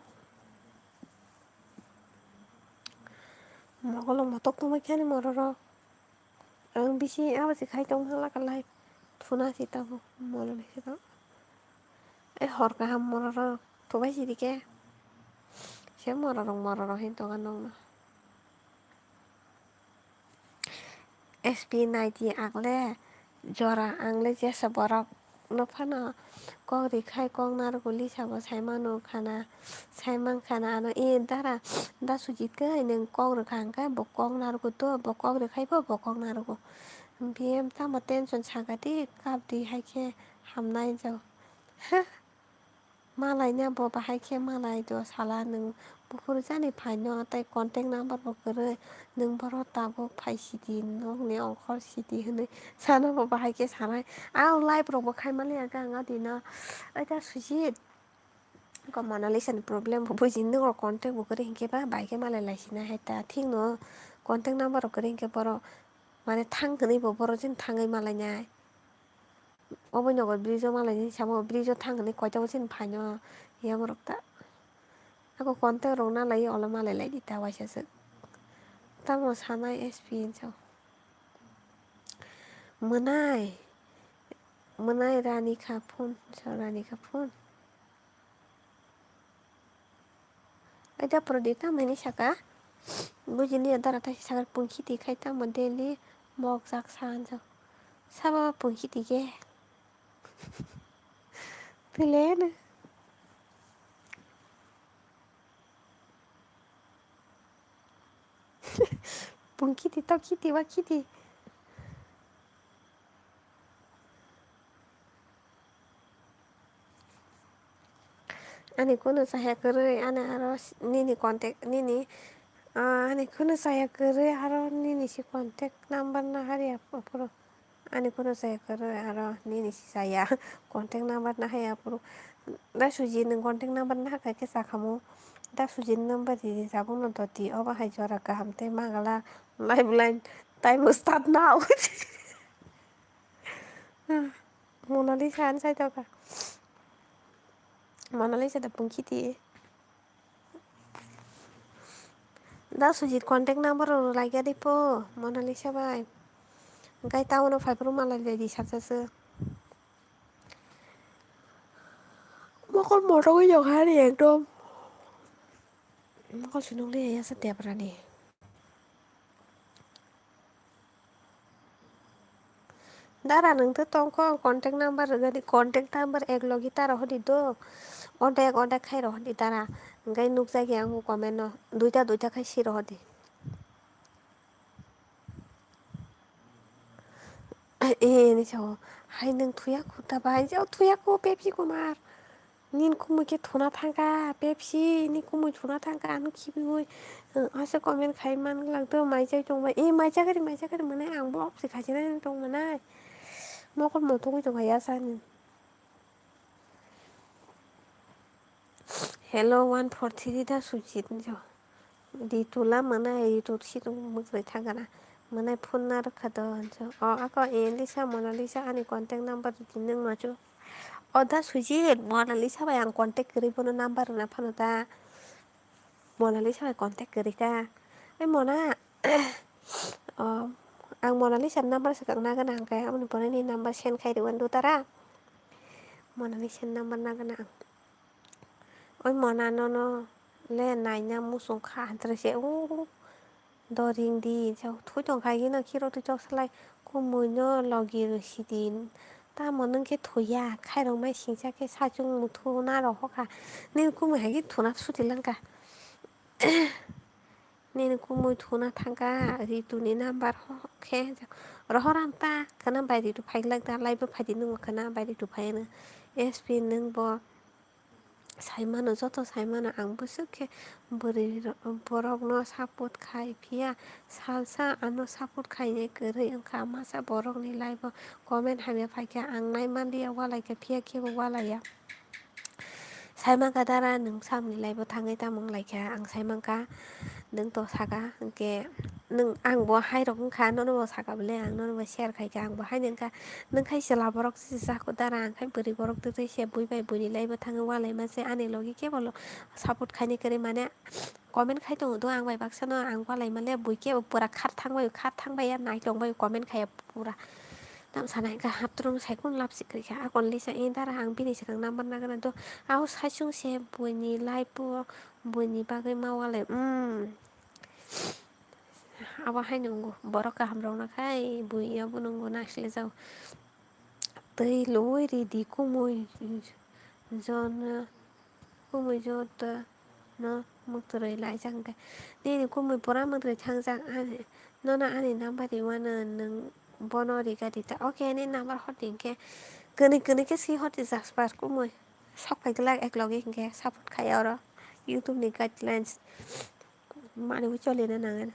moko lo motok tumai ke ni mororo ang bisi apa sih khai tong hala kalai thuna si tabu monalisa ta hor kaham mororo tubai si dike se mororo hinto kanong na SP 90 akle jora angle jesa borok no phano kok rikhai kok nar guli sabo saimano khana ano dara da sujit ke neng kok rikhang ke bo kok nar go to bo kok rikhai bo kok nar go bm tamo tension sagati kapdi haike hamnai jau मालायnya bo bahaike malai do sala nung bufur jani phaino tai contact number bo gere nung boro tabo phai sidi nog ne ongkhor sidi hene sana bo bahaike sanai ang live rok bo khaimali aga anga dino eta sujit ko monalisa ni problem bo bujin no contact bo gere hinke ba baike malai laisina heta thik no contact number rok gere hinke boro mane thang hini bo boro jin thangai malainya oboi nogo bridge malai samo bridge thangni koita sin phaino yamrok ta ako contact rok na lai ola malai lai dita waisa se tamo sanai SP so मोनाय रानिखा फुन Ada prodita mani saka bujini adara ta sakar punkhiti khaita modeli mok jak sanjo saba punkhiti ke pilene punkhiti to kiti wa kiti ani kuno saya kere ana aros nini contact nini ani kuno saya kere aro nini si contact number na hari apuro ani kuno saya kere aro nini si saya contact number na hai apuro da suji nung contact number na haka ke sakamu da suji number di sabung no doti oba hai jora kaham te mangala live line time will start now Monalisa an sai toka Monalisa da punkhiti da sujit contact number lagi adi po Monalisa bai gai tahu no five room malai jadi sarjasa Makon moro ko yung hari yang dom Makon sunung dia ya setiap rani Dara nungto tongko contact number gadi contact number ek logi tara hodi do order khai rohdi tara ngai nukjagi ang comment no duita khai si rohdi ni sao hai nung thuya kuta bai jau thuya ko Pepsi kumar nin kumui ke thuna thangka Pepsi ni kumui thuna thangka anu khibui asa comment khai man langto maijai tongbai maijagari mane ang blog si khajina tong manai mokol motongui tong ya san hello 143 da sujit jo di tula mana itu si tu mukre thangana mana phone na rakha do jo ako Lisa Mona Lisa ani contact number dineng ma jo da sujit Mona Lisa bai ang contact kari bono number na phano ta Mona Lisa bai contact kari ka Mona ang Mona Lisa number sakang nagan ang kaya amni pone ni number send khai dewan do tara Mona Lisa number nagan ang Mona no le nai na musung kha antre se do ring di jau thu chong khai gi no khiro tu chok salai kumui no logi ro sidin ta monung ke thoya khai rong mai singcha ke sa chung mu thu na ro kha nin kumui ha gi thuna sudilang ka nin kumui thuna thangka ritu ni number khe rohoram ta kana bai ritu phai lag da lai bo phai di nung kana bai ritu phai na SP nung bo saimano joto saimano angbo sukhe bori borok no support khai phia salsa ano support khaine kwrui wngkha masa borok ni live o comment hamya phaikha ang nai mandiya walaikha phia khebo walaya saimangka dara nung samni live o thangui tamung laikha ang saimangka nung to saka hingke nung ang bo hairok wngkha nono bo saka bole ang nono bo share khaikha ang bo haini wngkha nung khai chela borok chako dara ang khai bwrui borok tui se bui bai buini live o thangui walai mase ani logi kebolo support khaini kwrui mane comment khai tongo do ang bai baksa no ang walai male bui kebo pura khar thangbai naitongbai comment khai pura tam sanai ka haptrung saikung lapsi krikha akon Lisa dara ang bini sakang number nagana do au saisung se buini live o buini bagui ma walai abo hai nungo borok kaham rok na khai bui abo nungo naisle jau tui loi ri di kumui jon kumui jota no muktrai laijak hingke nini kumui pora muktrai thangjak ani nono ani number riwano nung bono rigadi ta ni number hoti hingke kwni ke si hoti jasper kumui sok paiklak eklogi hingke support khai oro YouTube ni guidelines mani cholina nangai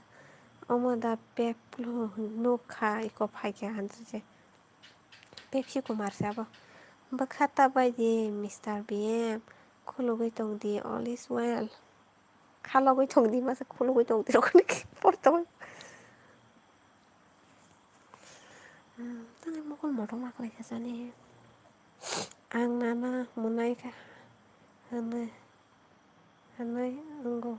omo da peplo nukha iko phaikha hanse Pepsi kumar sabo bakhata baidi Mr. BM khulugui tongdi all is well khalogui tongdi masa khulugui tongdi rokni porto tangai mokol morong maklai khasani ang nana munai ka hanai anggo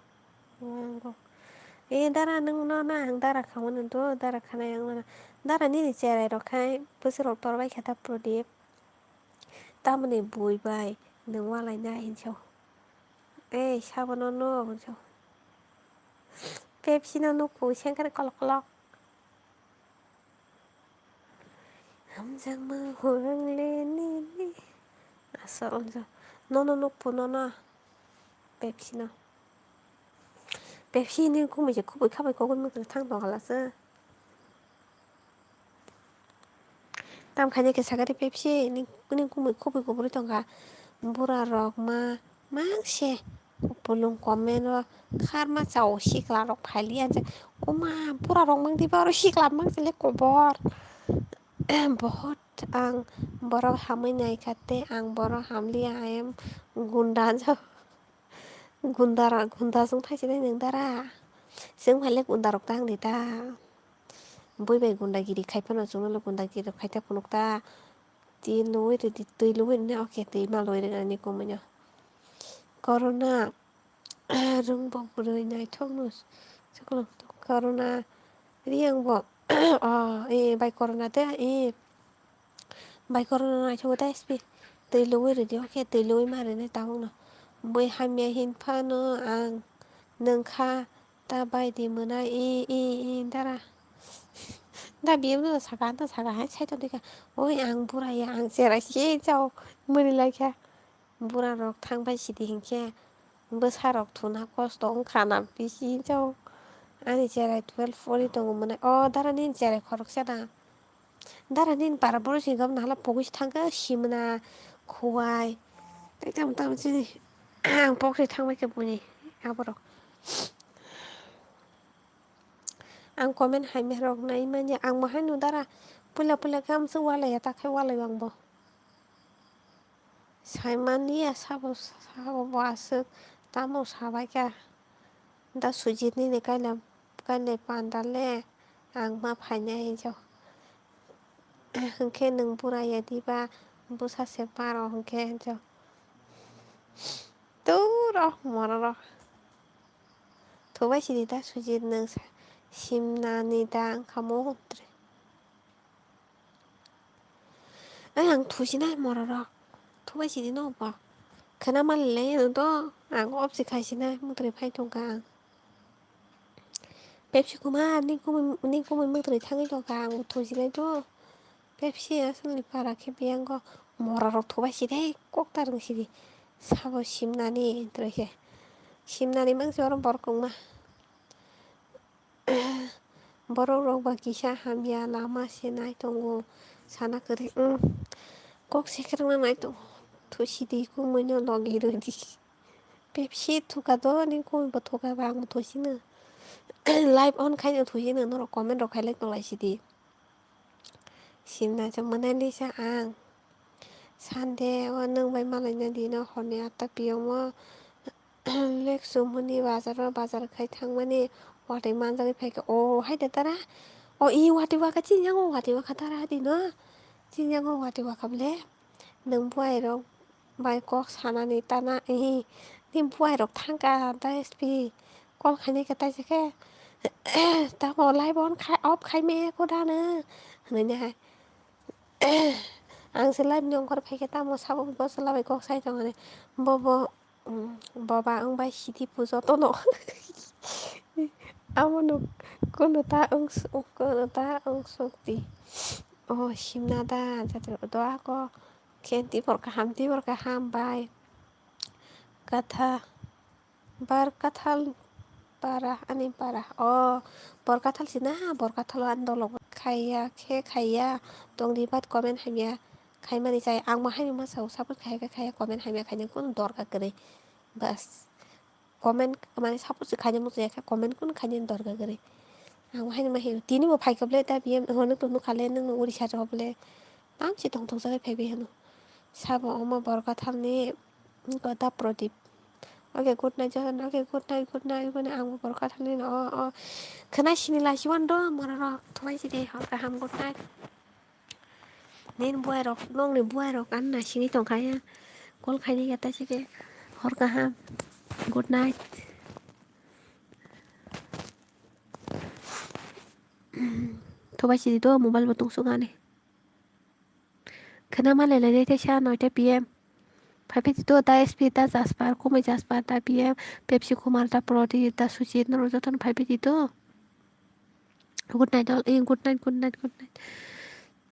dara nung nona ang dara khamano do dara khanai ang nona dara nini cherai rok khai bwsarok torbai khata Pradip tamoni bui bai nung walai na hinsau sabono no hinsau Pepsi no nuku sengkar kolok hamjang ma horang le ni asal hinsau nono nuku nono Pepsi ni kumui je kubui khabai kogoi muktui thang tong khalasa tam khaina ke sakari Pepsi ni kumui kubui kubui tongkha bura rok ma mangse pulung comment o kharma chao sikla rok phaili anja bura rok mangdi ba oro sikla mangchile kobor bahut ang borok hamui naikha tei ang borok hamli I am gunda gunda jung thaisinai nung dara jung haile gunda rok tang di ta bui bai gundagiri khaifano chungno gundagiri rok khaita phunukta tui loi ri tui ma loi ri kumui no corona rungbo bwrui naithok no corona riyang bo bai corona de bai corona naithogo da SP tui loi ri tui loi ma rini tamung no bui hamya hinfano ang nungkha ta baidi mwnai dara दा बेयावनो सागा साइदनिखा ओइ आं बुराया आं जेरायसे जाव मोनिलायखा बुरा रक थांबाय सिदि हिंखे बोसारक थुना खस्थ' ओंखाना बिसि जाव आंनि जेराय 12 फरि दङमोन दारानि जेराय खरक जादा दारानि बारा बर'सि गाब नाला पगैसो थांगो सिमना खवाय दाम दिनै आं पक्रि थांबाय खेबनि आबराव आं कमेन्ट हायमे रगनाय माने आं माहाय नुदारा पुला गाहामसो वालाया थाखाय वालाय आंबो साइमानिया साबासो दामाव साबायखा दा सुजितनि गायनाय पान्दाले आं मा फायनाय हिन्जाव होनखे नों बुराया दिबा बोसासे बार' होनखे हिन्जाव मरा र' थबायसिनि दा सुजित नों सिमनानि दा ओंखामाव हद्रे आं थुसिना मरा र' थबायसिनि न'बा खोना मालायलाय आं अबसिखायसिना मुद्रे फायथंखा आं पेपसिखौ मा नि गुमै मोद्रै थाङै दंखा आं थ'जिनायथ' पेपसिया सोरनि बाराखै बे आंखौ मरा रथ'बायसि कक्टारसिरि साब सिमनानि द्रायसे सिमनानि मानसि बरखौमा बर' रावबा गिसा हामिया लामा सेनाय दङ सानाखोरि कक सेकेरना नाय दं थुसिदि गुमैनो लगिरदि पेपसि थुखाथ' नि गुमैबो थगाबा आंबो थ'सिनो लाइभ अन खायनो थुसिनो नर' कमेन्ट रखायलाय दंलायसिदि सिमनाजों मोनालिसा आं सानदे नोंबाय मालायनो दिनो हरनि आत्ता पियावमो लेक्सुमनि बाजारखाय थांमाने वाथै मानजागै फायखा हायदा तारा इ वाथै वाखा चिंजांगो वाथै वाखा तारा दिनो चिंजांगो वाथै वाखाबले नों बुवायरक बाय कक सानानै ताना नि बुवायरक थांका दा एसपि कल खायनायखा ताइसेखे दा लाइभ अफ खायमे दानो होननायहाय आंसो लाइभनि अंखार तामो साबो बसलाबाय कक साइदआव बबा ओंबाय सिथि फुजत' न' आमोनो कोनोता ओं सक्ति सिमनादा जाथे ako खेति फरका हामबाय कथा बार काथाल बारा आनि बारा बरकाथालसिना बरकाथाल आन्दलक खाया दंनि बाद कमेन्ट हामिया खायमानि जाय आं माहायनि मासाव सापोज खाया कमेन्ट हामिया खायनो कुन दरकार गरै बास कमेन्ट माने सापोज खायनो मुजायाखै कमेन्ट कुन खायनो दरकार गरै आं माहायनो माहि दिनैबो फायखोबले दा बियो हनो तुनु खाले नों उरिसा जबले मानसि दंथं जागाय फायबाय हनो साबो अमा बरकाथालनि गदा प्रदीप ओके गुड नाइट जागोन ओके गुड नाइट आंबो बरकाथालनि खोनासिनि लासिवन द' मरा र' थबायसिदि गाहाम good night nin buai rok nong ni buai rok an na sini tong kaya kol kaya kata sih deh hor kaham good night thoba sih itu mobile betung sungane kenapa lele teh sih anoy teh PM Papi itu ta SP ta jaspar kumai jaspar ta PM Pepsi kumar ta prodi ta susit noro joton papi itu good night all good night